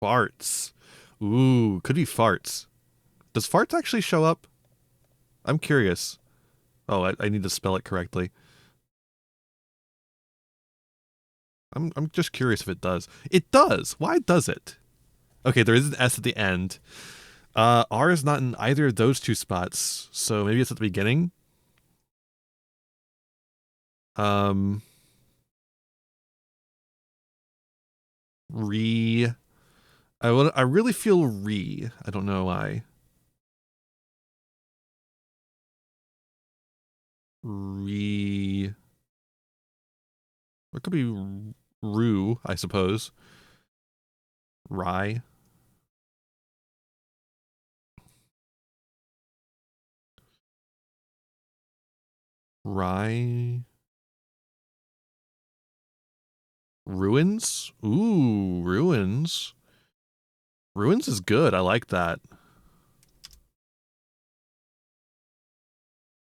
Speaker 1: Farts. Ooh, could be farts. Does farts actually show up? I'm curious. Oh, I need to spell it correctly. I'm just curious if it does. It does. Why does it? Okay, there is an S at the end. R is not in either of those two spots, so maybe it's at the beginning. Re. I really feel re. I don't know why. Re. It could be Rue, I suppose. Rye. Rye. Ruins? Ooh, ruins. Ruins is good. I like that.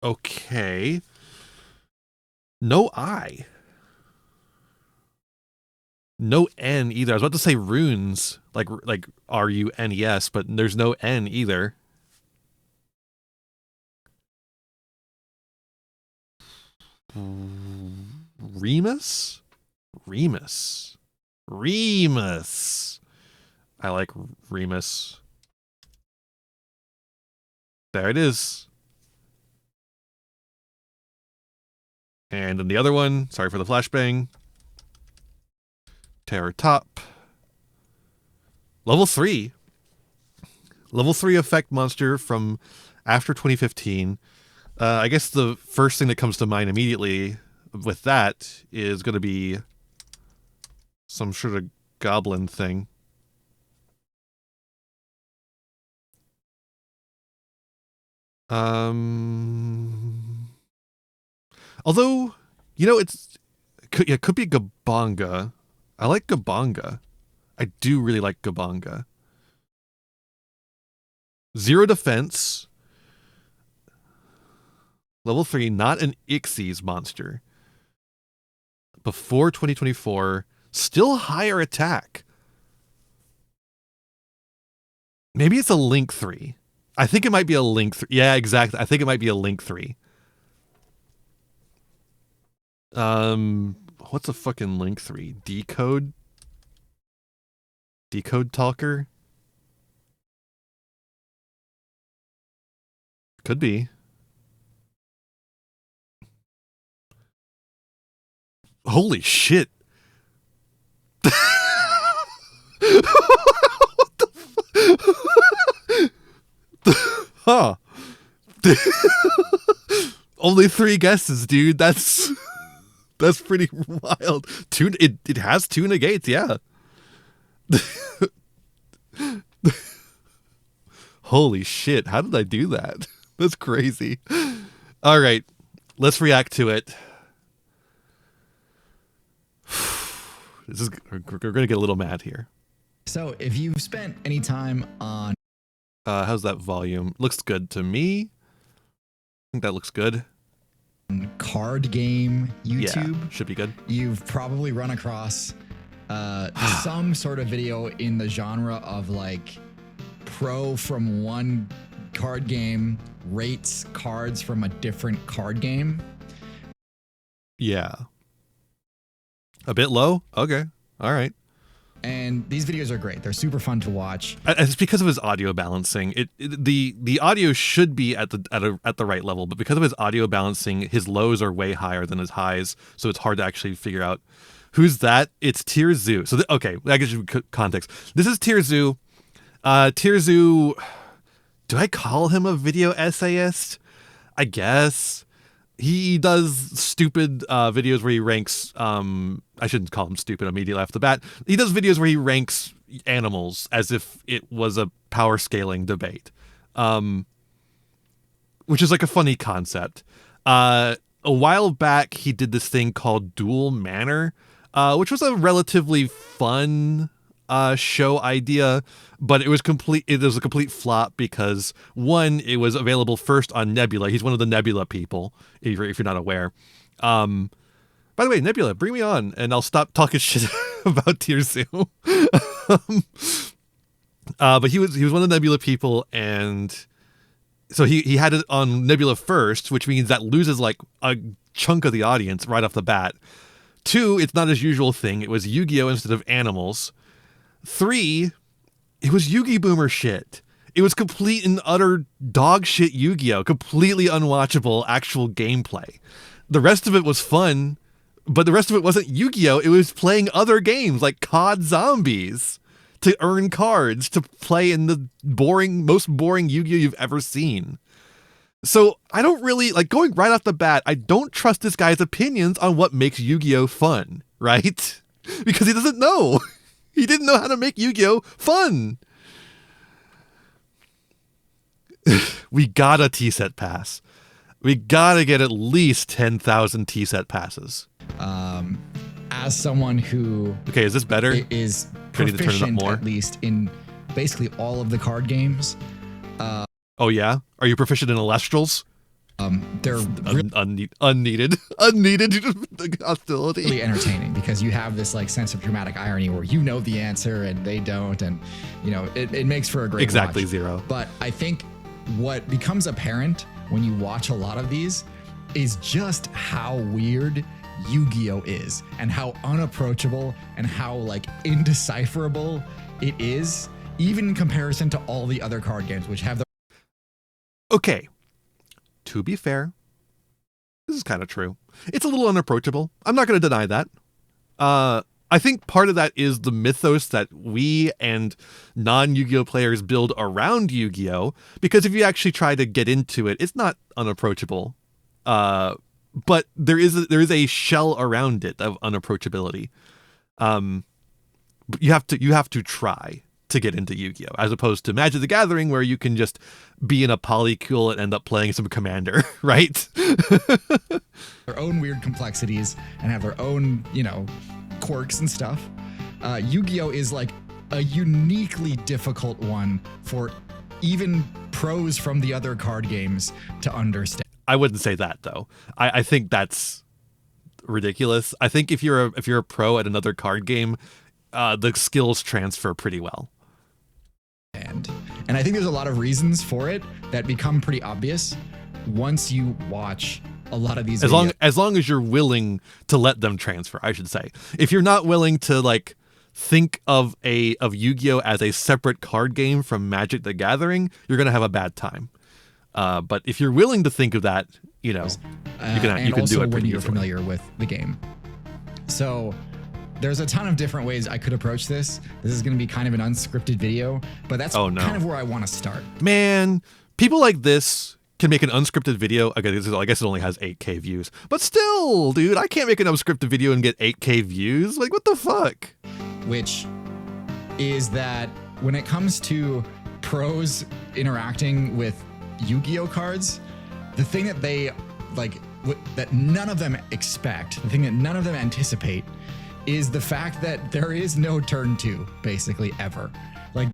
Speaker 1: Okay. No I. No N either. I was about to say runes, like R-U-N-E-S, but there's no N either. Remus? Remus. Remus. I like Remus. There it is. And then the other one, sorry for the flashbang. Terror Top. Level 3. Level 3 effect monster from after 2015. I guess the first thing that comes to mind immediately with that is going to be some sort of goblin thing. Although, you know, it could be Gabonga. I like Gabonga. I do really like Gabonga. 0 defense. Level 3, not an Ixies monster. Before 2024, still higher attack. Maybe it's a Link 3. I think it might be a Link 3. Yeah, exactly. I think it might be a Link 3. What's a fucking Link 3? Decode? Decode Talker? Could be. Holy shit. What the huh. Only 3 guesses, dude. That's pretty wild. It has 2 negates, yeah. Holy shit, how did I do that? That's crazy. All right, let's react to it. We're gonna get a little mad here.
Speaker 6: So if you've spent any time on
Speaker 1: how's that volume? Looks good to me. I think that looks good.
Speaker 6: Card game YouTube,
Speaker 1: yeah, should be good.
Speaker 6: You've probably run across some sort of video in the genre of like pro from one card game rates cards from a different card game.
Speaker 1: Yeah. A bit low? Okay. All right.
Speaker 6: And these videos are great. They're super fun to watch.
Speaker 1: It's because of his audio balancing. The audio should be at the right level, but because of his audio balancing, his lows are way higher than his highs, so it's hard to actually figure out who's that. It's Tirzu. So okay, that gives you context. This is Tirzu. Tirzu, do I call him a video essayist? I guess. He does stupid videos where he ranks, I shouldn't call him stupid immediately off the bat. He does videos where he ranks animals as if it was a power scaling debate, which is like a funny concept. A while back, he did this thing called Dual Manor, which was a relatively fun show idea, but it was a complete flop because, one, it was available first on Nebula. He's one of the Nebula people, if you're not aware. By the way, Nebula, bring me on and I'll stop talking shit about Tirzu. But he was one of the Nebula people, and so he had it on Nebula first, which means that loses like a chunk of the audience right off the bat. 2, it's not his usual thing. It was Yu-Gi-Oh! Instead of animals. 3, it was yugiboomer shit. It was complete and utter dog shit Yu-Gi-Oh! Completely unwatchable actual gameplay. The rest of it was fun, but the rest of it wasn't Yu-Gi-Oh! It was playing other games like COD Zombies to earn cards to play in the most boring Yu-Gi-Oh! You've ever seen. So I don't really, like, going right off the bat, I don't trust this guy's opinions on what makes Yu-Gi-Oh! Fun, right? Because he doesn't know. He didn't know how to make Yu-Gi-Oh! Fun. We got a T-set pass. We gotta get at least 10,000 T-set passes.
Speaker 6: As someone who...
Speaker 1: Okay, is this better?
Speaker 6: Is
Speaker 1: proficient, to turn it up more?
Speaker 6: At least in basically all of the card games.
Speaker 1: Oh yeah? Are you proficient in Alestrals?
Speaker 6: They're
Speaker 1: unneeded hostility.
Speaker 6: Really entertaining because you have this like sense of dramatic irony where you know the answer and they don't, and you know it makes for a great
Speaker 1: exactly
Speaker 6: watch.
Speaker 1: Zero.
Speaker 6: But I think what becomes apparent when you watch a lot of these is just how weird Yu-Gi-Oh! Is and how unapproachable and how like indecipherable it is, even in comparison to all the other card games which have the...
Speaker 1: Okay. To be fair, this is kind of true. It's a little unapproachable. I'm not going to deny that. I think part of that is the mythos that we and non-Yu-Gi-Oh! Players build around Yu-Gi-Oh! Because if you actually try to get into it, it's not unapproachable. But there is a shell around it of unapproachability. You have to try to get into Yu-Gi-Oh! As opposed to Magic the Gathering, where you can just be in a polycule and end up playing some Commander, right?
Speaker 6: Their own weird complexities and have their own, quirks and stuff. Yu-Gi-Oh! Is like a uniquely difficult one for even pros from the other card games to understand.
Speaker 1: I wouldn't say that though. I think that's ridiculous. I think if you're a pro at another card game, the skills transfer pretty well.
Speaker 6: And I think there's a lot of reasons for it that become pretty obvious once you watch a lot of these videos.
Speaker 1: As long as you're willing to let them transfer, I should say. If you're not willing to like think of Yu-Gi-Oh! As a separate card game from Magic the Gathering, you're gonna have a bad time. But if you're willing to think of that, you can do it pretty
Speaker 6: when you're
Speaker 1: easily.
Speaker 6: familiar with the game. So there's a ton of different ways I could approach this. This is going to be kind of an unscripted video, but that's kind of where I want to start.
Speaker 1: Man, people like this can make an unscripted video. Okay, I guess it only has 8K views, but still, dude, I can't make an unscripted video and get 8K views. Like, what the fuck?
Speaker 6: Which is that when it comes to pros interacting with Yu-Gi-Oh! Cards, the thing that they that none of them expect, the thing that none of them anticipate, is the fact that there is no turn 2, basically, ever. Like,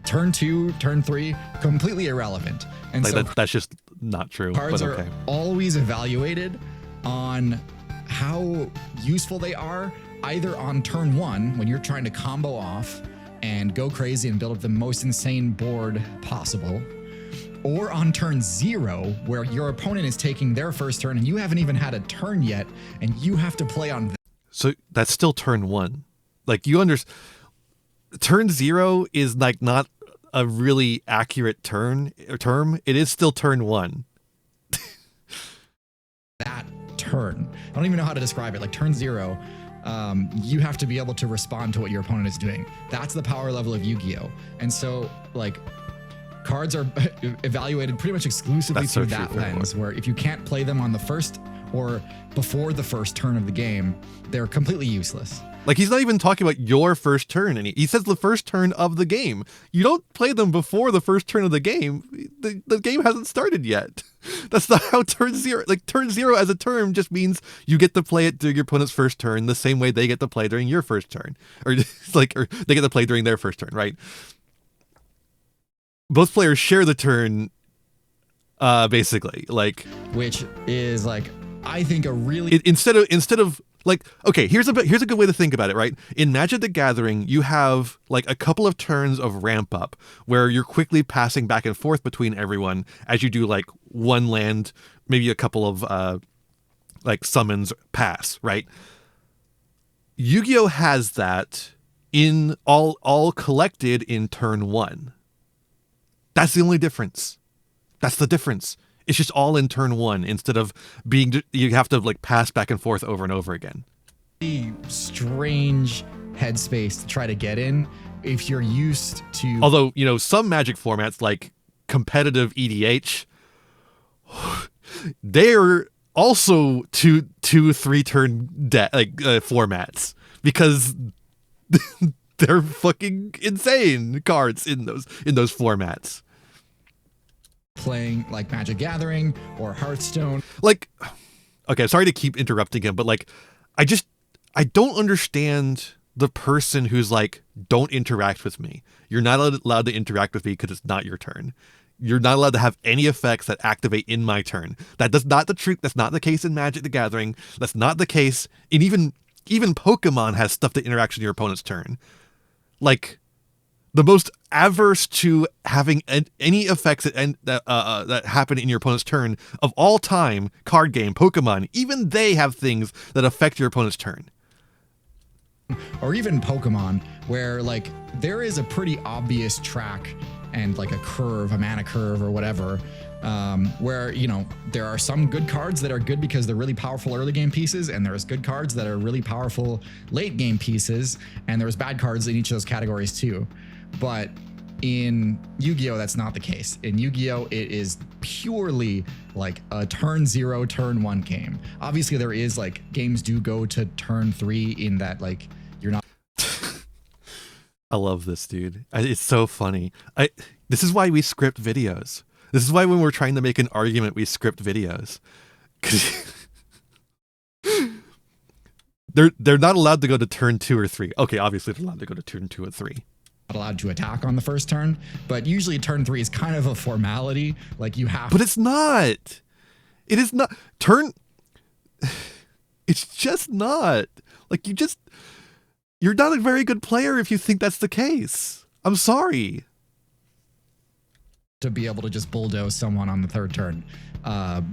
Speaker 6: turn 2, turn 3, completely irrelevant. And
Speaker 1: like
Speaker 6: so
Speaker 1: that's just not true.
Speaker 6: Cards
Speaker 1: but okay.
Speaker 6: are always evaluated on how useful they are, either on turn 1, when you're trying to combo off and go crazy and build up the most insane board possible, or on turn 0, where your opponent is taking their first turn and you haven't even had a turn yet, and you have to play on.
Speaker 1: So that's still turn 1. Like you turn 0 is like not a really accurate term. It is still turn 1.
Speaker 6: That turn, I don't even know how to describe it. Like turn 0, you have to be able to respond to what your opponent is doing. That's the power level of Yu-Gi-Oh! And so like cards are evaluated pretty much exclusively through that lens, where if you can't play them on the first or before the first turn of the game, they're completely useless.
Speaker 1: Like he's not even talking about your first turn, and he says the first turn of the game. You don't play them before the first turn of the game. The game hasn't started yet. That's not how turn 0. Like turn 0 as a term just means you get to play it during your opponent's first turn, the same way they get to play during your first turn, or they get to play during their first turn, right? Both players share the turn, basically, like,
Speaker 6: which is like, I think a really
Speaker 1: instead of like, okay, here's a good way to think about it, right? In Magic the Gathering, you have like a couple of turns of ramp up where you're quickly passing back and forth between everyone as you do like one land, maybe a couple of like summons pass, right? Yu-Gi-Oh has that in all collected in turn 1. That's the only difference. That's the difference. It's just all in turn 1 instead of you have to like pass back and forth over and over again.
Speaker 6: Strange headspace to try to get in if you're used to.
Speaker 1: Although, some Magic formats like competitive EDH, they're also 2-3 turn formats because they're fucking insane cards in those formats.
Speaker 6: Playing like Magic Gathering or Hearthstone.
Speaker 1: Like, okay, sorry to keep interrupting him, but like, I don't understand the person who's like, don't interact with me. You're not allowed to interact with me because it's not your turn. You're not allowed to have any effects that activate in my turn. That's not the case in Magic the Gathering. That's not the case in even Pokemon has stuff that interacts with your opponent's turn. Like, the most averse to having any effects that happen in your opponent's turn of all time card game, Pokemon, even they have things that affect your opponent's turn.
Speaker 6: Or even Pokemon, where like there is a pretty obvious track and like a curve, a mana curve or whatever, where, there are some good cards that are good because they're really powerful early game pieces, and there's good cards that are really powerful late game pieces, and there's bad cards in each of those categories too. But in Yu-Gi-Oh, that's not the case. In Yu-Gi-Oh, it is purely like a turn 0, turn 1 game. Obviously, there is like games do go to turn 3 in that like you're not.
Speaker 1: I love this, dude. It's so funny. This is why we script videos. This is why when we're trying to make an argument, we script videos. They're not allowed to go to turn 2 or 3. Okay, obviously they're allowed to go to turn 2 or 3.
Speaker 6: Not allowed to attack on the first turn, but usually turn 3 is kind of a formality. Like you have.
Speaker 1: But it's not. It is not. It's just not. Like you're not a very good player if you think that's the case. I'm sorry.
Speaker 6: To be able to just bulldoze someone on the third turn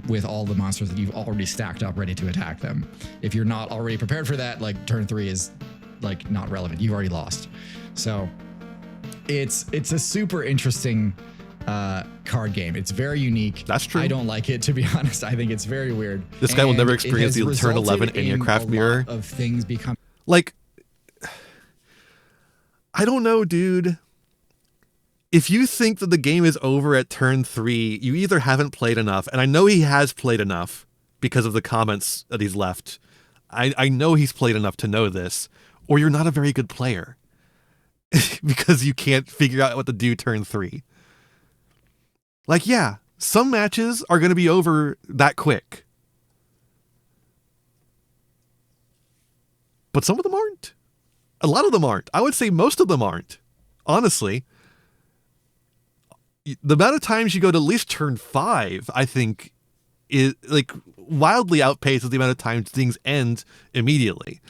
Speaker 6: with all the monsters that you've already stacked up ready to attack them. If you're not already prepared for that, like turn 3 is like not relevant. You've already lost. So it's a super interesting card game. It's very unique.
Speaker 1: That's true.
Speaker 6: I don't like it, to be honest. I think it's very weird.
Speaker 1: This guy will never experience the turn 11 Enneacraft mirror.
Speaker 6: Of things become
Speaker 1: like, I don't know, dude. If you think that the game is over at turn 3, you either haven't played enough, and I know he has played enough because of the comments that he's left. I know he's played enough to know this, or you're not a very good player because you can't figure out what to do turn 3. Like, yeah, some matches are going to be over that quick. But some of them aren't. A lot of them aren't. I would say most of them aren't. Honestly. The amount of times you go to at least turn 5, I think, is like wildly outpaces the amount of times things end immediately.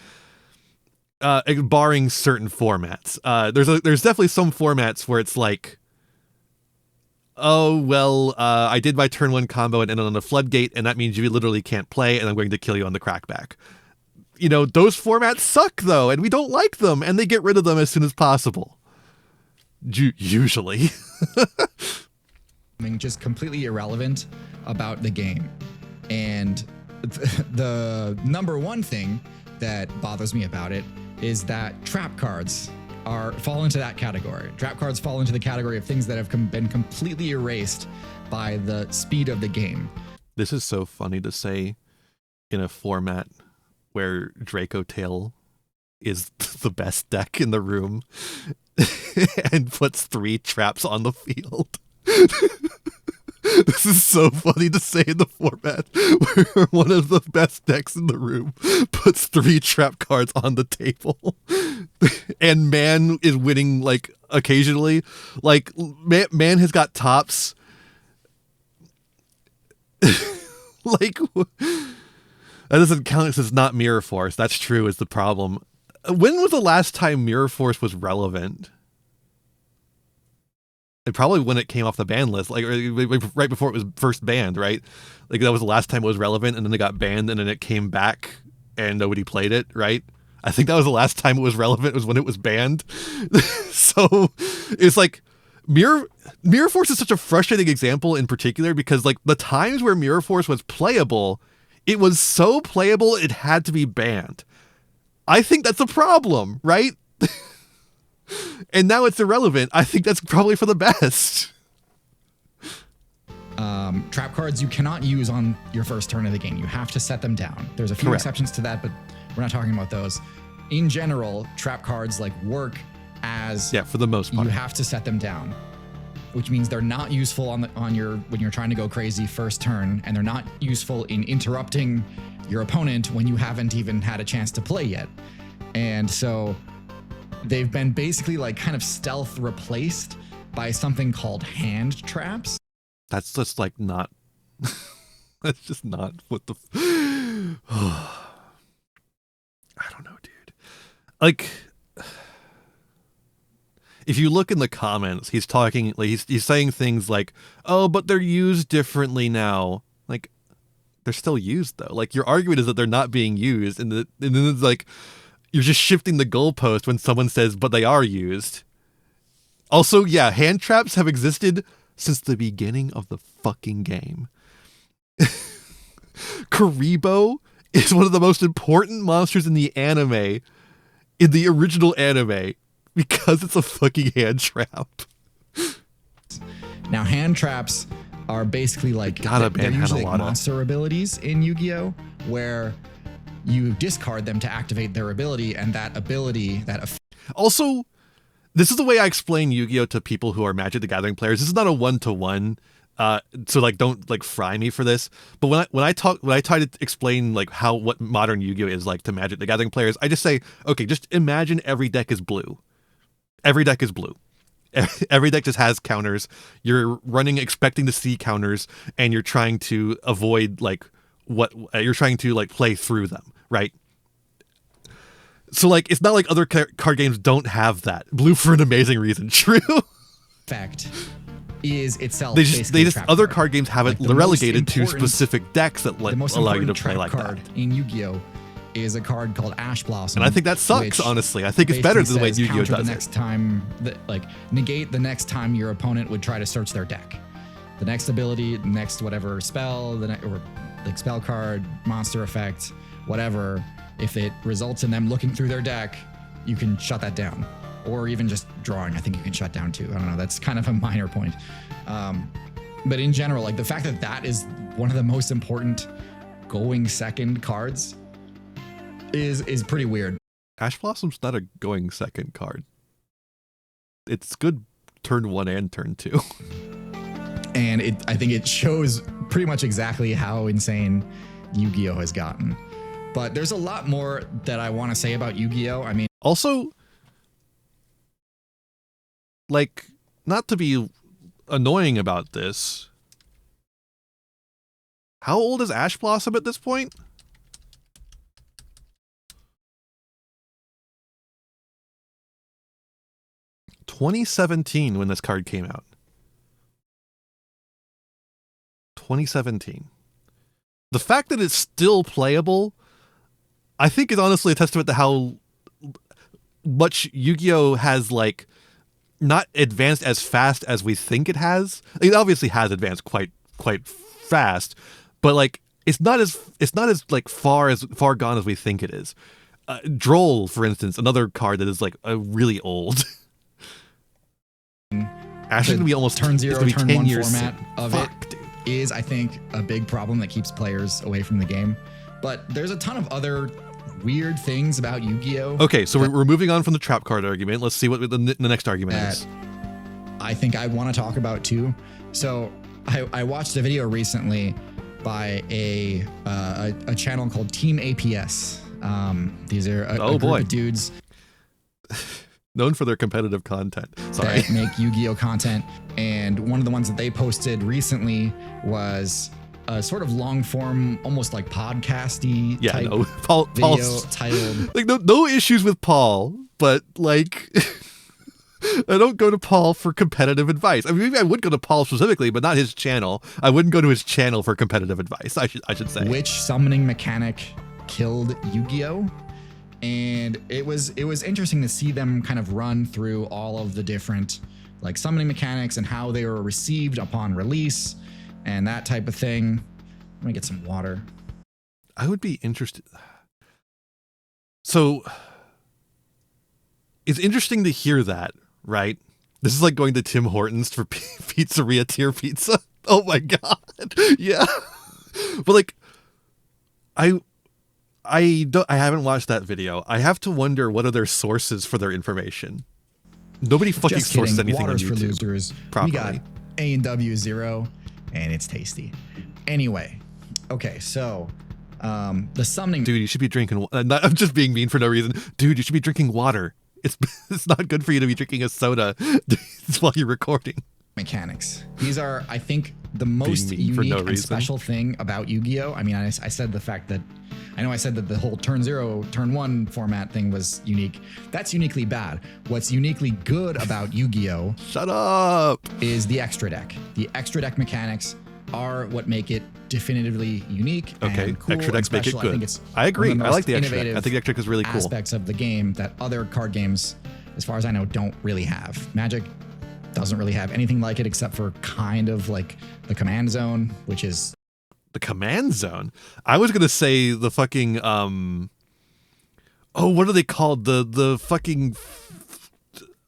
Speaker 1: Barring certain formats. There's definitely some formats where it's like, oh, well, I did my turn 1 combo and ended on a floodgate, and that means you literally can't play, and I'm going to kill you on the crackback. You know, those formats suck, though, and we don't like them, and they get rid of them as soon as possible. Usually.
Speaker 6: Just completely irrelevant about the game. And the number one thing that bothers me about it is that trap cards fall into that category. Trap cards fall into the category of things that have been completely erased by the speed of the game.
Speaker 1: This is so funny to say in a format where Draco Tail is the best deck in the room and puts 3 traps on the field. This is so funny to say in the format where one of the best decks in the room puts 3 trap cards on the table. And Man is winning, like, occasionally. Like, Man has got tops. Like, that doesn't count because it's not Mirror Force. That's true, is the problem. When was the last time Mirror Force was relevant? Like, probably when it came off the ban list, like right before it was first banned, right? Like, that was the last time it was relevant, and then it got banned, and then it came back, and nobody played it, right? I think that was the last time it was relevant, was when it was banned. So it's like Mirror Force is such a frustrating example in particular, because like the times where Mirror Force was playable, it was so playable it had to be banned. I think that's a problem, right? And now it's irrelevant. I think that's probably for the best.
Speaker 6: Trap cards you cannot use on your first turn of the game. You have to set them down. There's a few
Speaker 1: Correct.
Speaker 6: exceptions to that, but we're not talking about those. In general, trap cards like work as
Speaker 1: for the most part.
Speaker 6: You have to set them down, which means they're not useful on your when you're trying to go crazy first turn, and they're not useful in interrupting your opponent when you haven't even had a chance to play yet. And so they've been basically like kind of stealth replaced by something called hand traps.
Speaker 1: That's just like not, that's just not what the, I don't know, dude. Like, if you look in the comments, he's talking, like he's saying things like, oh, but they're used differently now. Like, they're still used though. Like, your argument is that they're not being used, and then it's like, you're just shifting the goalpost when someone says, but they are used. Also, yeah, hand traps have existed since the beginning of the fucking game. Karibo is one of the most important monsters in the anime, in the original anime, because it's a fucking hand trap.
Speaker 6: Now, hand traps are basically like, they're usually like monster abilities in Yu-Gi-Oh! Where you discard them to activate their ability, and that ability,
Speaker 1: Also, this is the way I explain Yu-Gi-Oh! To people who are Magic the Gathering players. This is not a one-to-one, so like don't like fry me for this. But when I try to explain like what modern Yu-Gi-Oh! Is like to Magic the Gathering players, I just say, okay, just imagine every deck is blue. Every deck is blue. Every deck just has counters. You're running expecting to see counters, and you're trying to avoid like you're trying to like play through them, right? So like it's not like other card games don't have that. Blue for an amazing reason. True.
Speaker 6: Effect is itself.
Speaker 1: They just other card games have it relegated to specific decks that allow you to play like that.
Speaker 6: In Yu-Gi-Oh! Is a card called Ash Blossom,
Speaker 1: and I think that sucks. Honestly, I think it's better than the way Yu-Gi-Oh! does
Speaker 6: it. Next time, negate the next time your opponent would try to search their deck. The next ability, next whatever spell, or like spell card, monster effect, whatever. If it results in them looking through their deck, you can shut that down. Or even just drawing, I think you can shut down too. I don't know, that's kind of a minor point. But in general, like the fact that that is one of the most important going second cards is pretty weird.
Speaker 1: Ash Blossom's not a going second card. It's good turn 1 and turn 2.
Speaker 6: And I think it shows pretty much exactly how insane Yu-Gi-Oh! Has gotten. But there's a lot more that I want to say about Yu-Gi-Oh! I mean,
Speaker 1: also, like, not to be annoying about this, how old is Ash Blossom at this point? '17 when this card came out. 2017. The fact that it's still playable, I think, is honestly a testament to how much Yu-Gi-Oh has like not advanced as fast as we think it has. It obviously has advanced quite fast, but like it's not as like far gone as we think it is. Droll, for instance, another card that is like really old. Actually, gonna be almost
Speaker 6: turn 0,
Speaker 1: turn
Speaker 6: 10
Speaker 1: 1
Speaker 6: years format
Speaker 1: soon.
Speaker 6: of
Speaker 1: Fuck,
Speaker 6: it
Speaker 1: dude.
Speaker 6: is, I think, a big problem that keeps players away from the game. But there's a ton of other weird things about Yu-Gi-Oh!
Speaker 1: Okay, so we're moving on from the trap card argument. Let's see what the next argument is.
Speaker 6: I think I want to talk about too. So I watched a video recently by a channel called Team APS. These are a group of dudes
Speaker 1: known for their competitive content. Sorry.
Speaker 6: That make Yu-Gi-Oh content. And one of the ones that they posted recently was a sort of long form, almost like podcasty type video titled.
Speaker 1: Like no issues with Paul, but like I don't go to Paul for competitive advice. I mean, maybe I would go to Paul specifically, but not his channel. I wouldn't go to his channel for competitive advice. I should say.
Speaker 6: Which summoning mechanic killed Yu-Gi-Oh? And it was interesting to see them kind of run through all of the different like summoning mechanics and how they were received upon release and that type of thing. Let me get some water.
Speaker 1: I would be interested. So it's interesting to hear that, right? This is like going to Tim Hortons for pizzeria tier pizza. Oh my God. Yeah. But like, I haven't watched that video. I have to wonder what are their sources for their information. Nobody fucking sources anything
Speaker 6: Waters
Speaker 1: on YouTube.
Speaker 6: For losers.
Speaker 1: Properly.
Speaker 6: We got A&W 0, and it's tasty. Anyway, okay, so the summoning.
Speaker 1: Dude, you should be drinking. I'm just being mean for no reason. Dude, you should be drinking water. It's not good for you to be drinking a soda while you're recording.
Speaker 6: Mechanics. These are, I think, the most unique and special thing about Yu-Gi-Oh. I mean, I said the fact that I know I said that the whole turn 0, turn 1 format thing was unique. That's uniquely bad. What's uniquely good about Yu-Gi-Oh!
Speaker 1: Shut up!
Speaker 6: Is the extra deck. The extra deck mechanics are what make it definitively unique.
Speaker 1: Okay,
Speaker 6: and cool
Speaker 1: extra decks
Speaker 6: and
Speaker 1: make it
Speaker 6: special.
Speaker 1: good. I agree. I like the extra deck. I think the extra deck is really cool.
Speaker 6: Aspects of the game that other card games, as far as I know, don't really have. Magic doesn't really have anything like it except for kind of like the command zone, which is
Speaker 1: the command zone. I was gonna say the fucking what are they called? The fucking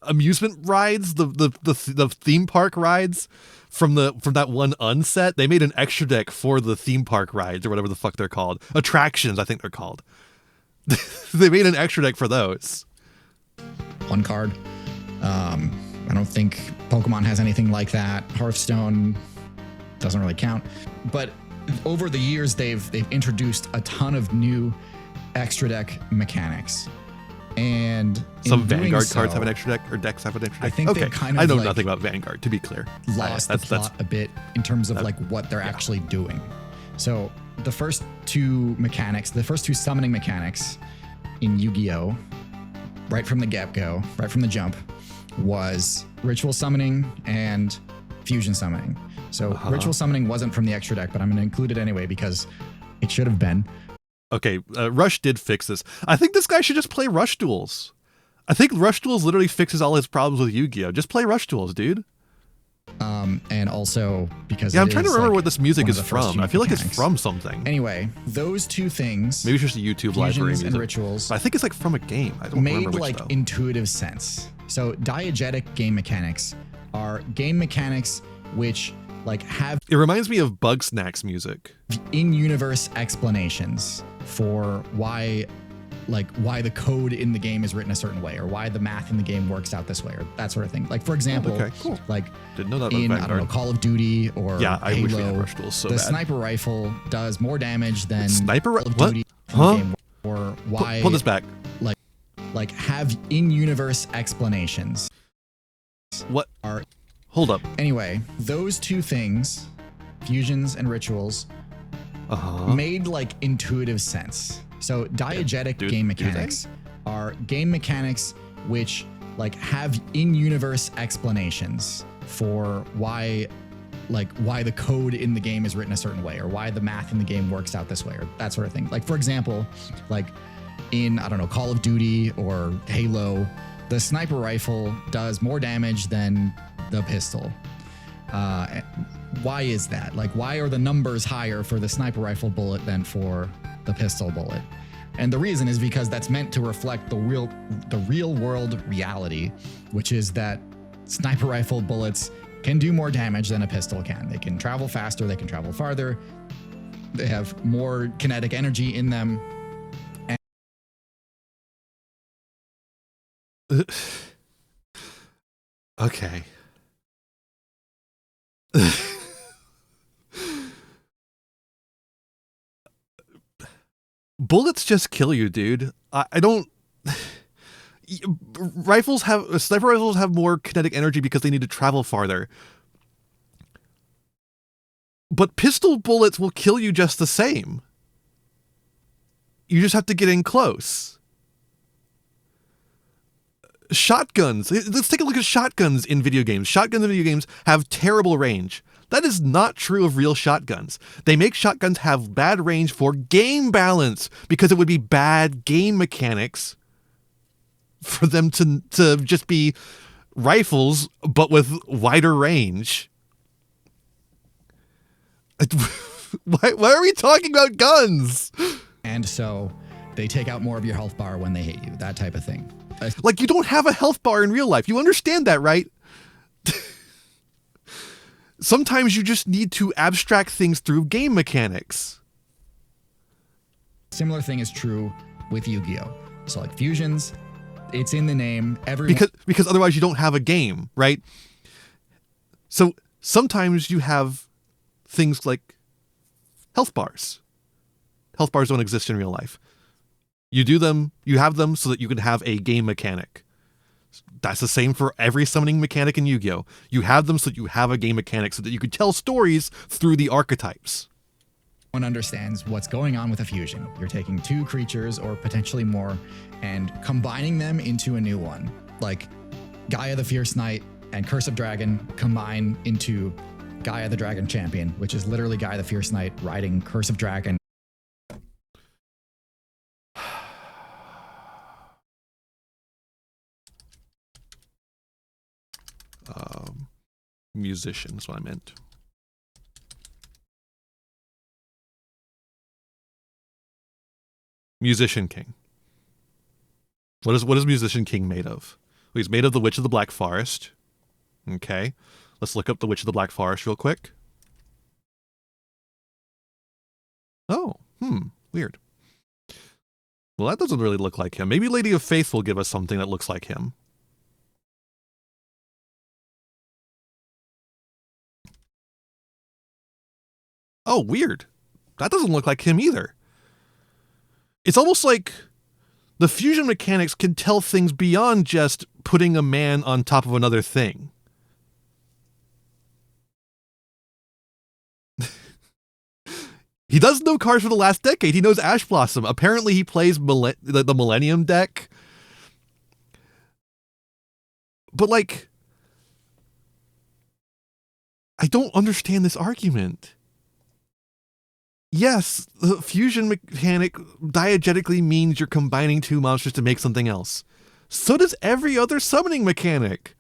Speaker 1: amusement rides, the theme park rides from that one unset. They made an extra deck for the theme park rides or whatever the fuck they're called. Attractions, I think they're called. They made an extra deck for those.
Speaker 6: One card. I don't think Pokemon has anything like that. Hearthstone doesn't really count. But over the years, they've introduced a ton of new extra deck mechanics. And
Speaker 1: some Vanguard cards have an extra deck, or decks have an extra deck.
Speaker 6: I think they kind of
Speaker 1: I know nothing about Vanguard, to be clear.
Speaker 6: Lost the plot a bit in terms of like what they're actually doing. So the first two mechanics, the first two summoning mechanics in Yu-Gi-Oh, right from the get-go, right from the jump, was ritual summoning and fusion summoning. So ritual summoning wasn't from the extra deck, but I'm going to include it anyway because it should have been.
Speaker 1: Okay, Rush did fix this. I think this guy should just play Rush Duels. I think Rush Duels literally fixes all his problems with Yu-Gi-Oh! Just play Rush Duels, dude.
Speaker 6: And also because
Speaker 1: I'm trying to remember where this music is from. I feel like it's from something.
Speaker 6: Anyway, those two things.
Speaker 1: Maybe it's just a YouTube library music.
Speaker 6: And rituals.
Speaker 1: I think it's like from a game. I don't remember which
Speaker 6: like
Speaker 1: though.
Speaker 6: Intuitive sense. So diegetic game mechanics are game mechanics which like have.
Speaker 1: It reminds me of Bugsnax music.
Speaker 6: In-universe explanations for why the code in the game is written a certain way, or why the math in the game works out this way, or that sort of thing. Like, for example, like
Speaker 1: didn't know that
Speaker 6: in
Speaker 1: about
Speaker 6: I don't know, Call of Duty or
Speaker 1: I
Speaker 6: Halo,
Speaker 1: wish we had Rush Duels so
Speaker 6: the
Speaker 1: bad.
Speaker 6: sniper rifle does more damage than
Speaker 1: Call
Speaker 6: of Duty in the game, or why
Speaker 1: pull this back.
Speaker 6: Like have in-universe explanations.
Speaker 1: What are? Hold up.
Speaker 6: Anyway, those two things, fusions and rituals, made like intuitive sense. So diegetic game mechanics are game mechanics which like have in-universe explanations for why like why the code in the game is written a certain way or why the math in the game works out this way or that sort of thing. Like, for example, like in, I don't know, Call of Duty or Halo, the sniper rifle does more damage than the pistol. Why is that? Like, why are the numbers higher for the sniper rifle bullet than for the pistol bullet? And the reason is because that's meant to reflect the real world reality, which is that sniper rifle bullets can do more damage than a pistol can. They can travel faster, they can travel farther, they have more kinetic energy in them.
Speaker 1: Okay. Bullets just kill you, dude. I don't. Sniper rifles have more kinetic energy because they need to travel farther. But pistol bullets will kill you just the same. You just have to get in close. Shotguns. Let's take a look at shotguns in video games. Shotguns in video games have terrible range. That is not true of real shotguns. They make shotguns have bad range for game balance because it would be bad game mechanics for them to just be rifles but with wider range. Why are we talking about guns?
Speaker 6: And so they take out more of your health bar when they hit you, that type of thing.
Speaker 1: Like, you don't have a health bar in real life. You understand that, right? Sometimes you just need to abstract things through game mechanics.
Speaker 6: Similar thing is true with Yu-Gi-Oh! So like fusions, it's in the name.
Speaker 1: Because otherwise you don't have a game, right? So sometimes you have things like health bars. Health bars don't exist in real life. You have them so that you can have a game mechanic. That's the same for every summoning mechanic in Yu-Gi-Oh! You have them so that you have a game mechanic so that you can tell stories through the archetypes.
Speaker 6: One understands what's going on with a fusion. You're taking two creatures or potentially more and combining them into a new one. Like Gaia the Fierce Knight and Curse of Dragon combine into Gaia the Dragon Champion, which is literally Gaia the Fierce Knight riding Curse of Dragon.
Speaker 1: Musician is what I meant. Musician King. What is Musician King made of? Well, he's made of the Witch of the Black Forest. Okay. Let's look up the Witch of the Black Forest real quick. Oh, weird. Well, that doesn't really look like him. Maybe Lady of Faith will give us something that looks like him. Oh, weird. That doesn't look like him either. It's almost like the fusion mechanics can tell things beyond just putting a man on top of another thing. He does know cards for the last decade. He knows Ash Blossom. Apparently he plays the Millennium deck. But like, I don't understand this argument. Yes, the fusion mechanic diegetically means you're combining two monsters to make something else. So does every other summoning mechanic.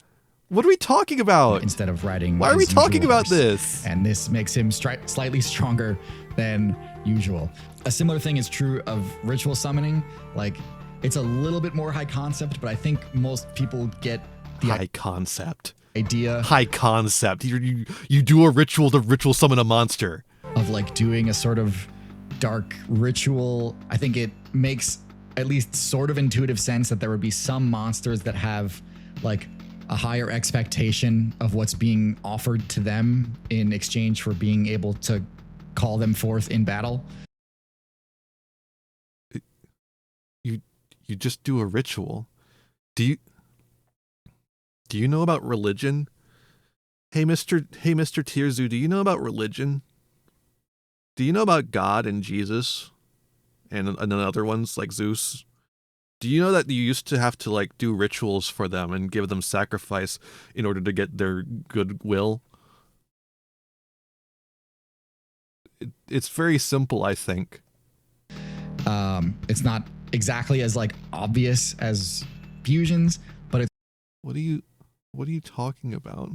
Speaker 1: What are we talking about?
Speaker 6: Instead of riding.
Speaker 1: Why are we talking about this?
Speaker 6: And this makes him slightly stronger than usual. A similar thing is true of ritual summoning. Like, it's a little bit more high concept, but I think most people get the
Speaker 1: high concept
Speaker 6: idea.
Speaker 1: High concept. You do a ritual to ritual summon a monster.
Speaker 6: Of like doing a sort of dark ritual. I think it makes at least sort of intuitive sense that there would be some monsters that have like a higher expectation of what's being offered to them in exchange for being able to call them forth in battle.
Speaker 1: You just do a ritual. Do you know about religion? Hey Mr. Tierzu, do you know about religion? Do you know about God and Jesus and other ones like Zeus? Do you know that you used to have to like do rituals for them and give them sacrifice in order to get their goodwill? It's very simple, I think.
Speaker 6: It's not exactly as like obvious as fusions, but it's.
Speaker 1: What are you talking about?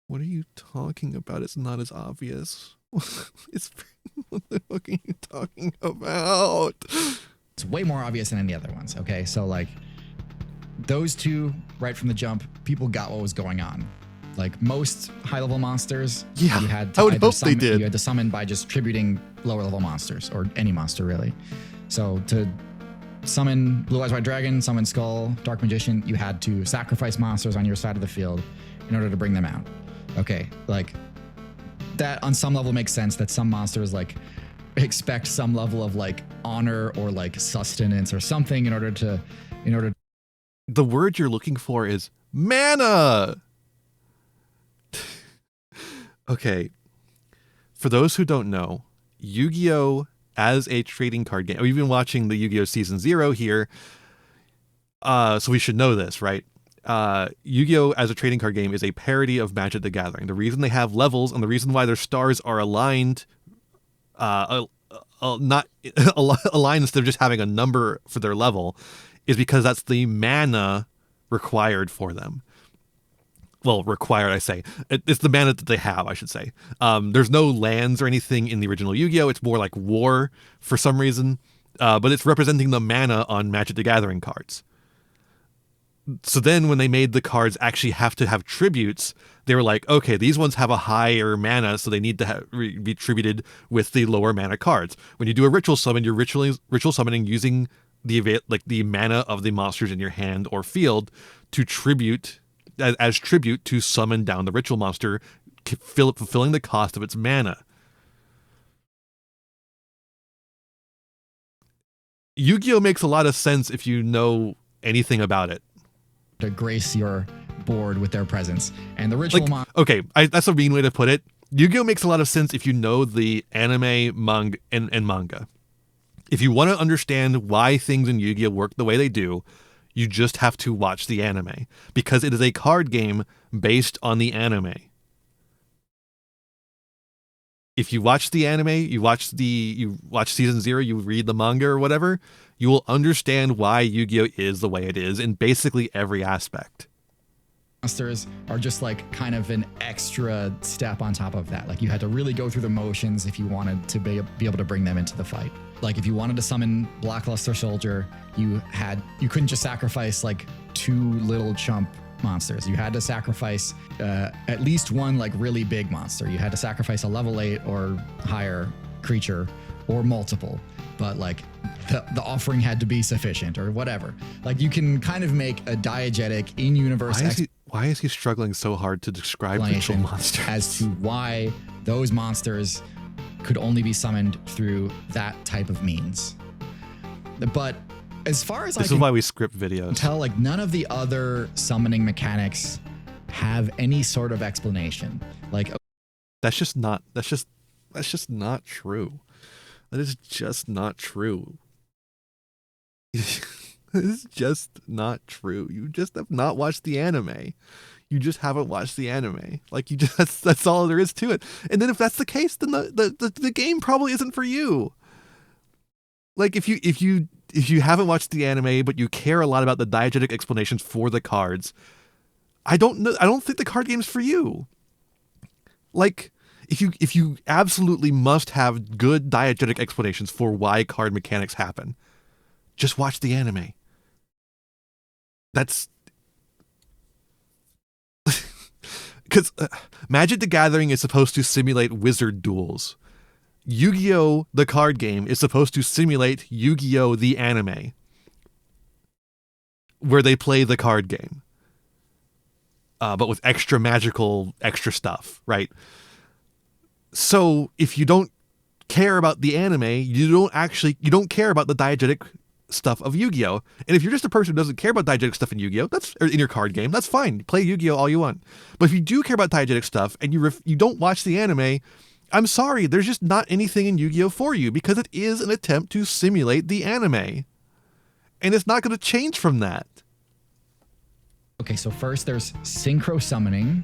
Speaker 1: What are you talking about? It's not as obvious. It's what the fuck are you talking about?
Speaker 6: It's way more obvious than any other ones. Okay, so like those two right from the jump, people got what was going on. Like most high-level monsters,
Speaker 1: yeah,
Speaker 6: you had to
Speaker 1: I would hope they did.
Speaker 6: You had to summon by just tributing lower-level monsters or any monster really. So to summon Blue Eyes White Dragon, summon Skull, Dark Magician, you had to sacrifice monsters on your side of the field in order to bring them out. Okay, like that on some level makes sense that some monsters like expect some level of like honor or like sustenance or something in order to.
Speaker 1: The word you're looking for is mana. Okay, for those who don't know, Yu-Gi-Oh! As a trading card game, we've been watching the Yu-Gi-Oh! Season 0 here, so we should know this, right? Yu-Gi-Oh! As a trading card game is a parody of Magic the Gathering. The reason they have levels and the reason why their stars are aligned, not aligned instead of just having a number for their level, is because that's the mana required for them. Well, required, I say. It's the mana that they have, I should say. There's no lands or anything in the original Yu-Gi-Oh! It's more like war for some reason. But it's representing the mana on Magic the Gathering cards. So then when they made the cards actually have to have tributes, they were like, okay, these ones have a higher mana, so they need to be tributed with the lower mana cards. When you do a ritual summon, you're ritual summoning using the mana of the monsters in your hand or field to tribute as tribute to summon down the ritual monster, fulfilling the cost of its mana. Yu-Gi-Oh! Makes a lot of sense if you know anything about it.
Speaker 6: To grace your board with their presence. And the ritual
Speaker 1: okay, that's a mean way to put it. Yu-Gi-Oh! Makes a lot of sense if you know the anime and manga. If you want to understand why things in Yu-Gi-Oh! Work the way they do, you just have to watch the anime, because it is a card game based on the anime. If you watch the anime, you watch season 0, you read the manga or whatever, you will understand why Yu-Gi-Oh! Is the way it is in basically every aspect.
Speaker 6: Monsters are just like kind of an extra step on top of that. Like you had to really go through the motions if you wanted to be able to bring them into the fight. Like if you wanted to summon Blackluster Soldier, you couldn't just sacrifice like 2 little chump monsters. You had to sacrifice at least one like really big monster. You had to sacrifice a level 8 or higher creature or multiple, but like the offering had to be sufficient or whatever. Like you can kind of make a diegetic in-universe
Speaker 1: why is he struggling so hard to describe ritual monsters?
Speaker 6: As to why those monsters could only be summoned through that type of means. But as far as
Speaker 1: this is why we script videos.
Speaker 6: Tell, like none of the other summoning mechanics have any sort of explanation. Like
Speaker 1: that's just not true. That is just not true. This is just not true. You just have not watched the anime. You just haven't watched the anime. Like that's all there is to it. And then if that's the case, then the game probably isn't for you. Like if you haven't watched the anime but you care a lot about the diegetic explanations for the cards, I don't think the card game's for you. Like if you absolutely must have good diegetic explanations for why card mechanics happen, just watch the anime. That's because Magic the Gathering is supposed to simulate wizard duels. Yu-Gi-Oh! The card game is supposed to simulate Yu-Gi-Oh! The anime, where they play the card game, but with extra magical, extra stuff, right? So if you don't care about the anime, you don't care about the diegetic stuff of Yu-Gi-Oh! And if you're just a person who doesn't care about diegetic stuff in Yu-Gi-Oh! Or in your card game, that's fine. Play Yu-Gi-Oh! All you want. But if you do care about diegetic stuff and you don't watch the anime, I'm sorry, there's just not anything in Yu-Gi-Oh! For you, because it is an attempt to simulate the anime. And it's not going to change from that.
Speaker 6: Okay, so first there's synchro summoning,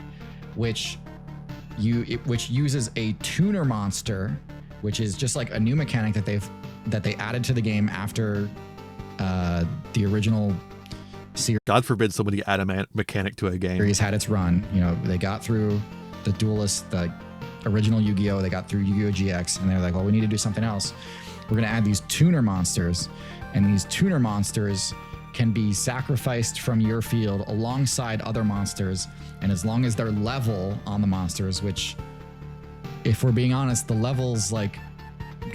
Speaker 6: which uses a tuner monster which is just like a new mechanic that they added to the game after the original series.
Speaker 1: God forbid somebody add a mechanic to a game.
Speaker 6: Series had its run. You know, they got through the Duelist, the original Yu-Gi-Oh! They got through Yu-Gi-Oh! GX, and they're like, well, we need to do something else. We're going to add these tuner monsters, and these tuner monsters can be sacrificed from your field alongside other monsters, and as long as they're level on the monsters, which, if we're being honest, the levels like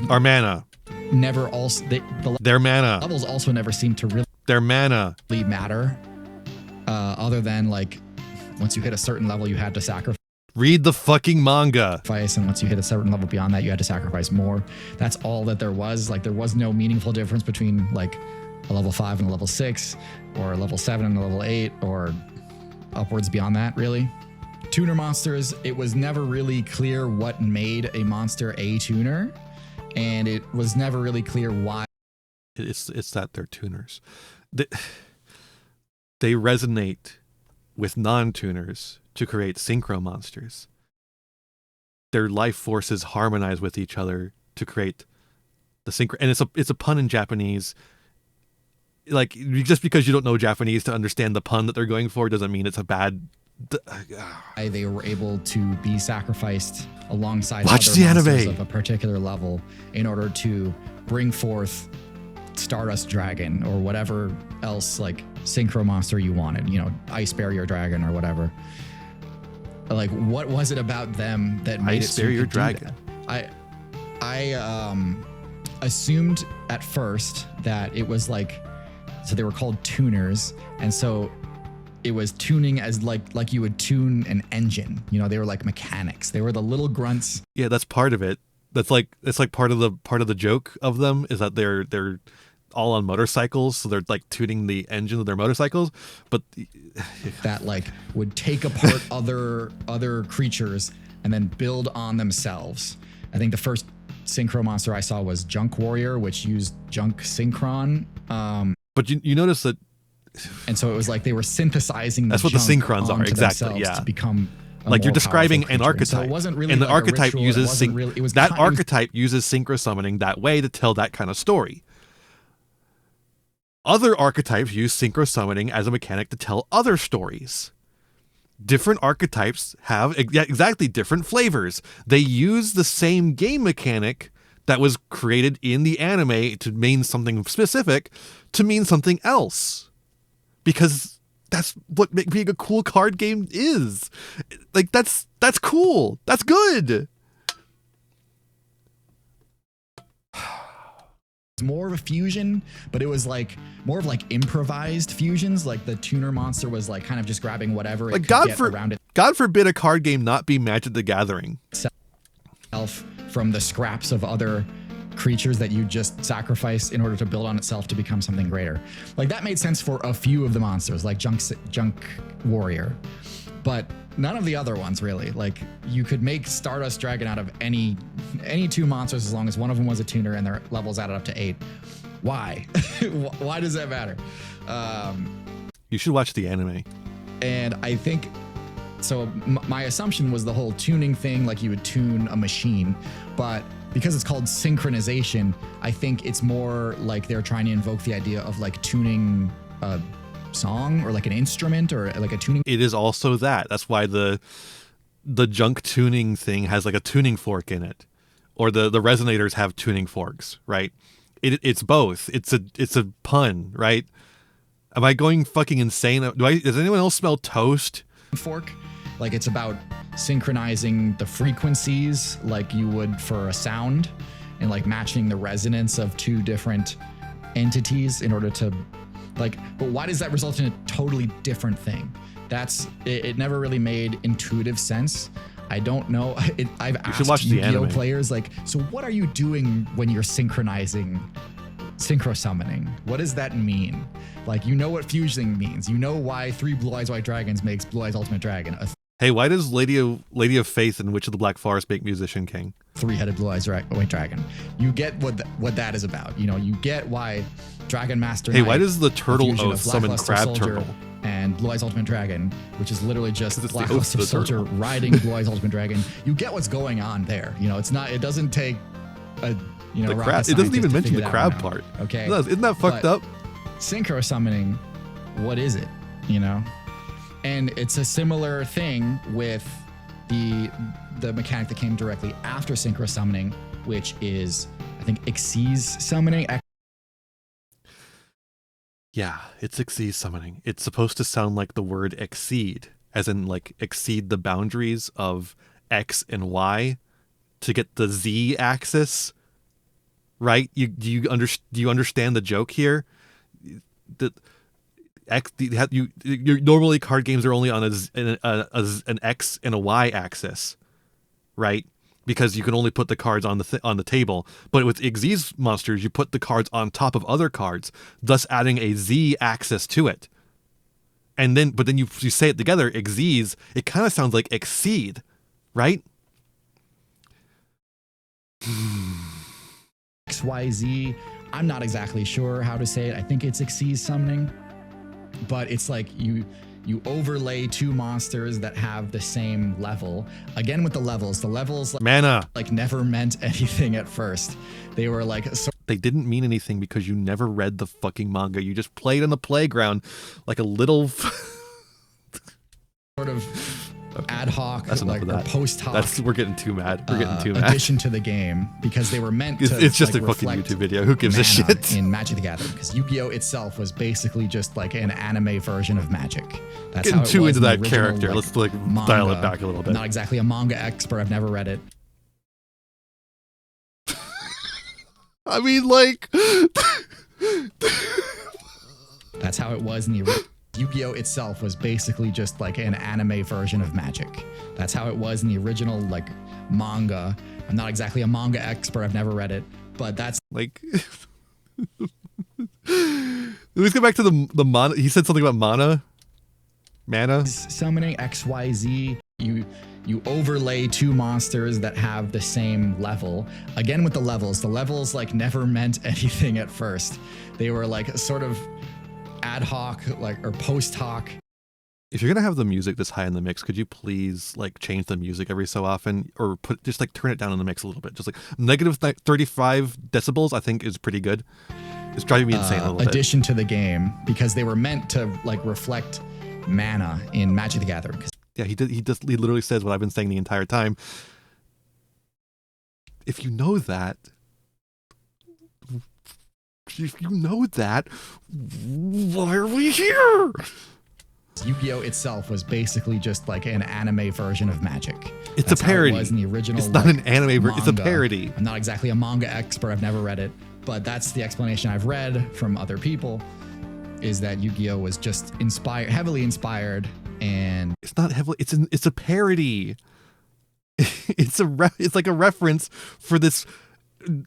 Speaker 1: our mana
Speaker 6: never also
Speaker 1: their mana
Speaker 6: levels also never seem to really
Speaker 1: their mana
Speaker 6: matter, other than like once you hit a certain level you had to sacrifice.
Speaker 1: Read the fucking manga.
Speaker 6: And once you hit a certain level beyond that, you had to sacrifice more. That's all that there was. Like, there was no meaningful difference between like a level 5 and a level 6, or a level 7 and a level 8, or upwards beyond that, really. Tuner monsters, it was never really clear what made a monster a tuner, and it was never really clear why.
Speaker 1: It's that they're tuners. They resonate with non-tuners to create synchro monsters. Their life forces harmonize with each other to create the synchro. And it's a pun in Japanese. Like, just because you don't know Japanese to understand the pun that they're going for doesn't mean it's a bad.
Speaker 6: They were able to be sacrificed alongside
Speaker 1: Watch
Speaker 6: other
Speaker 1: the
Speaker 6: monsters
Speaker 1: anime
Speaker 6: of a particular level in order to bring forth Stardust Dragon or whatever else like synchro monster you wanted, you know, Ice Barrier Dragon or whatever. Like, what was it about them that made
Speaker 1: Ice Barrier Dragon?
Speaker 6: I assumed at first that it was like, so they were called tuners, and so it was tuning as like you would tune an engine. You know, they were like mechanics. They were the little grunts.
Speaker 1: Yeah, that's part of it. It's like part of the joke of them is that they're all on motorcycles, so they're like tuning the engine of their motorcycles, but
Speaker 6: that like would take apart other creatures and then build on themselves. I think the first synchro monster I saw was Junk Warrior, which used Junk Synchron.
Speaker 1: But you notice that,
Speaker 6: and so it was like they were synthesizing.
Speaker 1: That's what the synchrons are, exactly. Yeah,
Speaker 6: to become
Speaker 1: like you're describing an archetype,
Speaker 6: so it wasn't really
Speaker 1: and the
Speaker 6: like
Speaker 1: archetype
Speaker 6: ritual,
Speaker 1: uses archetype uses synchro summoning that way to tell that kind of story. Other archetypes use synchro summoning as a mechanic to tell other stories. Different archetypes have exactly different flavors. They use the same game mechanic that was created in the anime to mean something specific to mean something else. Because that's what being a cool card game is. Like, that's cool. That's good.
Speaker 6: More of a fusion, but it was like more of like improvised fusions. Like the tuner monster was like kind of just grabbing whatever it
Speaker 1: like
Speaker 6: could get around it.
Speaker 1: God forbid a card game not be Magic the Gathering.
Speaker 6: Itself from the scraps of other creatures that you just sacrifice in order to build on itself to become something greater. Like that made sense for a few of the monsters, like Junk Warrior, but none of the other ones really. Like you could make Stardust Dragon out of any two monsters as long as one of them was a tuner and their levels added up to 8. Why? Why does that matter?
Speaker 1: You should watch the anime.
Speaker 6: And I think so. My assumption was the whole tuning thing, like you would tune a machine, but because it's called synchronization, I think it's more like they're trying to invoke the idea of like tuning a song or like an instrument or like a tuning.
Speaker 1: It is also that. That's why the junk tuning thing has like a tuning fork in it, or the resonators have tuning forks, right? It's both. It's a pun, right? Am I going fucking insane? Does anyone else smell toast?
Speaker 6: Fork, like it's about synchronizing the frequencies like you would for a sound, and like matching the resonance of two different entities in order to like. But why does that result in a totally different thing? It never really made intuitive sense. I don't know. I've asked Yu-Gi-Oh players, like, so what are you doing when you're synchronizing, synchro summoning? What does that mean? Like, you know what fusing means. You know why 3 Blue Eyes White Dragons makes Blue Eyes Ultimate Dragon.
Speaker 1: Hey, why does Lady of Faith and Witch of the Black Forest make Musician King?
Speaker 6: 3-headed Blue Eyes White Dragon. You get what that is about. You know, you get why Dragon Master Knight,
Speaker 1: why does the Turtle Oath summon Crab
Speaker 6: Soldier
Speaker 1: Turtle?
Speaker 6: And Blue Eyes Ultimate Dragon, which is literally just Blackluster Soldier riding Blue Eyes Ultimate Dragon. You get what's going on there. You know, it doesn't take a you know,
Speaker 1: the crab. It doesn't even mention the crab part.
Speaker 6: Okay,
Speaker 1: isn't that fucked up?
Speaker 6: Synchro summoning, what is it? You know, and it's a similar thing with the mechanic that came directly after synchro summoning, which is I think Xyz summoning.
Speaker 1: Yeah, it's Xyz summoning. It's supposed to sound like the word exceed, as in like exceed the boundaries of X and Y to get the Z axis. Right? Do you understand the joke here? Normally card games are only on an X and a Y axis, right? Because you can only put the cards on the table. But with Xyz monsters, you put the cards on top of other cards, thus adding a Z axis to it. And then, but then you say it together, Xyz, it kind of sounds like exceed, right?
Speaker 6: XYZ, I'm not exactly sure how to say it. I think it's Xyz summoning, but it's like you overlay two monsters that have the same level. Again with the levels like,
Speaker 1: mana
Speaker 6: like never meant anything at first. They were like
Speaker 1: they didn't mean anything because you never read the fucking manga. You just played on the playground like a little
Speaker 6: sort of ad hoc,
Speaker 1: that's
Speaker 6: like, or post hoc.
Speaker 1: We're getting too mad. We're getting too mad.
Speaker 6: Addition to the game, because they were meant to.
Speaker 1: It's just
Speaker 6: like,
Speaker 1: a fucking YouTube video. Who gives a shit?
Speaker 6: In Magic the Gathering, because Yu-Gi-Oh itself was basically just like an anime version of Magic. That's
Speaker 1: getting
Speaker 6: how it
Speaker 1: too
Speaker 6: was
Speaker 1: into
Speaker 6: in the
Speaker 1: that
Speaker 6: original,
Speaker 1: character.
Speaker 6: like,
Speaker 1: Let's like
Speaker 6: manga.
Speaker 1: dial it back a little bit.
Speaker 6: I'm not exactly a manga expert. I've never read it.
Speaker 1: I mean, like.
Speaker 6: That's how it was in the original. Yu-Gi-Oh itself was basically just like an anime version of Magic. That's how it was in the original like manga. I'm not exactly a manga expert. I've never read it, but that's
Speaker 1: like. Let's go back to the mana. He said something about mana.
Speaker 6: Summoning XYZ. You overlay two monsters that have the same level. Again with the levels like never meant anything at first. They were like sort of ad hoc, like, or post hoc.
Speaker 1: If you're gonna have the music this high in the mix, could you please like change the music every so often, or just like turn it down in the mix a little bit? Just like negative 35 decibels, I think is pretty good. It's driving me insane a little bit.
Speaker 6: Addition to the game, because they were meant to like reflect mana in Magic the Gathering.
Speaker 1: Yeah, he literally says what I've been saying the entire time. If you know that, why are we here?
Speaker 6: Yu-Gi-Oh itself was basically just like an anime version of Magic.
Speaker 1: It's a parody.
Speaker 6: How it was in the original.
Speaker 1: It's not an anime version. It's a parody.
Speaker 6: I'm not exactly a manga expert. I've never read it, but that's the explanation I've read from other people. Is that Yu-Gi-Oh was just heavily inspired, and
Speaker 1: it's not heavily. It's a parody. It's like a reference for this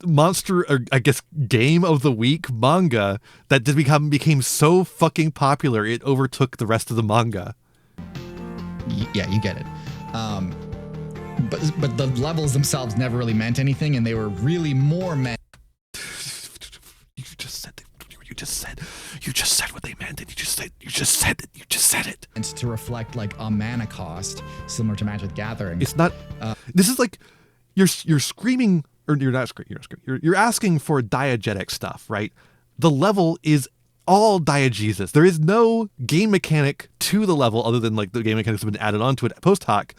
Speaker 1: monster, or I guess game of the week manga that just became so fucking popular it overtook the rest of the manga.
Speaker 6: Yeah, you get it. But the levels themselves never really meant anything, and they were really more meant.
Speaker 1: You just said what they meant, and you just said it.
Speaker 6: And to reflect like a mana cost similar to Magic the Gathering.
Speaker 1: It's not. This is like you're screaming, or you're not screaming. You're asking for diegetic stuff, right? The level is all diegesis. There is no game mechanic to the level other than like the game mechanics have been added onto it post hoc.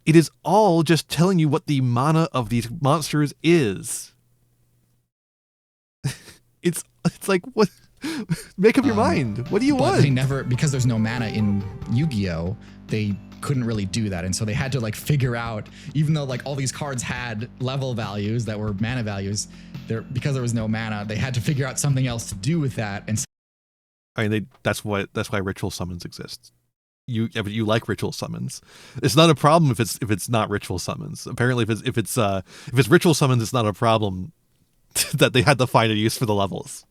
Speaker 1: It is all just telling you what the mana of these monsters is. It's like, what? Make up your mind. What do you want?
Speaker 6: They never, because there's no mana in Yu-Gi-Oh, they couldn't really do that, and so they had to like figure out, even though like all these cards had level values that were mana values, because there was no mana, they had to figure out something else to do with that. And
Speaker 1: I mean, that's why ritual summons exist. You like ritual summons. It's not a problem if it's not ritual summons. Apparently, if it's ritual summons, it's not a problem that they had to find a use for the levels.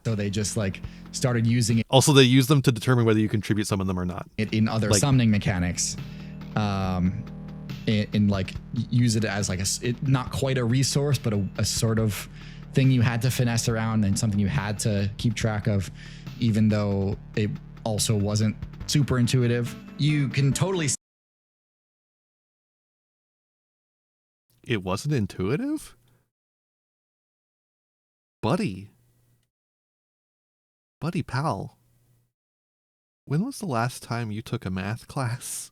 Speaker 6: So they just like started using it.
Speaker 1: Also, they use them to determine whether you contribute some of them or not.
Speaker 6: In other summoning mechanics, in like use it as like not quite a resource, but a sort of thing you had to finesse around and something you had to keep track of, even though it also wasn't super intuitive. You can totally.
Speaker 1: It wasn't intuitive? Buddy, pal, when was the last time you took a math class?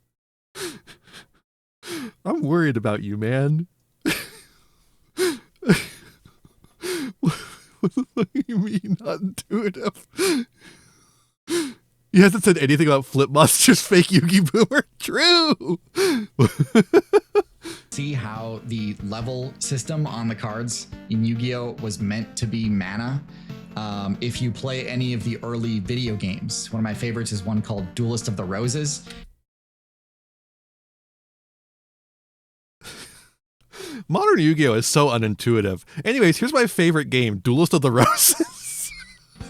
Speaker 1: I'm worried about you, man. What the fuck do you mean not intuitive? He hasn't said anything about Flip Monster's fake yugiboomer. True.
Speaker 6: See how the level system on the cards in Yu-Gi-Oh was meant to be mana. If you play any of the early video games, one of my favorites is one called Duelist of the Roses.
Speaker 1: Modern Yu-Gi-Oh is so unintuitive. Anyways, here's my favorite game, Duelist of the Roses.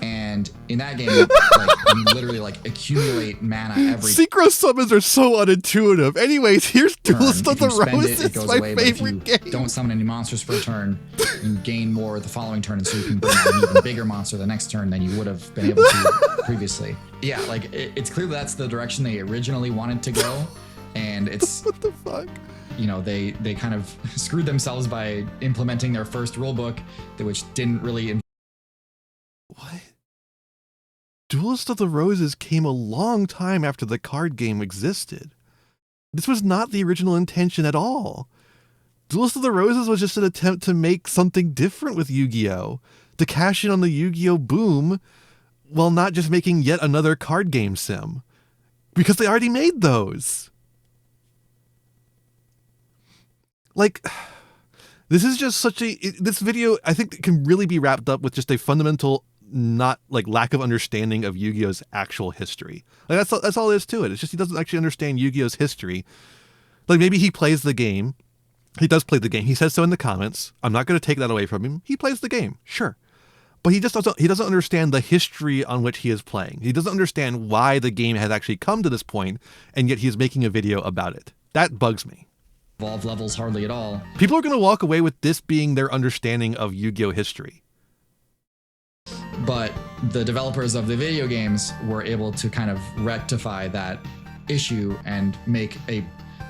Speaker 6: And in that game, like, you literally like accumulate mana every
Speaker 1: Synchro summons are so unintuitive. Anyways, here's Duelist of the Roses.
Speaker 6: It goes
Speaker 1: my
Speaker 6: away,
Speaker 1: favorite
Speaker 6: but if you don't summon any monsters for a turn, you gain more the following turn, and so you can bring out an even bigger monster the next turn than you would have been able to previously. Yeah, like it's clear that's the direction they originally wanted to go, and it's
Speaker 1: what the fuck.
Speaker 6: You know, they kind of screwed themselves by implementing their first rulebook, which didn't really.
Speaker 1: What? Duelist of the Roses came a long time after the card game existed. This was not the original intention at all. Duelist of the Roses was just an attempt to make something different with Yu-Gi-Oh! To cash in on the Yu-Gi-Oh! Boom, while not just making yet another card game sim. Because they already made those. Like, this is just such a... This video, I think, can really be wrapped up with just a fundamental... not like lack of understanding of Yu-Gi-Oh's actual history. Like that's all there is to it. It's just he doesn't actually understand Yu-Gi-Oh's history. Like maybe he plays the game. He does play the game. He says so in the comments. I'm not going to take that away from him. He plays the game, sure. But he doesn't understand the history on which he is playing. He doesn't understand why the game has actually come to this point, and yet he's making a video about it. That bugs me.
Speaker 6: Evolved levels hardly at all.
Speaker 1: People are going to walk away with this being their understanding of Yu-Gi-Oh history.
Speaker 6: But the developers of the video games were able to kind of rectify that issue and make a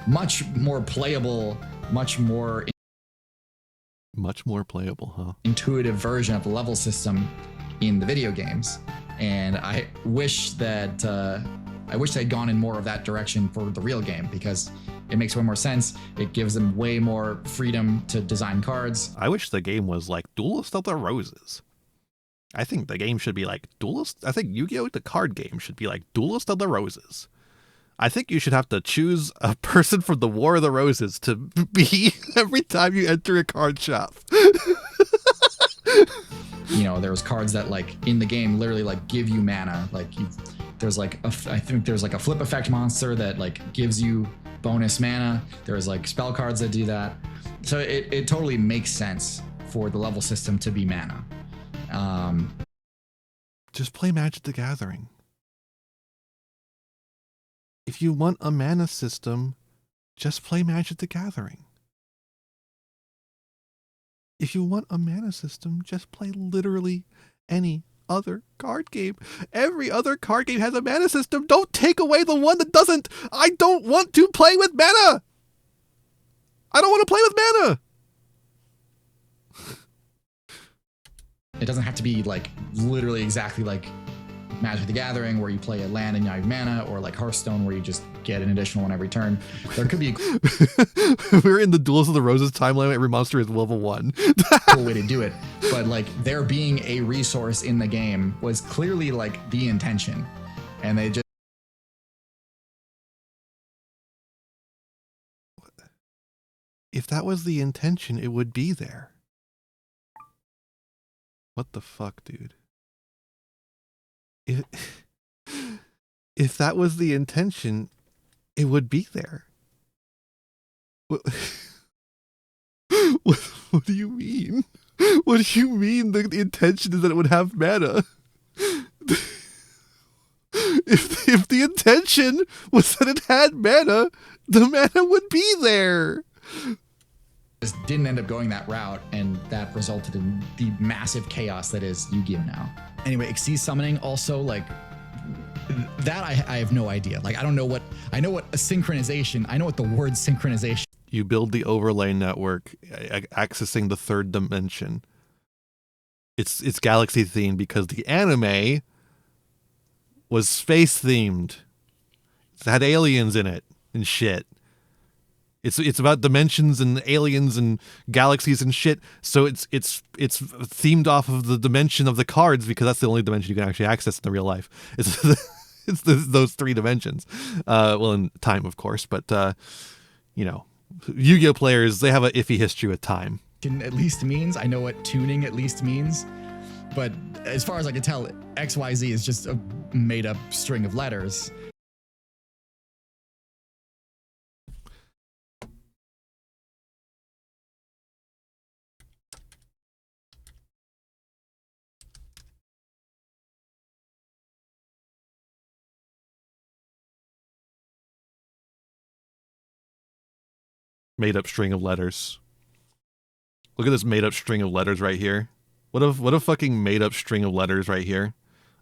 Speaker 6: much more playable, much more
Speaker 1: playable, huh?
Speaker 6: Intuitive version of the level system in the video games. And I wish that they'd gone in more of that direction for the real game, because it makes way more sense. It gives them way more freedom to design cards.
Speaker 1: I wish the game was like Duelist of the Roses. I think the game should be like Duelist. I think Yu-Gi-Oh! The card game should be like Duelist of the Roses. I think you should have to choose a person from the War of the Roses to be every time you enter a card shop.
Speaker 6: You know, there's cards that like in the game literally like give you mana. Like there's like I think there's like a flip effect monster that like gives you bonus mana. There's like spell cards that do that. So it totally makes sense for the level system to be mana.
Speaker 1: Just play Magic the Gathering. If you want a mana system, just play Magic the Gathering. If you want a mana system, just play literally any other card game. Every other card game has a mana system. Don't take away the one that doesn't. I don't want to play with mana. I don't want to play with mana.
Speaker 6: It doesn't have to be like literally exactly like Magic the Gathering where you play a land and you have mana, or like Hearthstone where you just get an additional one every turn. There could be a
Speaker 1: we're in the Duels of the Roses timeline. Every monster is level 1.
Speaker 6: cool way to do it. But like there being a resource in the game was clearly like the intention. And they just
Speaker 1: if that was the intention, it would be there. What the fuck, dude? If that was the intention, it would be there. What do you mean? What do you mean the intention is that it would have mana? If the intention was that it had mana, the mana would be there.
Speaker 6: Just didn't end up going that route, and that resulted in the massive chaos that is Yu-Gi-Oh! Now. Anyway, Xyz summoning also, like, that I have no idea. Like, I know what a synchronization, I know what the word synchronization.
Speaker 1: You build the overlay network, accessing the third dimension. It's galaxy themed because the anime was space themed. It had aliens in it and shit. It's about dimensions and aliens and galaxies and shit. So it's themed off of the dimension of the cards because that's the only dimension you can actually access in the real life. It's those three dimensions. Well, in time, of course, but Yu-Gi-Oh players, they have an iffy history with time.
Speaker 6: At least means. I know what tuning at least means, but as far as I can tell, XYZ is just a made up string of letters.
Speaker 1: Made up string of letters. Look at this made up string of letters right here. What a fucking made up string of letters right here.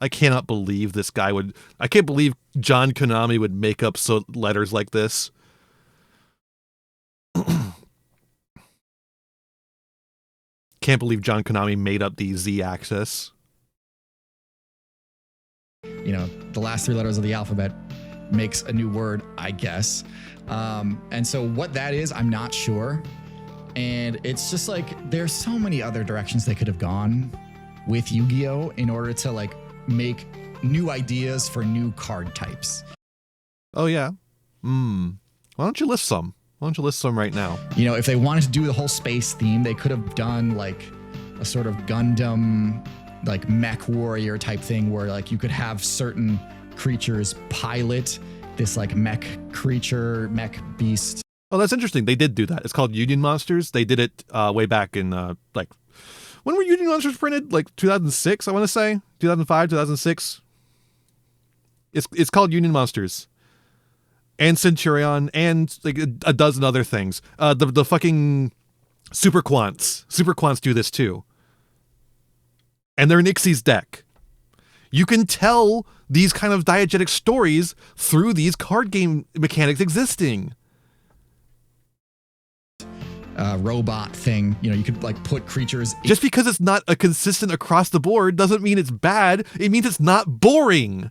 Speaker 1: I cannot believe this guy would. I can't believe John Konami would make up letters like this. Can't believe John Konami made up the Z-axis.
Speaker 6: The last three letters of the alphabet makes a new word, I guess. And so what that is, I'm not sure. And it's just like, there's so many other directions they could have gone with Yu-Gi-Oh! In order to like make new ideas for new card types.
Speaker 1: Oh yeah. Why don't you list some? Why don't you list some right now?
Speaker 6: If they wanted to do the whole space theme, they could have done like a sort of Gundam, like mech warrior type thing where like you could have certain creatures pilot this like mech creature, mech beast.
Speaker 1: Oh, that's interesting. They did do that. It's called Union Monsters. They did it way back in when were Union Monsters printed? Like 2006, I want to say. 2005, 2006. It's called Union Monsters. And Centurion and like a dozen other things. The fucking Super Quants. Super Quants do this too. And they're in Ixie's deck. You can tell these kind of diegetic stories through these card game mechanics existing.
Speaker 6: Robot thing, you could like put creatures.
Speaker 1: Just because it's not a consistent across the board doesn't mean it's bad. It means it's not boring.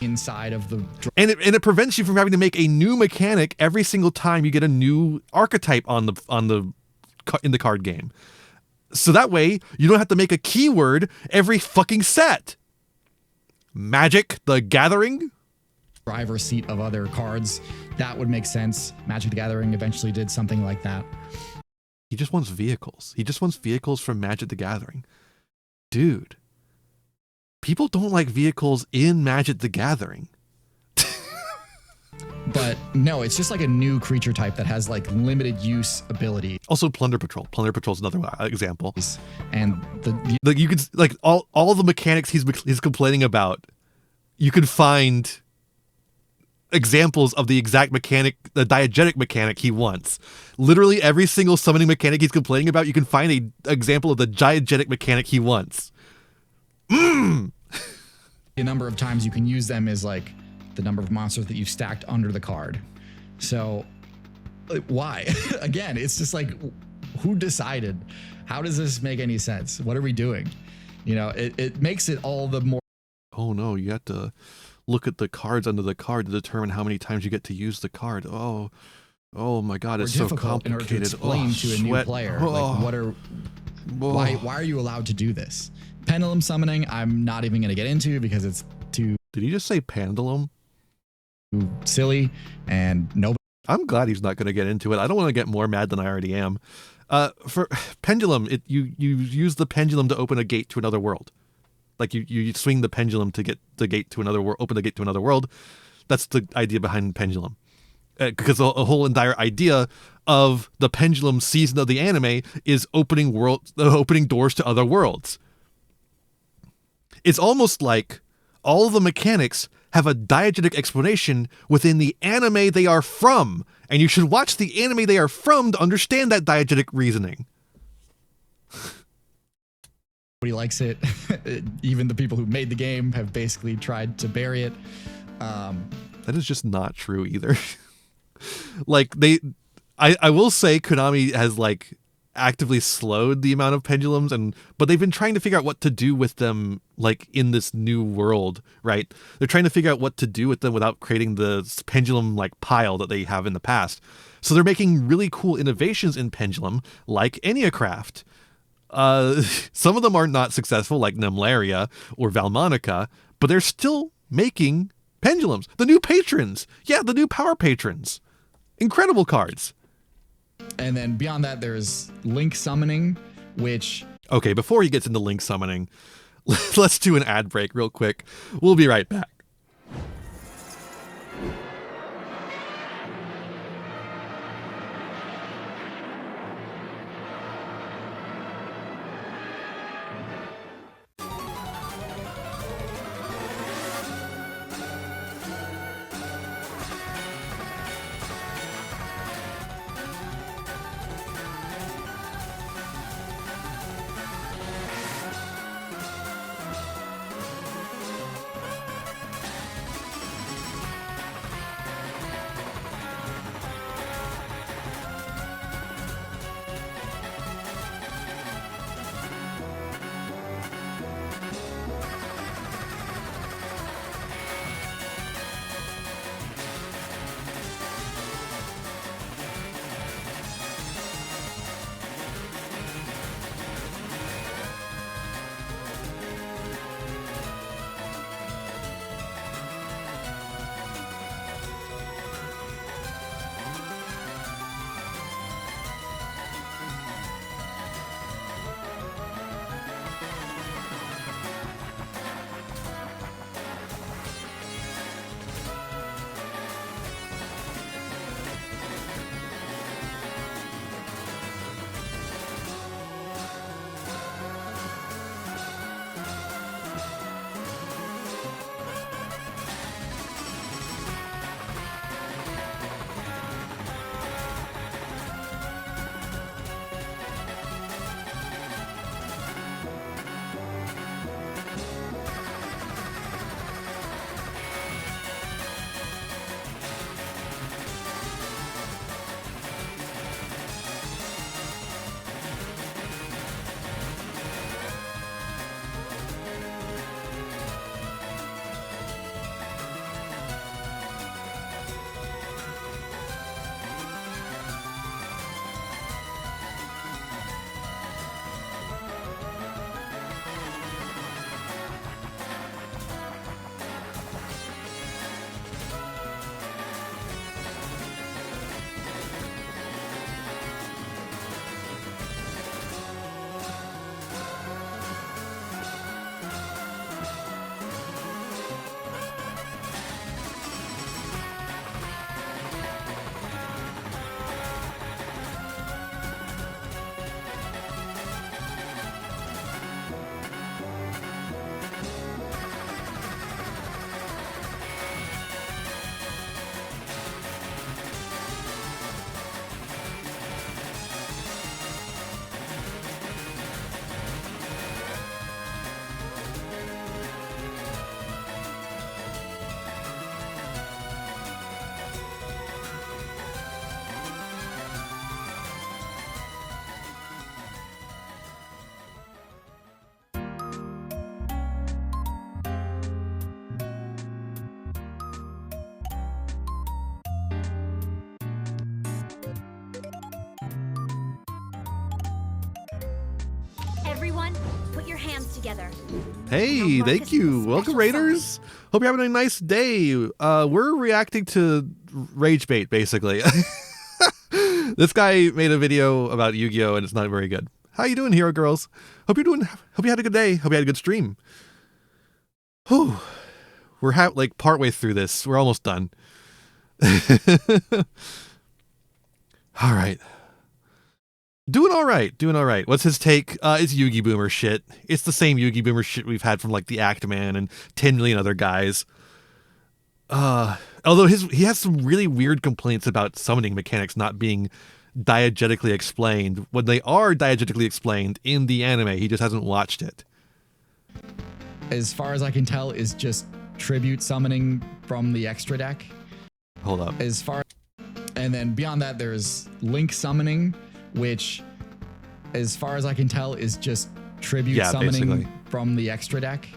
Speaker 6: Inside of the
Speaker 1: and it prevents you from having to make a new mechanic every single time you get a new archetype in the card game. So that way you don't have to make a keyword every fucking set. Magic the Gathering,
Speaker 6: driver's seat of other cards. That would make sense. Magic the Gathering eventually did something like that.
Speaker 1: He just wants vehicles. He just wants vehicles from Magic the Gathering. Dude. People don't like vehicles in Magic the Gathering.
Speaker 6: But no, it's just like a new creature type that has like limited use ability.
Speaker 1: Also Plunder Patrol. Plunder Patrol is another example.
Speaker 6: And
Speaker 1: you could like all the mechanics he's complaining about. You could find examples of the exact mechanic, the diegetic mechanic he wants. Literally every single summoning mechanic he's complaining about, you can find an example of the diegetic mechanic he wants.
Speaker 6: The number of times you can use them is like the number of monsters that you've stacked under the card. So why? Again, it's just like, who decided? How does this make any sense? What are we doing? It makes it all the more.
Speaker 1: Oh no, you have to look at the cards under the card to determine how many times you get to use the card. Oh my God, it's so complicated.
Speaker 6: In order to explain to a new player, like why are you allowed to do this? Pendulum summoning, I'm not even going to get into because it's too.
Speaker 1: Did he just say pendulum?
Speaker 6: Silly and nobody.
Speaker 1: I'm glad he's not going to get into it. I don't want to get more mad than I already am. For pendulum, you use the pendulum to open a gate to another world. Like you swing the pendulum to get the gate to another world, open the gate to another world. That's the idea behind pendulum. Because the whole entire idea of the pendulum season of the anime is opening doors to other worlds. It's almost like all the mechanics have a diegetic explanation within the anime they are from, and you should watch the anime they are from to understand that diegetic reasoning.
Speaker 6: Nobody likes it. Even the people who made the game have basically tried to bury it.
Speaker 1: That is just not true either. Like I will say Konami has like actively slowed the amount of pendulums, but they've been trying to figure out what to do with them, like in this new world, right? They're trying to figure out what to do with them without creating the pendulum like pile that they have in the past. So they're making really cool innovations in pendulum, like Enneacraft. Some of them are not successful, like Nemlaria or Valmonica, but they're still making pendulums. The new patrons, the new power patrons, incredible cards.
Speaker 6: And then beyond that, there's Link Summoning, which...
Speaker 1: Okay, before he gets into Link Summoning, let's do an ad break real quick. We'll be right back.
Speaker 7: Everyone, put your hands together.
Speaker 1: Hey, thank you. Welcome, Raiders. Hope you're having a nice day. We're reacting to Rage Bait, basically. This guy made a video about Yu-Gi-Oh! And it's not very good. How you doing, Hero Girls? Hope you had a good day. Hope you had a good stream. Whew. We're like partway through this. We're almost done. All right. Doing all right. What's his take? It's yugiboomer shit. It's the same yugiboomer shit we've had from like the Actman and 10 million other guys. Although he has some really weird complaints about summoning mechanics not being diegetically explained when they are diegetically explained in the anime. He just hasn't watched it.
Speaker 6: As far as I can tell, is just tribute summoning from the extra deck.
Speaker 1: Hold up.
Speaker 6: And then beyond that, there's Link Summoning, which as far as I can tell, is just tribute summoning
Speaker 1: basically
Speaker 6: from the extra deck.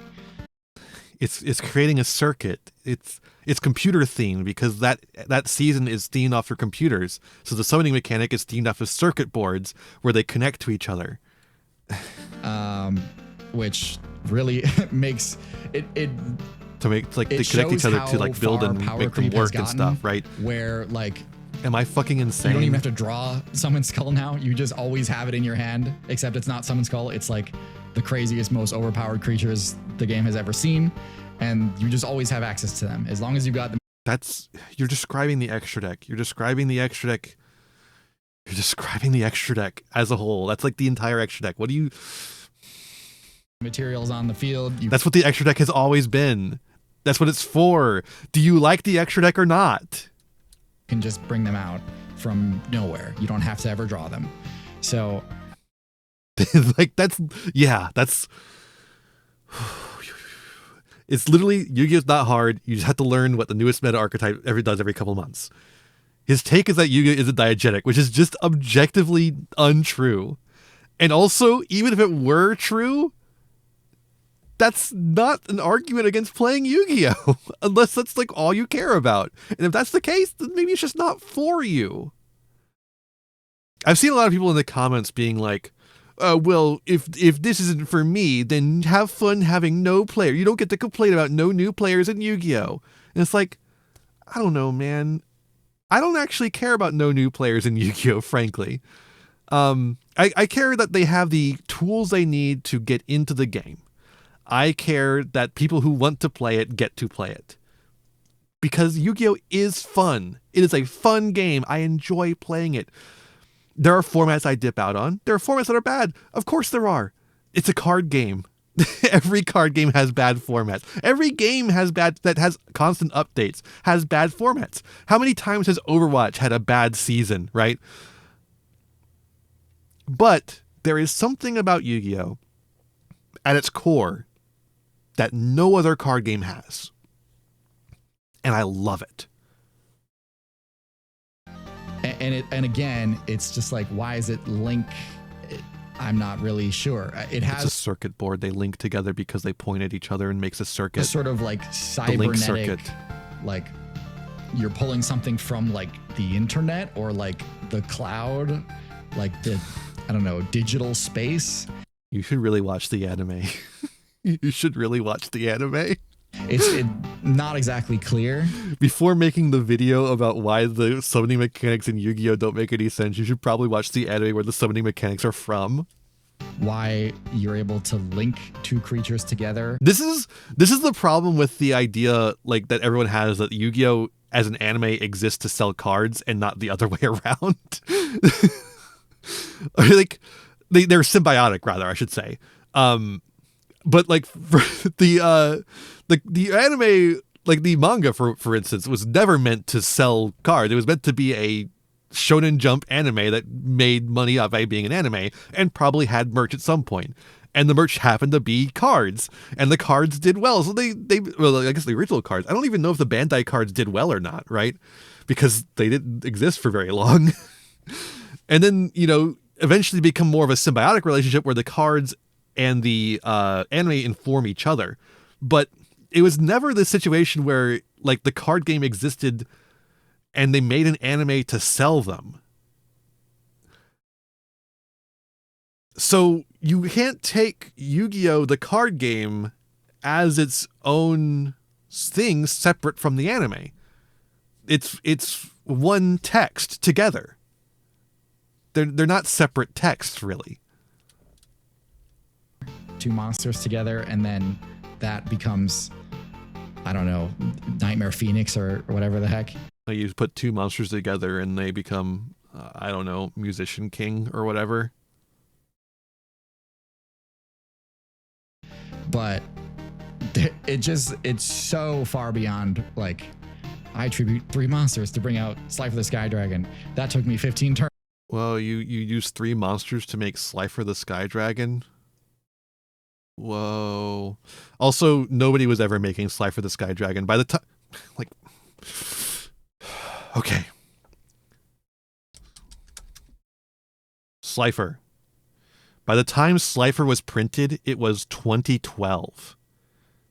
Speaker 1: It's creating a circuit. It's computer themed because that season is themed off for computers. So the summoning mechanic is themed off of circuit boards where they connect to each other.
Speaker 6: Which really makes it
Speaker 1: to make like they connect each other to like build and make them work and stuff, right?
Speaker 6: Where like,
Speaker 1: am I fucking insane?
Speaker 6: You don't even have to draw Summon Skull now. You just always have it in your hand, except it's not Summon Skull. It's like the craziest, most overpowered creatures the game has ever seen, and you just always have access to them as long as you got them.
Speaker 1: You're describing the extra deck. You're describing the extra deck. You're describing the extra deck as a whole. That's like the entire extra deck. What do you...
Speaker 6: Materials on the field.
Speaker 1: That's what the extra deck has always been. That's what it's for. Do you like the extra deck or not?
Speaker 6: You can just bring them out from nowhere. You don't have to ever draw them. So...
Speaker 1: like, that's... It's literally, Yu-Gi-Oh's not hard. You just have to learn what the newest meta archetype does every couple months. His take is that Yu-Gi-Oh isn't diegetic, which is just objectively untrue. And also, even if it were true, that's not an argument against playing Yu-Gi-Oh! Unless that's like all you care about. And if that's the case, then maybe it's just not for you. I've seen a lot of people in the comments being like, well, if this isn't for me, then have fun having no player. You don't get to complain about no new players in Yu-Gi-Oh! And it's like, I don't know, man. I don't actually care about no new players in Yu-Gi-Oh! Frankly. I care that they have the tools they need to get into the game. I care that people who want to play it get to play it. Because Yu-Gi-Oh! Is fun. It is a fun game. I enjoy playing it. There are formats I dip out on. There are formats that are bad. Of course there are. It's a card game. Every card game has bad formats. Every game that has constant updates has bad formats. How many times has Overwatch had a bad season, right? But there is something about Yu-Gi-Oh! At its core that no other card game has. And I love it.
Speaker 6: And again, it's just like, why is it Link? I'm not really sure. It has
Speaker 1: a circuit board. They link together because they point at each other and makes a circuit.
Speaker 6: A sort of like cybernetic, like you're pulling something from like the internet or like the cloud, like the, I don't know, digital space.
Speaker 1: You should really watch the anime. You should really watch the anime.
Speaker 6: It's not exactly clear.
Speaker 1: Before making the video about why the summoning mechanics in Yu-Gi-Oh! Don't make any sense, you should probably watch the anime where the summoning mechanics are from.
Speaker 6: Why you're able to link two creatures together.
Speaker 1: This is the problem with the idea like that everyone has that Yu-Gi-Oh! As an anime exists to sell cards and not the other way around. Like they're symbiotic, rather, I should say. But like for the anime, like the manga, for instance, was never meant to sell cards. It was meant to be a Shonen Jump anime that made money by being an anime and probably had merch at some point. And the merch happened to be cards, and the cards did well. So well, I guess the original cards. I don't even know if the Bandai cards did well or not, right? Because they didn't exist for very long. And then, eventually become more of a symbiotic relationship where the cards and the anime inform each other. But it was never the situation where like the card game existed and they made an anime to sell them. So you can't take Yu-Gi-Oh! The card game as its own thing separate from the anime. It's one text together. They're not separate texts, really.
Speaker 6: Two monsters together, and then that becomes, I don't know, Nightmare Phoenix or whatever the heck.
Speaker 1: You put two monsters together and they become, I don't know, Musician King or whatever.
Speaker 6: But it's so far beyond, like, I attribute 3 monsters to bring out Slifer the Sky Dragon. That took me 15 turns.
Speaker 1: Well, you used 3 monsters to make Slifer the Sky Dragon? Whoa. Also, nobody was ever making Slifer the Sky Dragon. By the time... Like... Okay. Slifer. By the time Slifer was printed, it was 2012.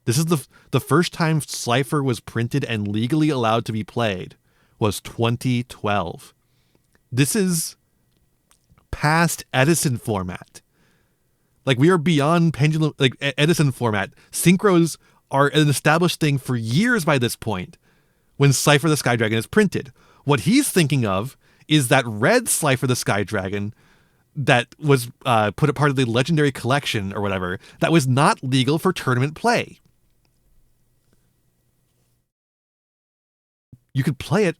Speaker 1: This is the first time Slifer was printed and legally allowed to be played was 2012. This is past Edison format. Like, we are beyond pendulum, like Edison format. Synchros are an established thing for years by this point when Slifer the Sky Dragon is printed. What he's thinking of is that red Slifer the Sky Dragon that was put a part of the Legendary Collection or whatever, that was not legal for tournament play. You could play it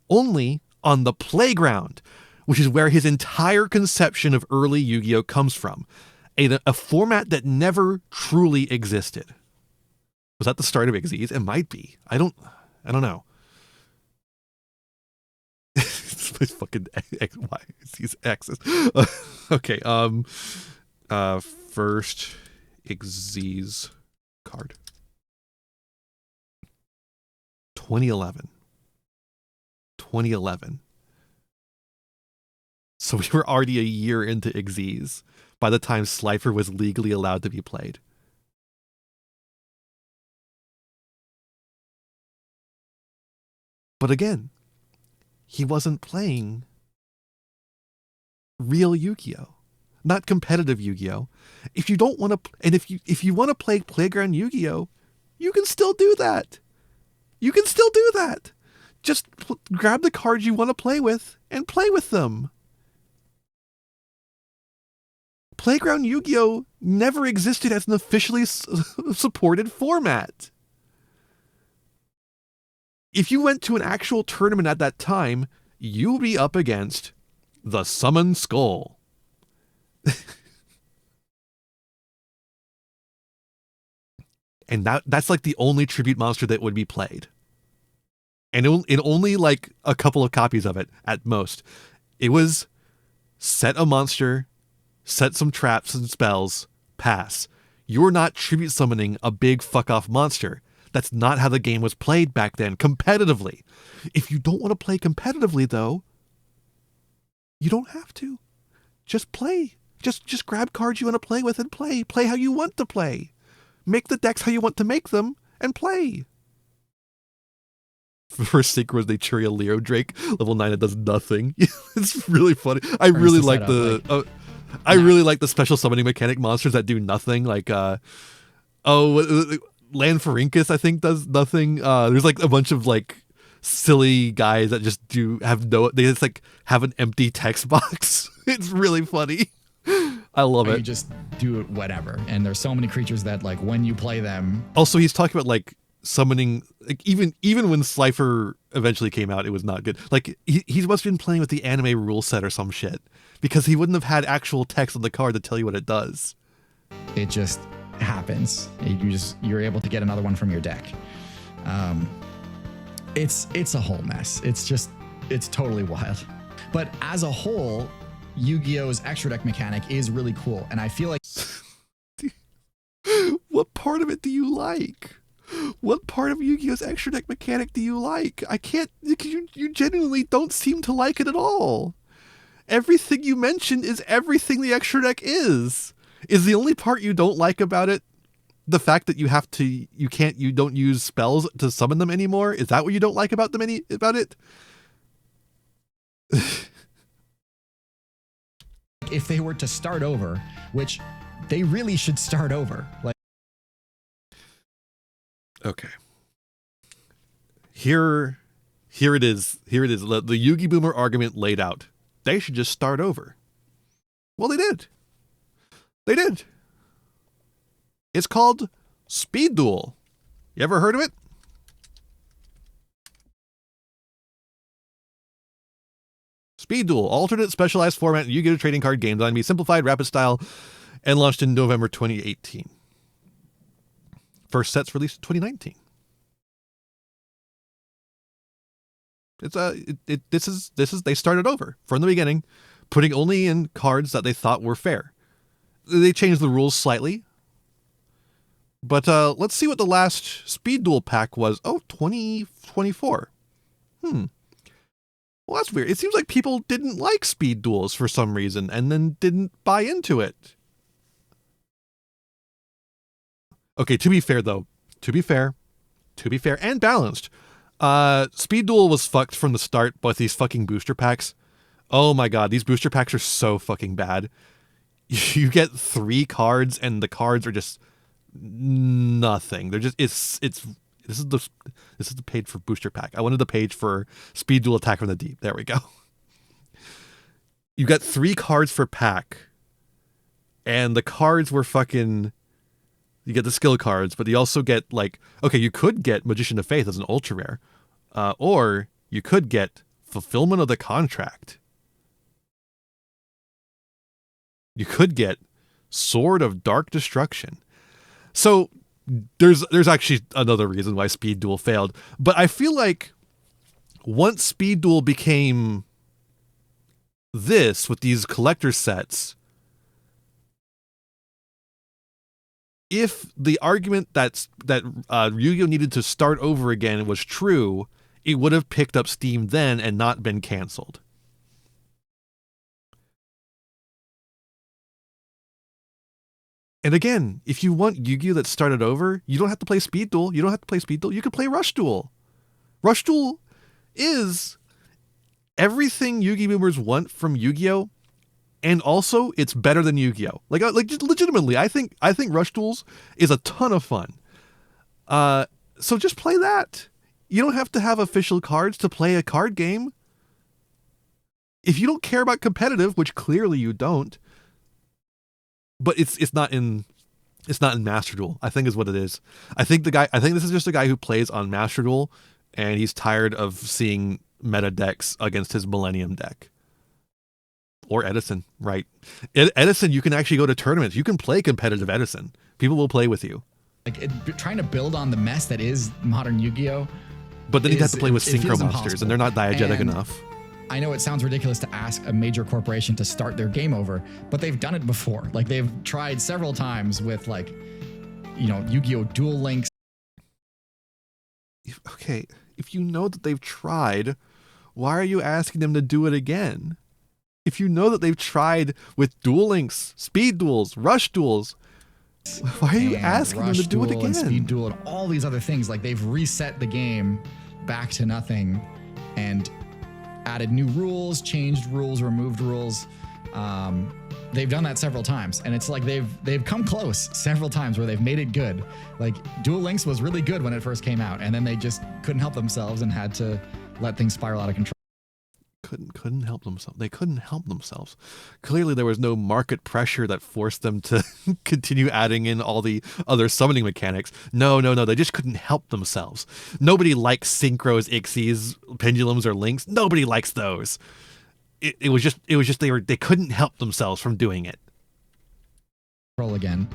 Speaker 1: only on the playground, which is where his entire conception of early Yu-Gi-Oh! Comes from. A format that never truly existed. Was that the start of Xyz? It might be. I don't know. It's fucking X, Y, Z's X's. Okay. First Xyz card. 2011. So we were already a year into Xyz by the time Slifer was legally allowed to be played. But again, he wasn't playing real Yu-Gi-Oh! Not competitive Yu-Gi-Oh! If you don't want to, and if you want to play Playground Yu-Gi-Oh!, you can still do that. Just grab the cards you want to play with and play with them. Playground Yu-Gi-Oh! Never existed as an officially supported format. If you went to an actual tournament at that time, you'd be up against the Summon Skull. And that's like the only tribute monster that would be played. And in only like a couple of copies of it at most. It was set a monster, set some traps and spells, pass. You're not tribute summoning a big fuck off monster. That's not how the game was played back then, competitively. If you don't want to play competitively, though, you don't have to. Just play. Just grab cards you want to play with and play. Play how you want to play. Make the decks how you want to make them and play. First synchro was the Churia Leo Drake, level 9 that does nothing. It's really funny. I really like the special summoning mechanic monsters that do nothing. Like Lanfarincus, I think, does nothing. There's like a bunch of like silly guys that just they just like have an empty text box. It's really funny. I love it.
Speaker 6: You just do it whatever. And there's so many creatures that like when you play them.
Speaker 1: Also, he's talking about like summoning, like even when Slifer eventually came out, it was not good. Like he must have been playing with the anime rule set or some shit, because he wouldn't have had actual text on the card to tell you what it does.
Speaker 6: It just happens. You're able to get another one from your deck. It's a whole mess. It's totally wild. But as a whole, Yu-Gi-Oh's extra deck mechanic is really cool, and I feel like
Speaker 1: what part of it do you like? What part of Yu-Gi-Oh's extra deck mechanic do you like? I can't. You genuinely don't seem to like it at all. Everything you mentioned is everything the extra deck is. Is the only part you don't like about it the fact that you don't use spells to summon them anymore? Is that what you don't like about about it?
Speaker 6: If they were to start over, which they really should start over.
Speaker 1: Okay. Here it is. The yugiboomer argument laid out. They should just start over. Well, they did. It's called Speed Duel. You ever heard of it? Speed Duel, alternate specialized format Yu-Gi-Oh! Trading card game designed to be simplified, rapid style, and launched in November 2018. First sets released in 2019. They started over from the beginning, putting only in cards that they thought were fair. They changed the rules slightly. But let's see what the last Speed Duel pack was. Oh, 2024. Well, that's weird. It seems like people didn't like Speed Duels for some reason and then didn't buy into it. Okay, to be fair though, to be fair and balanced, Speed Duel was fucked from the start with these fucking booster packs. Oh my god, these booster packs are so fucking bad. You get 3 cards and the cards are just nothing. They're just this is the page for booster pack. I wanted the page for Speed Duel Attack from the Deep. There we go. You got 3 cards per pack, and the cards were fucking. You get the skill cards, but you also get like, okay, you could get Magician of Faith as an ultra rare, or you could get Fulfillment of the Contract. You could get Sword of Dark Destruction. So there's actually another reason why Speed Duel failed, but I feel like once Speed Duel became this with these collector sets, if the argument that Yu-Gi-Oh needed to start over again was true, it would have picked up steam then and not been canceled. And again, if you want Yu-Gi-Oh that started over, you don't have to play Speed Duel. You don't have to play Speed Duel. You could play Rush Duel. Rush Duel is everything Yu-Gi Boomers want from Yu-Gi-Oh, and also it's better than Yu-Gi-Oh. Like just legitimately, I think Rush Duels is a ton of fun. So just play that. You don't have to have official cards to play a card game. If you don't care about competitive, which clearly you don't, but it's not in Master Duel, I think is what it is. I think this is just a guy who plays on Master Duel and he's tired of seeing meta decks against his Millennium deck. Or Edison, right? Edison, you can actually go to tournaments. You can play competitive Edison. People will play with you.
Speaker 6: Like trying to build on the mess that is modern Yu-Gi-Oh.
Speaker 1: But then you have to play with synchro monsters, and they're not diegetic enough.
Speaker 6: I know it sounds ridiculous to ask a major corporation to start their game over, but they've done it before. Like they've tried several times with like, Yu-Gi-Oh! Duel Links.
Speaker 1: Okay, if you know that they've tried, why are you asking them to do it again? If you know that they've tried with Duel Links, Speed Duels, Rush Duels, why are you asking them to do it again?
Speaker 6: And Speed Duel and all these other things, like they've reset the game back to nothing and added new rules, changed rules, removed rules. They've done that several times, and it's like they've come close several times where they've made it good. Like Duel Links was really good when it first came out, and then they just couldn't help themselves and had to let things spiral out of control.
Speaker 1: Couldn't help themselves. They couldn't help themselves. Clearly there was no market pressure that forced them to continue adding in all the other summoning mechanics. No. They just couldn't help themselves. Nobody likes synchros, ixies, pendulums, or links. Nobody likes those. It was just they couldn't help themselves from doing it.
Speaker 6: Roll again.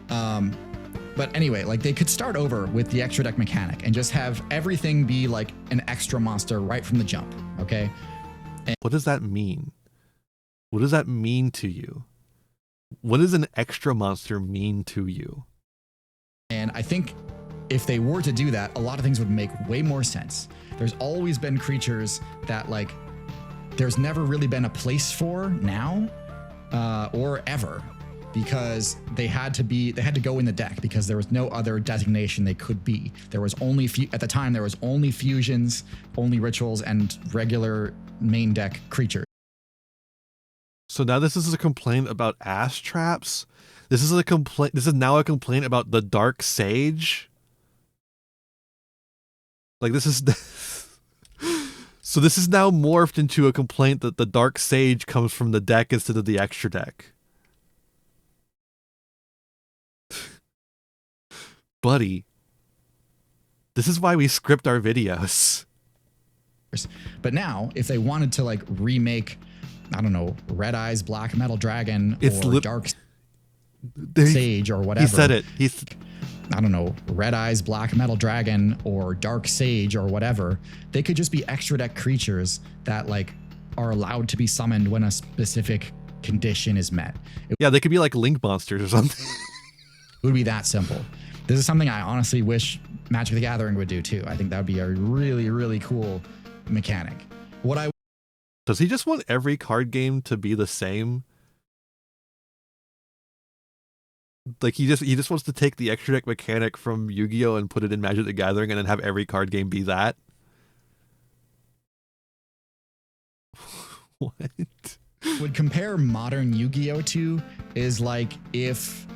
Speaker 6: But anyway, like they could start over with the extra deck mechanic and just have everything be like an extra monster right from the jump. Okay.
Speaker 1: What does that mean? What does that mean to you? What does an extra monster mean to you?
Speaker 6: And I think if they were to do that, a lot of things would make way more sense. There's always been creatures that like there's never really been a place for now or ever, because they had to go in the deck because there was no other designation they could be. There was only at the time there was only fusions, only rituals, and regular main deck creatures.
Speaker 1: So now this is a complaint about ass traps. This is now a complaint about the Dark Sage. Like this is so this is now morphed into a complaint that the Dark Sage comes from the deck instead of the extra deck. Buddy, this is why we script our videos.
Speaker 6: But now, if they wanted to like remake, I don't know, Red Eyes Black Metal Dragon or Dark Sage or whatever.
Speaker 1: He said it.
Speaker 6: I don't know, Red Eyes Black Metal Dragon or Dark Sage or whatever. They could just be extra deck creatures that like are allowed to be summoned when a specific condition is met.
Speaker 1: Yeah, they could be like Link monsters or something.
Speaker 6: It would be that simple. This is something I honestly wish Magic the Gathering would do too. I think that would be a really, really cool mechanic.
Speaker 1: Does he just want every card game to be the same? Like he just wants to take the extra deck mechanic from Yu-Gi-Oh and put it in Magic the Gathering and then have every card game be that. What?
Speaker 6: Would compare modern Yu-Gi-Oh to is like if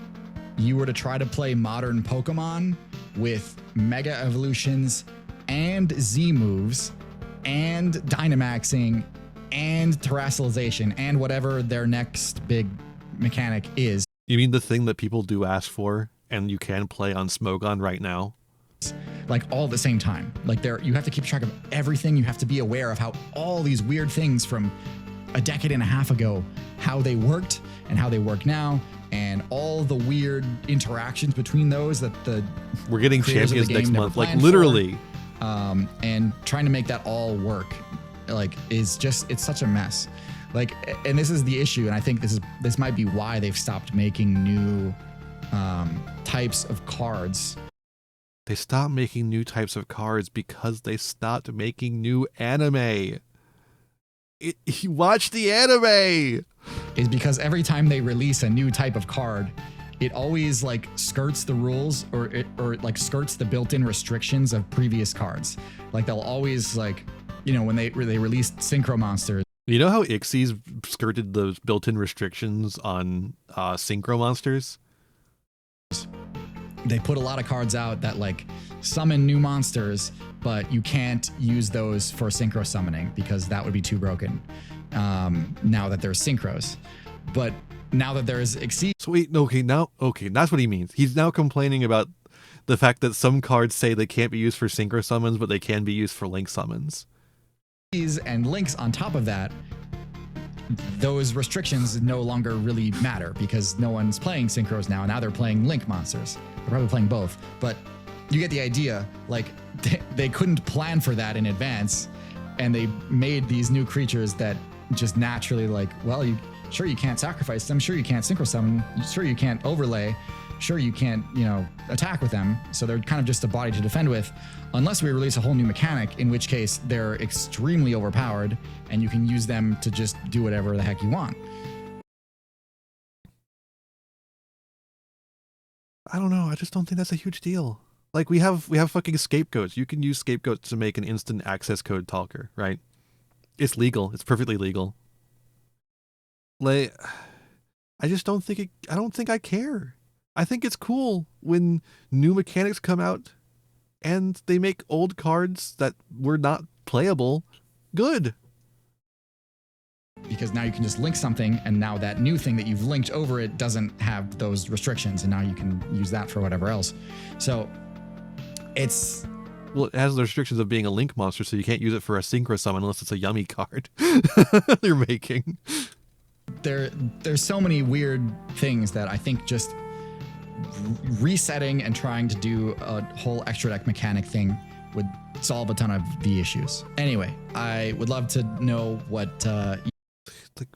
Speaker 6: you were to try to play modern Pokemon with Mega Evolutions and Z moves and Dynamaxing and Terrestrialization and whatever their next big mechanic is.
Speaker 1: You mean the thing that people do ask for and you can play on Smogon right now?
Speaker 6: Like all at the same time. Like you have to keep track of everything. You have to be aware of how all these weird things from a decade and a half ago, how they worked and how they work now, and all the weird interactions between those that
Speaker 1: we're getting champions next month, like literally.
Speaker 6: And trying to make that all work, like it's such a mess. Like, and this is the issue, and I think this might be why they've stopped making new types of cards.
Speaker 1: They stopped making new types of cards because they stopped making new anime. Watch the anime!
Speaker 6: Is because every time they release a new type of card, it always like skirts the rules or like skirts the built-in restrictions of previous cards. Like they'll always like, you know, when they released Synchro Monsters.
Speaker 1: You know how Ixies skirted those built-in restrictions on Synchro Monsters?
Speaker 6: They put a lot of cards out that like summon new monsters, but you can't use those for synchro summoning because that would be too broken. Now that there's synchros, but now that there's
Speaker 1: Sweet, okay, that's what he means. He's now complaining about the fact that some cards say they can't be used for synchro summons, but they can be used for link summons.
Speaker 6: And links on top of that, those restrictions no longer really matter because no one's playing synchros now. Now they're playing link monsters. They're probably playing both, but you get the idea. Like they couldn't plan for that in advance, and they made these new creatures that just naturally like, well, you can't sacrifice them, sure you can't synchro summon, sure you can't overlay, sure you can't, you know, attack with them. So they're kind of just a body to defend with, unless we release a whole new mechanic, in which case they're extremely overpowered and you can use them to just do whatever the heck you want.
Speaker 1: I don't know. I just don't think that's a huge deal. Like we have fucking scapegoats. You can use scapegoats to make an instant access code talker, right? It's legal. It's perfectly legal. Like, I just don't think I don't think I care. I think it's cool when new mechanics come out and they make old cards that were not playable good.
Speaker 6: Because now you can just link something, and now that new thing that you've linked over it doesn't have those restrictions, and now you can use that for whatever else. So it's...
Speaker 1: Well, it has the restrictions of being a link monster, so you can't use it for a synchro summon unless it's a yummy card you're making.
Speaker 6: There's so many weird things that I think just resetting and trying to do a whole extra deck mechanic thing would solve a ton of the issues. Anyway, I would love to know what...
Speaker 1: like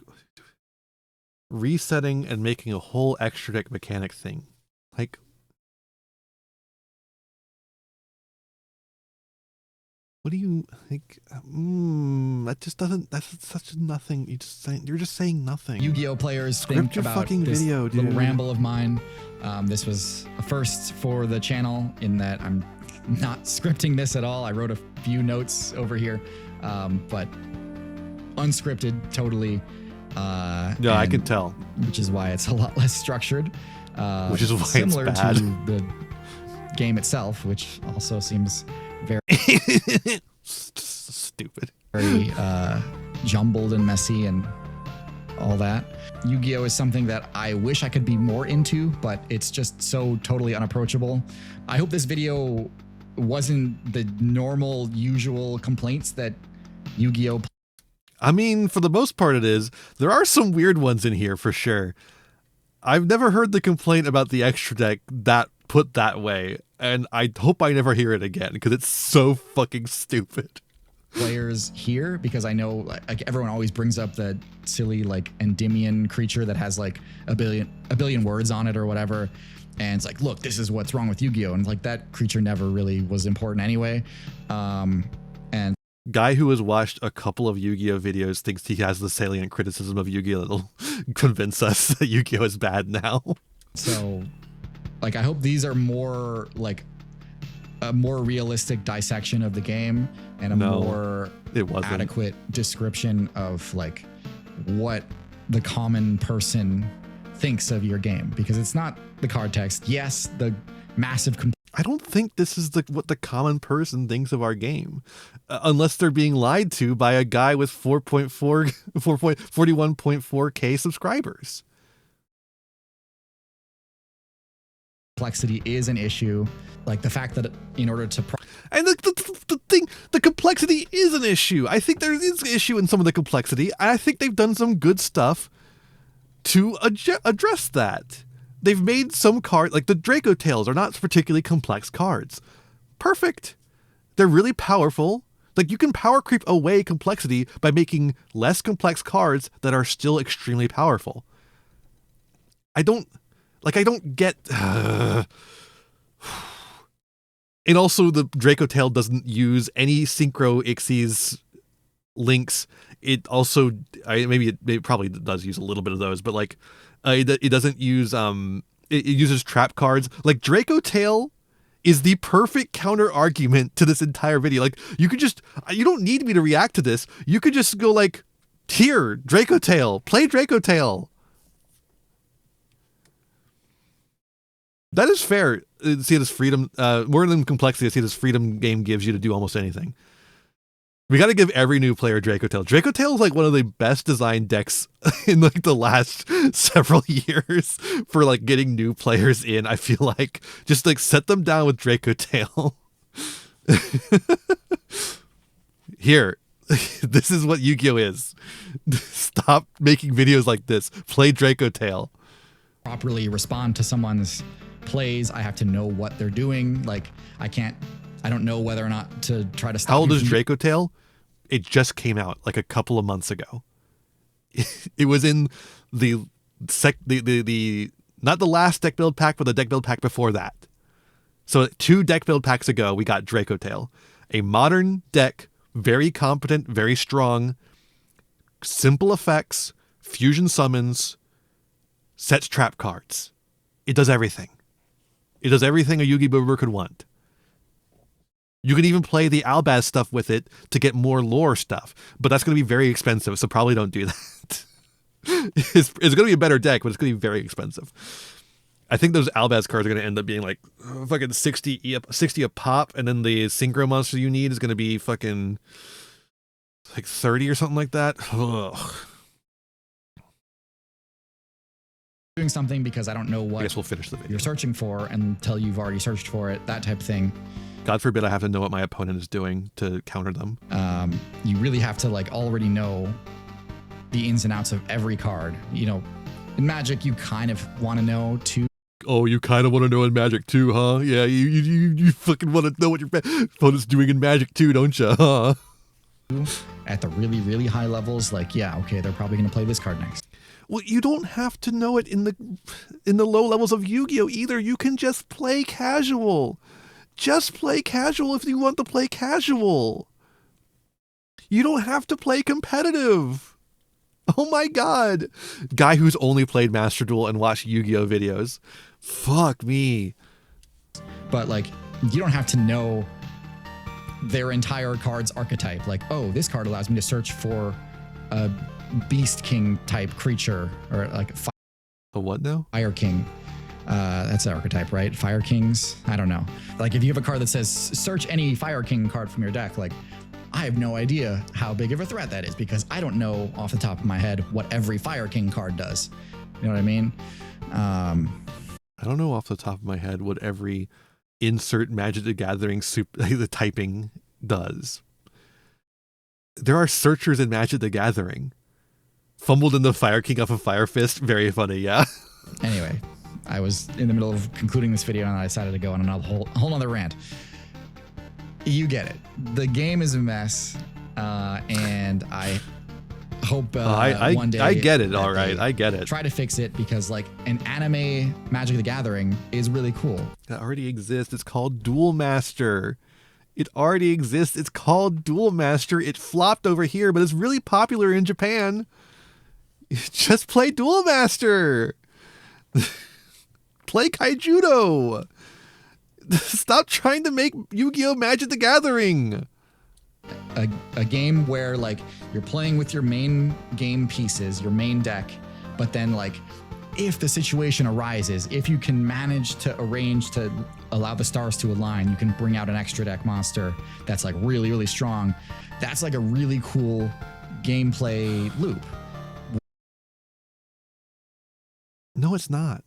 Speaker 1: resetting and making a whole extra deck mechanic thing. Like, what do you think? That just doesn't. That's such nothing. You're just saying nothing.
Speaker 6: Yu-Gi-Oh players
Speaker 1: Script
Speaker 6: think
Speaker 1: your
Speaker 6: about
Speaker 1: fucking
Speaker 6: this
Speaker 1: video, dude.
Speaker 6: little ramble of mine. This was a first for the channel in that I'm not scripting this at all. I wrote a few notes over here, but unscripted, totally.
Speaker 1: Yeah, I can tell.
Speaker 6: Which is why it's a lot less structured.
Speaker 1: Which is why
Speaker 6: similar
Speaker 1: it's bad.
Speaker 6: to the game itself, which also seems very
Speaker 1: stupid,
Speaker 6: very jumbled and messy and all that. Yu-Gi-Oh is something that I wish I could be more into, but it's just so totally unapproachable. I hope this video wasn't the normal, usual complaints that Yu-Gi-Oh.
Speaker 1: I mean, for the most part it is. There are some weird ones in here for sure. I've never heard the complaint about the extra deck that put that way, and I hope I never hear it again because it's so fucking stupid.
Speaker 6: Players here, because I know like everyone always brings up the silly like Endymion creature that has like a billion words on it or whatever, and it's like, look, this is what's wrong with Yu-Gi-Oh, and like that creature never really was important anyway. And
Speaker 1: guy who has watched a couple of Yu-Gi-Oh videos thinks he has the salient criticism of Yu-Gi-Oh that'll convince us that Yu-Gi-Oh is bad now.
Speaker 6: So Like, I hope these are more like a more realistic dissection of the game and a more adequate description of like what the common person thinks of your game, because it's not the card text. Yes, the massive
Speaker 1: I don't think this is what the common person thinks of our game, unless they're being lied to by a guy with 41.4K subscribers.
Speaker 6: Complexity is an issue. Like the fact that in order to...
Speaker 1: And the complexity is an issue. I think there is an issue in some of the complexity. I think they've done some good stuff to address that. They've made some cards, like the Draco Tails are not particularly complex cards. Perfect. They're really powerful. Like, you can power creep away complexity by making less complex cards that are still extremely powerful. I don't get... And also, the Draco Tail doesn't use any Synchro Ixies links. It also... it probably does use a little bit of those, but like... it doesn't use... it uses trap cards. Like, Draco Tail is the perfect counter argument to this entire video. Like, you could just... You don't need me to react to this. You could just go like, here, Draco Tail. Play Draco Tail. That is fair. See it as freedom. More than complexity, I see it as freedom game gives you to do almost anything. We got to give every new player Draco Tail. Draco Tail is like one of the best designed decks in like the last several years for like getting new players in. I feel like just like set them down with Draco Tail. Here, this is what Yu-Gi-Oh is. Stop making videos like this. Play Draco Tail.
Speaker 6: Properly respond to someone's plays. I have to know what they're doing. Like, I don't know whether or not to try to stop.
Speaker 1: How old is Draco Tail? It just came out like a couple of months ago. It was in the not the last deck build pack, but the deck build pack before that. So 2 deck build packs ago, we got Draco Tail, a modern deck, very competent, very strong, simple effects, fusion summons, sets trap cards. It does everything. It does everything a yugiboomer could want. You can even play the Albaz stuff with it to get more lore stuff, but that's going to be very expensive, so probably don't do that. It's going to be a better deck, but it's going to be very expensive. I think those Albaz cards are going to end up being like fucking 60 a pop, and then the synchro monster you need is going to be fucking like 30 or something like that. Ugh.
Speaker 6: Doing something because I don't know what
Speaker 1: I guess we'll finish the video.
Speaker 6: You're searching for until you've already searched for it, that type of thing.
Speaker 1: God forbid I have to know what my opponent is doing to counter them.
Speaker 6: You really have to like already know the ins and outs of every card. You know, in Magic, you kind of want to know too.
Speaker 1: Oh, you kind of want to know in Magic too, huh? Yeah, you fucking want to know what your opponent's doing in Magic too, don't you? Huh?
Speaker 6: At the really, really high levels, like, yeah, okay, they're probably going to play this card next.
Speaker 1: Well, you don't have to know it in the low levels of Yu-Gi-Oh either. You can just play casual. Just play casual if you want to play casual. You don't have to play competitive. Oh my god. Guy who's only played Master Duel and watched Yu-Gi-Oh videos. Fuck me.
Speaker 6: But like, you don't have to know their entire card's archetype. Like, oh, this card allows me to search for a Beast King type creature, or like
Speaker 1: a what now?
Speaker 6: Fire King. That's the archetype, right? Fire Kings? I don't know. Like, if you have a card that says search any Fire King card from your deck, like, I have no idea how big of a threat that is, because I don't know off the top of my head what every Fire King card does. You know what I mean?
Speaker 1: I don't know off the top of my head what every insert Magic the Gathering the typing does. There are searchers in Magic the Gathering. Fumbled in the Fire King off of Fire Fist. Very funny, yeah.
Speaker 6: Anyway, I was in the middle of concluding this video and I decided to go on another whole nother rant. You get it. The game is a mess, and I hope one day...
Speaker 1: I get it, all right. I get it.
Speaker 6: Try to fix it, because like an anime Magic the Gathering is really cool.
Speaker 1: That already exists. It's called Duel Master. It already exists. It's called Duel Master. It flopped over here, but it's really popular in Japan. Just play Duel Master. play Kaijudo. Stop trying to make Yu-Gi-Oh! Magic the Gathering.
Speaker 6: A game where like you're playing with your main game pieces, your main deck, but then like if the situation arises, if you can manage to arrange to allow the stars to align, you can bring out an extra deck monster that's like really, really strong. That's like a really cool gameplay loop.
Speaker 1: No, it's not.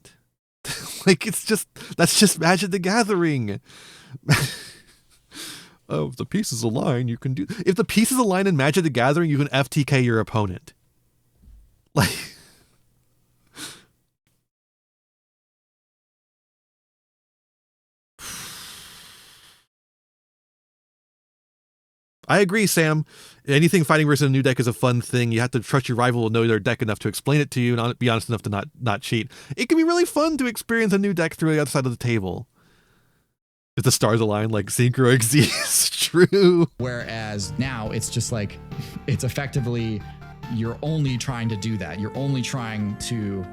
Speaker 1: Like, that's just Magic the Gathering. Oh, if the pieces align, you can do... If the pieces align in Magic the Gathering, you can FTK your opponent. Like... I agree, Sam. Anything fighting versus a new deck is a fun thing. You have to trust your rival will know their deck enough to explain it to you and be honest enough to not cheat. It can be really fun to experience a new deck through the other side of the table. If the stars align, like Synchro exists, true.
Speaker 6: Whereas now it's just like, it's effectively, you're only trying to do that. You're only trying to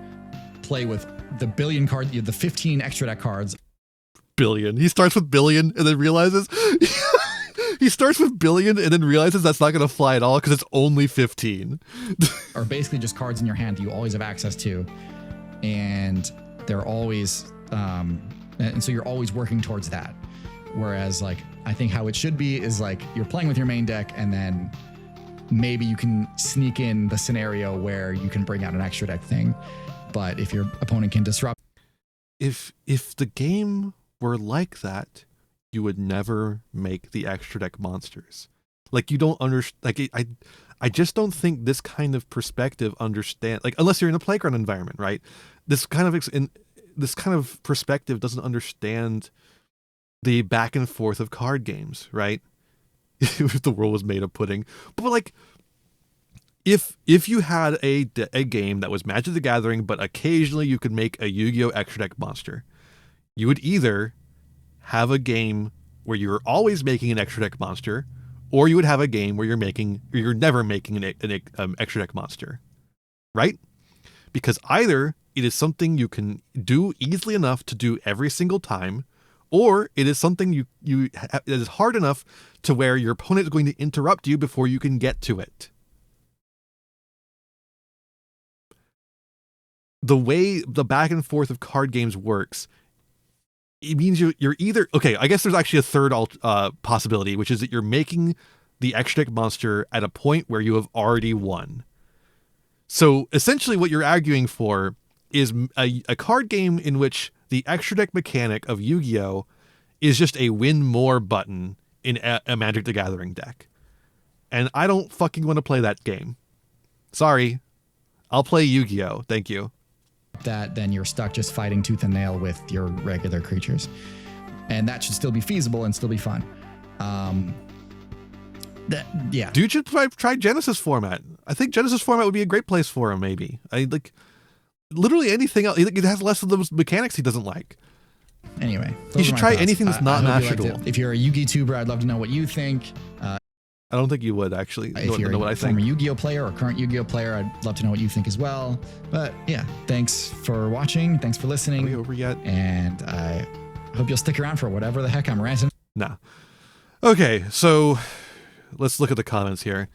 Speaker 6: play with the billion card, the 15 extra deck cards.
Speaker 1: Billion. He starts with billion and then realizes... He starts with billion and then realizes that's not going to fly at all because it's only 15.
Speaker 6: Are basically just cards in your hand that you always have access to. And they're always, and so you're always working towards that. Whereas like, I think how it should be is like, you're playing with your main deck and then maybe you can sneak in the scenario where you can bring out an extra deck thing. But if your opponent can disrupt.
Speaker 1: If the game were like that, you would never make the extra deck monsters. Like, you don't understand. Like, I just don't think this kind of perspective understand. Like, unless you're in a playground environment, right? This kind of perspective doesn't understand the back and forth of card games, right? If the world was made of pudding, but like, if you had a game that was Magic the Gathering, but occasionally you could make a Yu-Gi-Oh! Extra deck monster, you would either have a game where you're always making an extra deck monster, or you would have a game where you're never making an extra deck monster, right? Because either it is something you can do easily enough to do every single time, or it is something it is hard enough to where your opponent is going to interrupt you before you can get to it. The way the back and forth of card games works, it means you're either... Okay, I guess there's actually a third possibility, which is that you're making the extra deck monster at a point where you have already won. So essentially what you're arguing for is a card game in which the extra deck mechanic of Yu-Gi-Oh! Is just a win more button in a Magic the Gathering deck. And I don't fucking want to play that game. Sorry. I'll play Yu-Gi-Oh! Thank you.
Speaker 6: That then you're stuck just fighting tooth and nail with your regular creatures, and that should still be feasible and still be fun. Yeah,
Speaker 1: dude should try Genesis format. I think Genesis format would be a great place for him. Maybe like literally anything else. It has less of those mechanics he doesn't like.
Speaker 6: Anyway,
Speaker 1: you should try anything that's not Master Duel.
Speaker 6: If you're a Yugi-tuber, I'd love to know what you think.
Speaker 1: I don't think you would, actually.
Speaker 6: If you're a former Yu-Gi-Oh player or current Yu-Gi-Oh player, I'd love to know what you think as well. But yeah, thanks for watching. Thanks for listening.
Speaker 1: Are we over yet?
Speaker 6: And I hope you'll stick around for whatever the heck I'm ranting.
Speaker 1: Nah. Okay, so let's look at the comments here.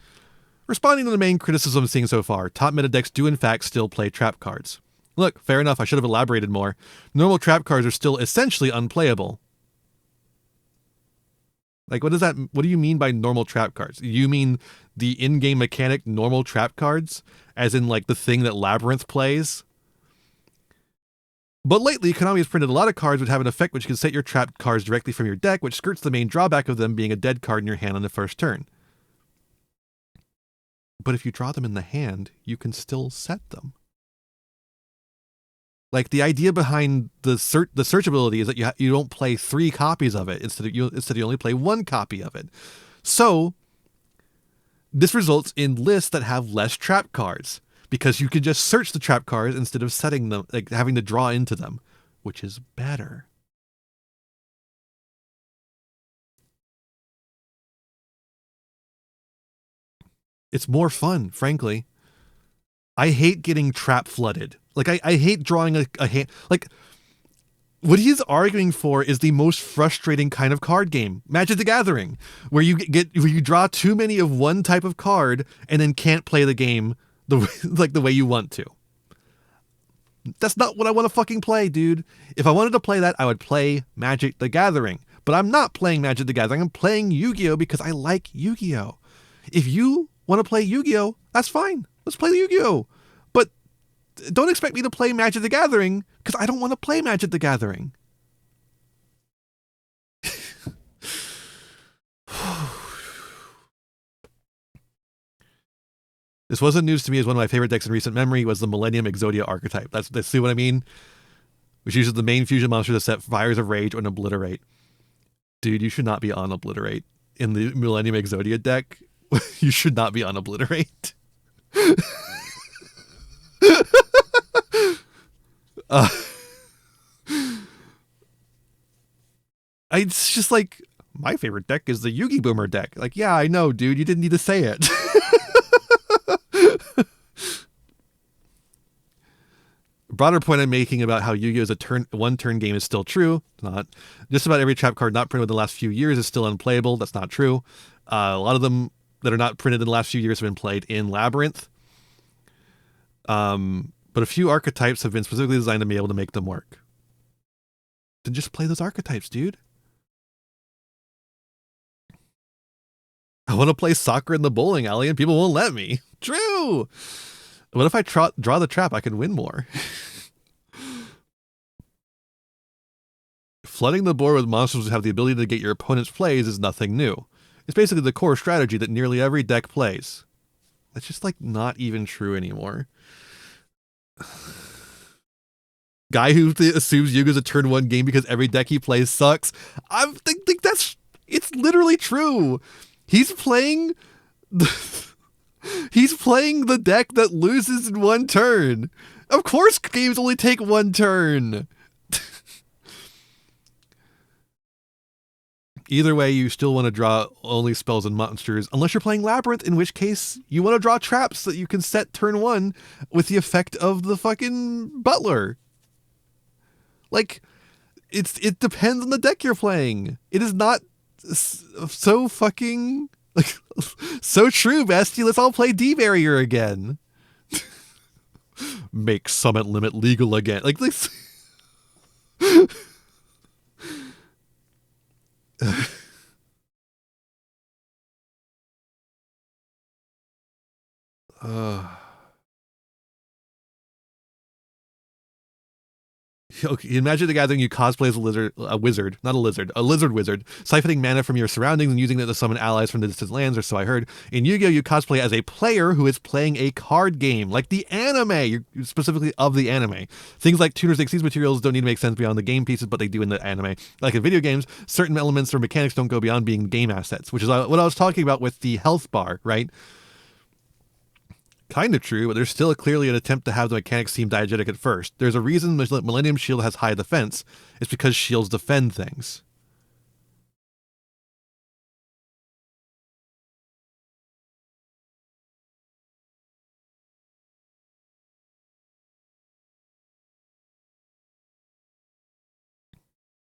Speaker 1: Responding to the main criticism seen so far, top meta decks do in fact still play trap cards. Look, fair enough, I should have elaborated more. Normal trap cards are still essentially unplayable. Like, what do you mean by normal trap cards? You mean the in-game mechanic normal trap cards? As in, like, the thing that Labyrinth plays? But lately, Konami has printed a lot of cards which have an effect which can set your trap cards directly from your deck, which skirts the main drawback of them being a dead card in your hand on the first turn. But if you draw them in the hand, you can still set them. Like, the idea behind the search ability is that you don't play 3 copies of it. Instead you only play 1 copy of it. So this results in lists that have less trap cards because you can just search the trap cards instead of setting them, like having to draw into them, which is better. It's more fun, frankly. I hate getting trap flooded. Like, I hate drawing a hand. Like, What he's arguing for is the most frustrating kind of card game, Magic the Gathering, where you draw too many of one type of card and then can't play the game the way you want to. That's not what I want to fucking play, dude. If I wanted to play that, I would play Magic the Gathering. But I'm not playing Magic the Gathering. I'm playing Yu-Gi-Oh because I like Yu-Gi-Oh. If you want to play Yu-Gi-Oh, that's fine. Let's play Yu-Gi-Oh. But don't expect me to play Magic the Gathering because I don't want to play Magic the Gathering. This wasn't news to me, as one of my favorite decks in recent memory was the Millennium Exodia archetype. That's see what I mean? Which uses the main fusion monster to set Fires of Rage and Obliterate. Dude, you should not be on Obliterate. In the Millennium Exodia deck, you should not be on Obliterate. It's just like, my favorite deck is the yugiboomer deck. Like, yeah, I know, dude. You didn't need to say it. Broader point I'm making about how Yu-Gi-Oh! Is a one-turn game is still true. It's not. Just about every trap card not printed in the last few years is still unplayable. That's not true. A lot of them that are not printed in the last few years have been played in Labyrinth. But a few archetypes have been specifically designed to be able to make them work. Then just play those archetypes, dude. I want to play soccer in the bowling alley and people won't let me. True! What if I draw the trap? I can win more. Flooding the board with monsters that have the ability to get your opponent's plays is nothing new. It's basically the core strategy that nearly every deck plays. That's just like not even true anymore. Guy who assumes Yuga's a turn one game because every deck he plays sucks. I think that's, it's literally true. He's playing He's playing the deck that loses in one turn. Of course games only take one turn. Either way, you still want to draw only spells and monsters, unless you're playing Labyrinth, in which case you want to draw traps that you can set turn one with the effect of the fucking butler. Like, it depends on the deck you're playing. It is not so fucking... like, so true, bestie. Let's all play D-Barrier again. Make Summit Limit legal again. Like this. Okay, in Magic the Gathering, you cosplay as a lizard wizard, siphoning mana from your surroundings and using it to summon allies from the distant lands, or so I heard. In Yu-Gi-Oh, you cosplay as a player who is playing a card game, like the anime, you're specifically of the anime. Things like tuners like these materials don't need to make sense beyond the game pieces, but they do in the anime. Like in video games, certain elements or mechanics don't go beyond being game assets, which is what I was talking about with the health bar, right? Kind of true, but there's still clearly an attempt to have the mechanics seem diegetic at first. There's a reason Millennium Shield has high defense. It's because shields defend things.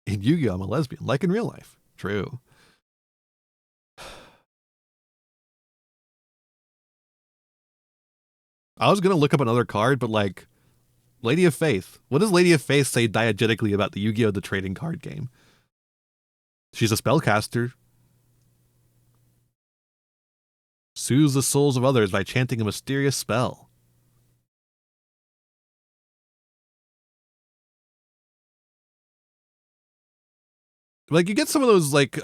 Speaker 1: In Yu-Gi-Oh, I'm a lesbian, like in real life. True. I was going to look up another card, but like, Lady of Faith. What does Lady of Faith say diegetically about the Yu-Gi-Oh! The trading card game? She's a spellcaster. Soothes the souls of others by chanting a mysterious spell. Like, you get some of those, like,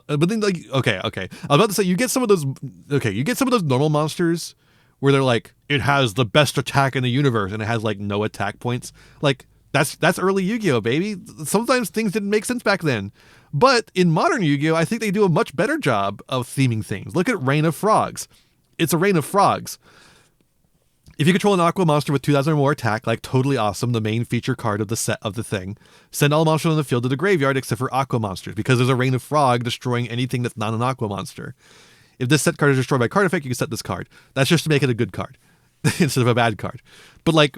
Speaker 1: but then, like, okay. I was about to say, you get some of those normal monsters where they're like, it has the best attack in the universe, and it has, like, no attack points. Like, that's early Yu-Gi-Oh, baby. Sometimes things didn't make sense back then. But in modern Yu-Gi-Oh, I think they do a much better job of theming things. Look at Reign of Frogs. It's a Reign of Frogs. If you control an aqua monster with 2,000 or more attack, like totally awesome, the main feature card of the set of the thing, send all monsters on the field to the graveyard except for aqua monsters, because there's a Reign of Frog destroying anything that's not an aqua monster. If this set card is destroyed by card effect, you can set this card. That's just to make it a good card. instead of a bad card. But like,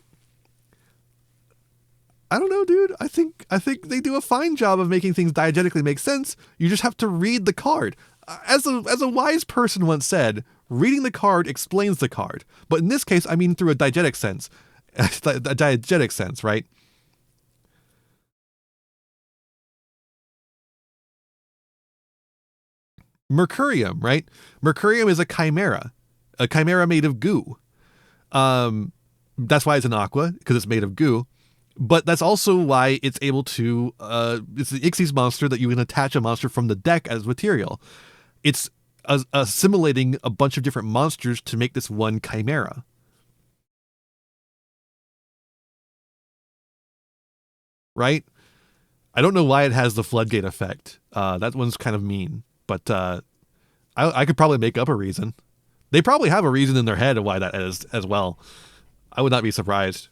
Speaker 1: I don't know, dude. I think they do a fine job of making things diegetically make sense. You just have to read the card. As a wise person once said, reading the card explains the card. But in this case, I mean through a diegetic sense. A diegetic sense, right? Mercurium, right? Mercurium is a chimera made of goo. That's why it's an aqua, because it's made of goo. But that's also why it's able to, it's the Ixies monster that you can attach a monster from the deck as material. It's assimilating a bunch of different monsters to make this one chimera. Right? I don't know why it has the floodgate effect. That one's kind of mean, but I could probably make up a reason. They probably have a reason in their head of why that is as well. I would not be surprised.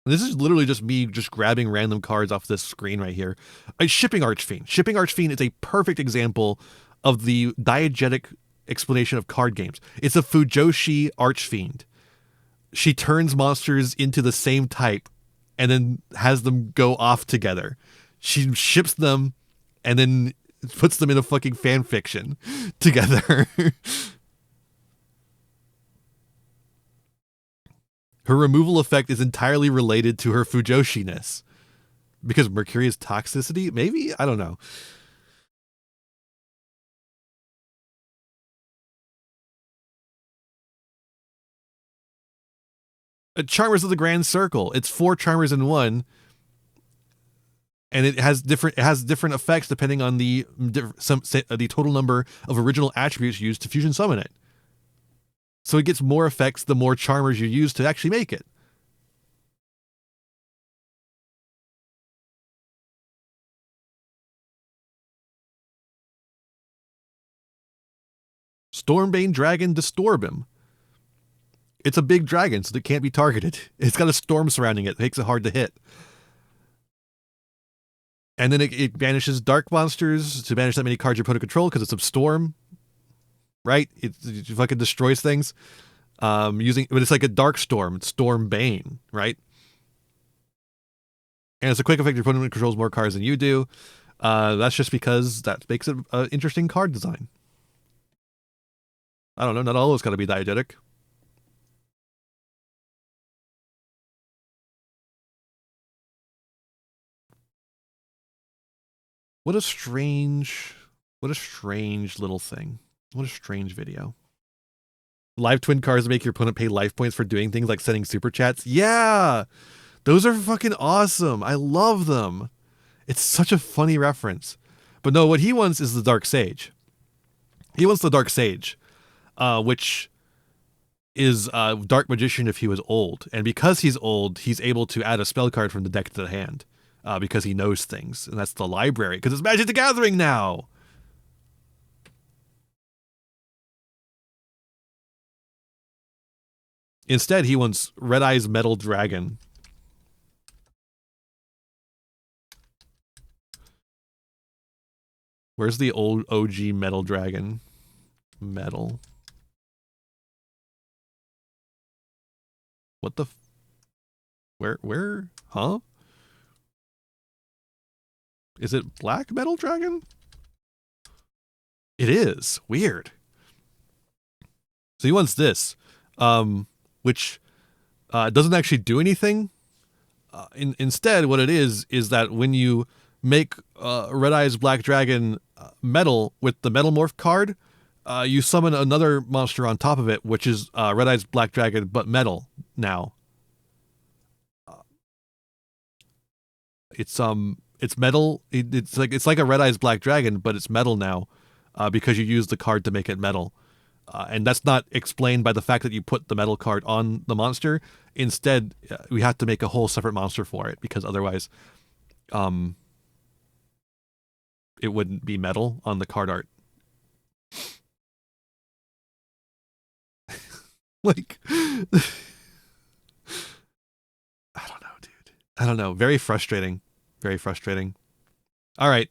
Speaker 1: This is literally just me just grabbing random cards off this screen right here. Shipping Archfiend. Shipping Archfiend is a perfect example of the diegetic explanation of card games. It's a Fujoshi Archfiend. She turns monsters into the same type and then has them go off together. She ships them and then puts them in a fucking fan fiction together. Her removal effect is entirely related to her Fujoshiness. Because Mercuria's toxicity? Maybe? I don't know. Charmers of the Grand Circle. It's 4 Charmers in 1. And it has different effects depending on the total number of original attributes used to fusion summon it. So it gets more effects the more Charmers you use to actually make it. Stormbane Dragon Disturbim. It's a big dragon, so it can't be targeted. It's got a storm surrounding it. It makes it hard to hit. And then it banishes dark monsters to banish that many cards you put in control because it's a storm. Right? It fucking destroys things. But it's like a dark storm. It's Stormbane, right? And it's a quick effect. Your opponent controls more cards than you do. That's just because that makes it an interesting card design. I don't know. Not all of it's got to be diegetic. What a strange little thing. What a strange video. Live twin cards make your opponent pay life points for doing things like sending super chats. Yeah! Those are fucking awesome. I love them. It's such a funny reference. But no, what he wants is the Dark Sage. He wants the Dark Sage, which is Dark Magician if he was old. And because he's old, he's able to add a spell card from the deck to the hand. Because he knows things. And that's the library. Because it's Magic the Gathering now! Instead, he wants Red Eye's Metal Dragon. Where's the old OG Metal Dragon? Metal. What the? Where? Huh? Is it Black Metal Dragon? It is. Weird. So he wants this. Which doesn't actually do anything. Instead, what it is that when you make Red Eye's Black Dragon metal with the Metal Morph card, you summon another monster on top of it, which is Red Eye's Black Dragon, but metal now. It's metal. It's like a Red Eye's Black Dragon, but it's metal now because you use the card to make it metal. And that's not explained by the fact that you put the metal card on the monster. Instead, we have to make a whole separate monster for it because otherwise it wouldn't be metal on the card art. Like, I don't know, dude. I don't know. Very frustrating. Very frustrating. All right.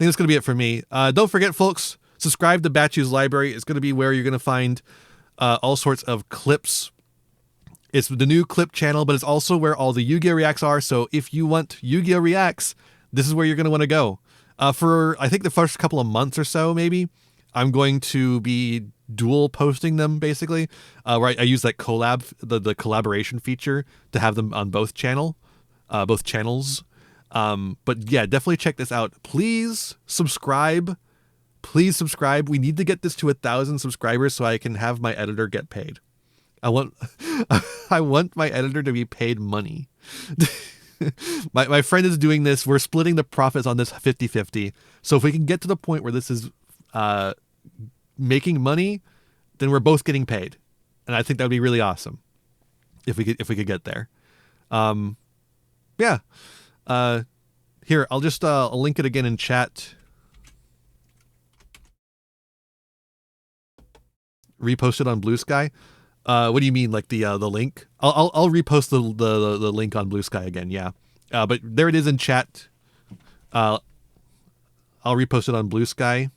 Speaker 1: think that's going to be it for me. Don't forget, folks, subscribe to Batchu's Library. It's going to be where you're going to find all sorts of clips. It's the new clip channel, but it's also where all the Yu-Gi-Oh! Reacts are. So if you want Yu-Gi-Oh! Reacts, this is where you're going to want to go. For, I think, the first couple of months or so, maybe, I'm going to be dual posting them, basically. Where I use that the collaboration feature to have them on both channels. But yeah, definitely check this out. Please subscribe. Please subscribe. We need to get this to 1,000 subscribers so I can have my editor get paid. I want my editor to be paid money. my friend is doing this. We're splitting the profits on this 50-50. So if we can get to the point where this is making money, then we're both getting paid. And I think that would be really awesome if we could get there. Yeah. Here, I'll just I'll link it again in chat. Repost it on Blue Sky. What do you mean, like the link? I'll repost the link on Blue Sky again. Yeah, but there it is in chat. I'll repost it on Blue Sky,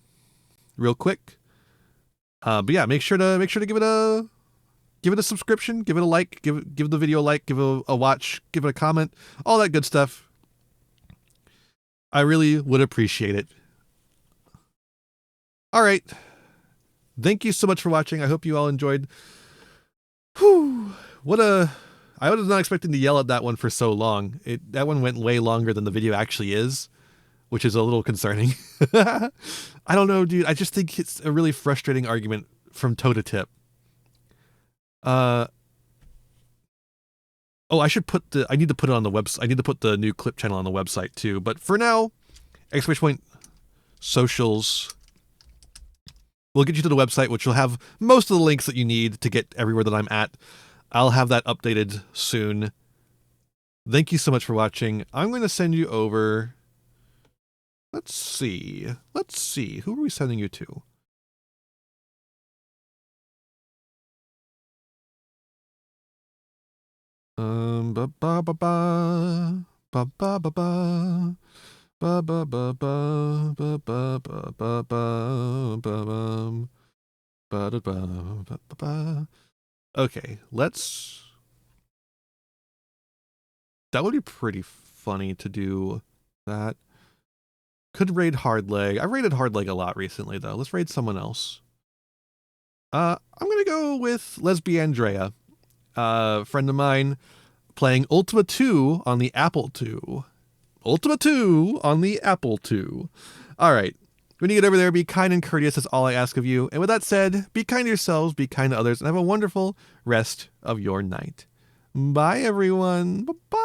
Speaker 1: real quick. But yeah, make sure to give it a subscription, give it a like, give the video a like, give it a watch, give it a comment, all that good stuff. I really would appreciate it. All right. Thank you so much for watching. I hope you all enjoyed. Whew. I was not expecting to yell at that one for so long. That one went way longer than the video actually is, which is a little concerning. I don't know, dude. I just think it's a really frustrating argument from toe to tip. Oh, I need to put it on the website. I need to put the new clip channel on the website too. But for now, exclamation point socials will get you to the website, which will have most of the links that you need to get everywhere that I'm at. I'll have that updated soon. Thank you so much for watching. I'm going to send you over. Let's see. Who are we sending you to? Ba ba ba ba ba ba ba ba. Ba ba ba ba ba ba ba ba ba ba ba ba ba. Okay, let's. That would be pretty funny to do that. Could raid Hardleg. I've raided Hardleg a lot recently, though. Let's raid someone else. I'm gonna go with Lesbian Andrea, friend of mine, playing Ultima 2 on the Apple II. Ultima 2 on the Apple II. All right. When you get over there, be kind and courteous. That's all I ask of you. And with that said, be kind to yourselves, be kind to others, and have a wonderful rest of your night. Bye, everyone. Bye-bye.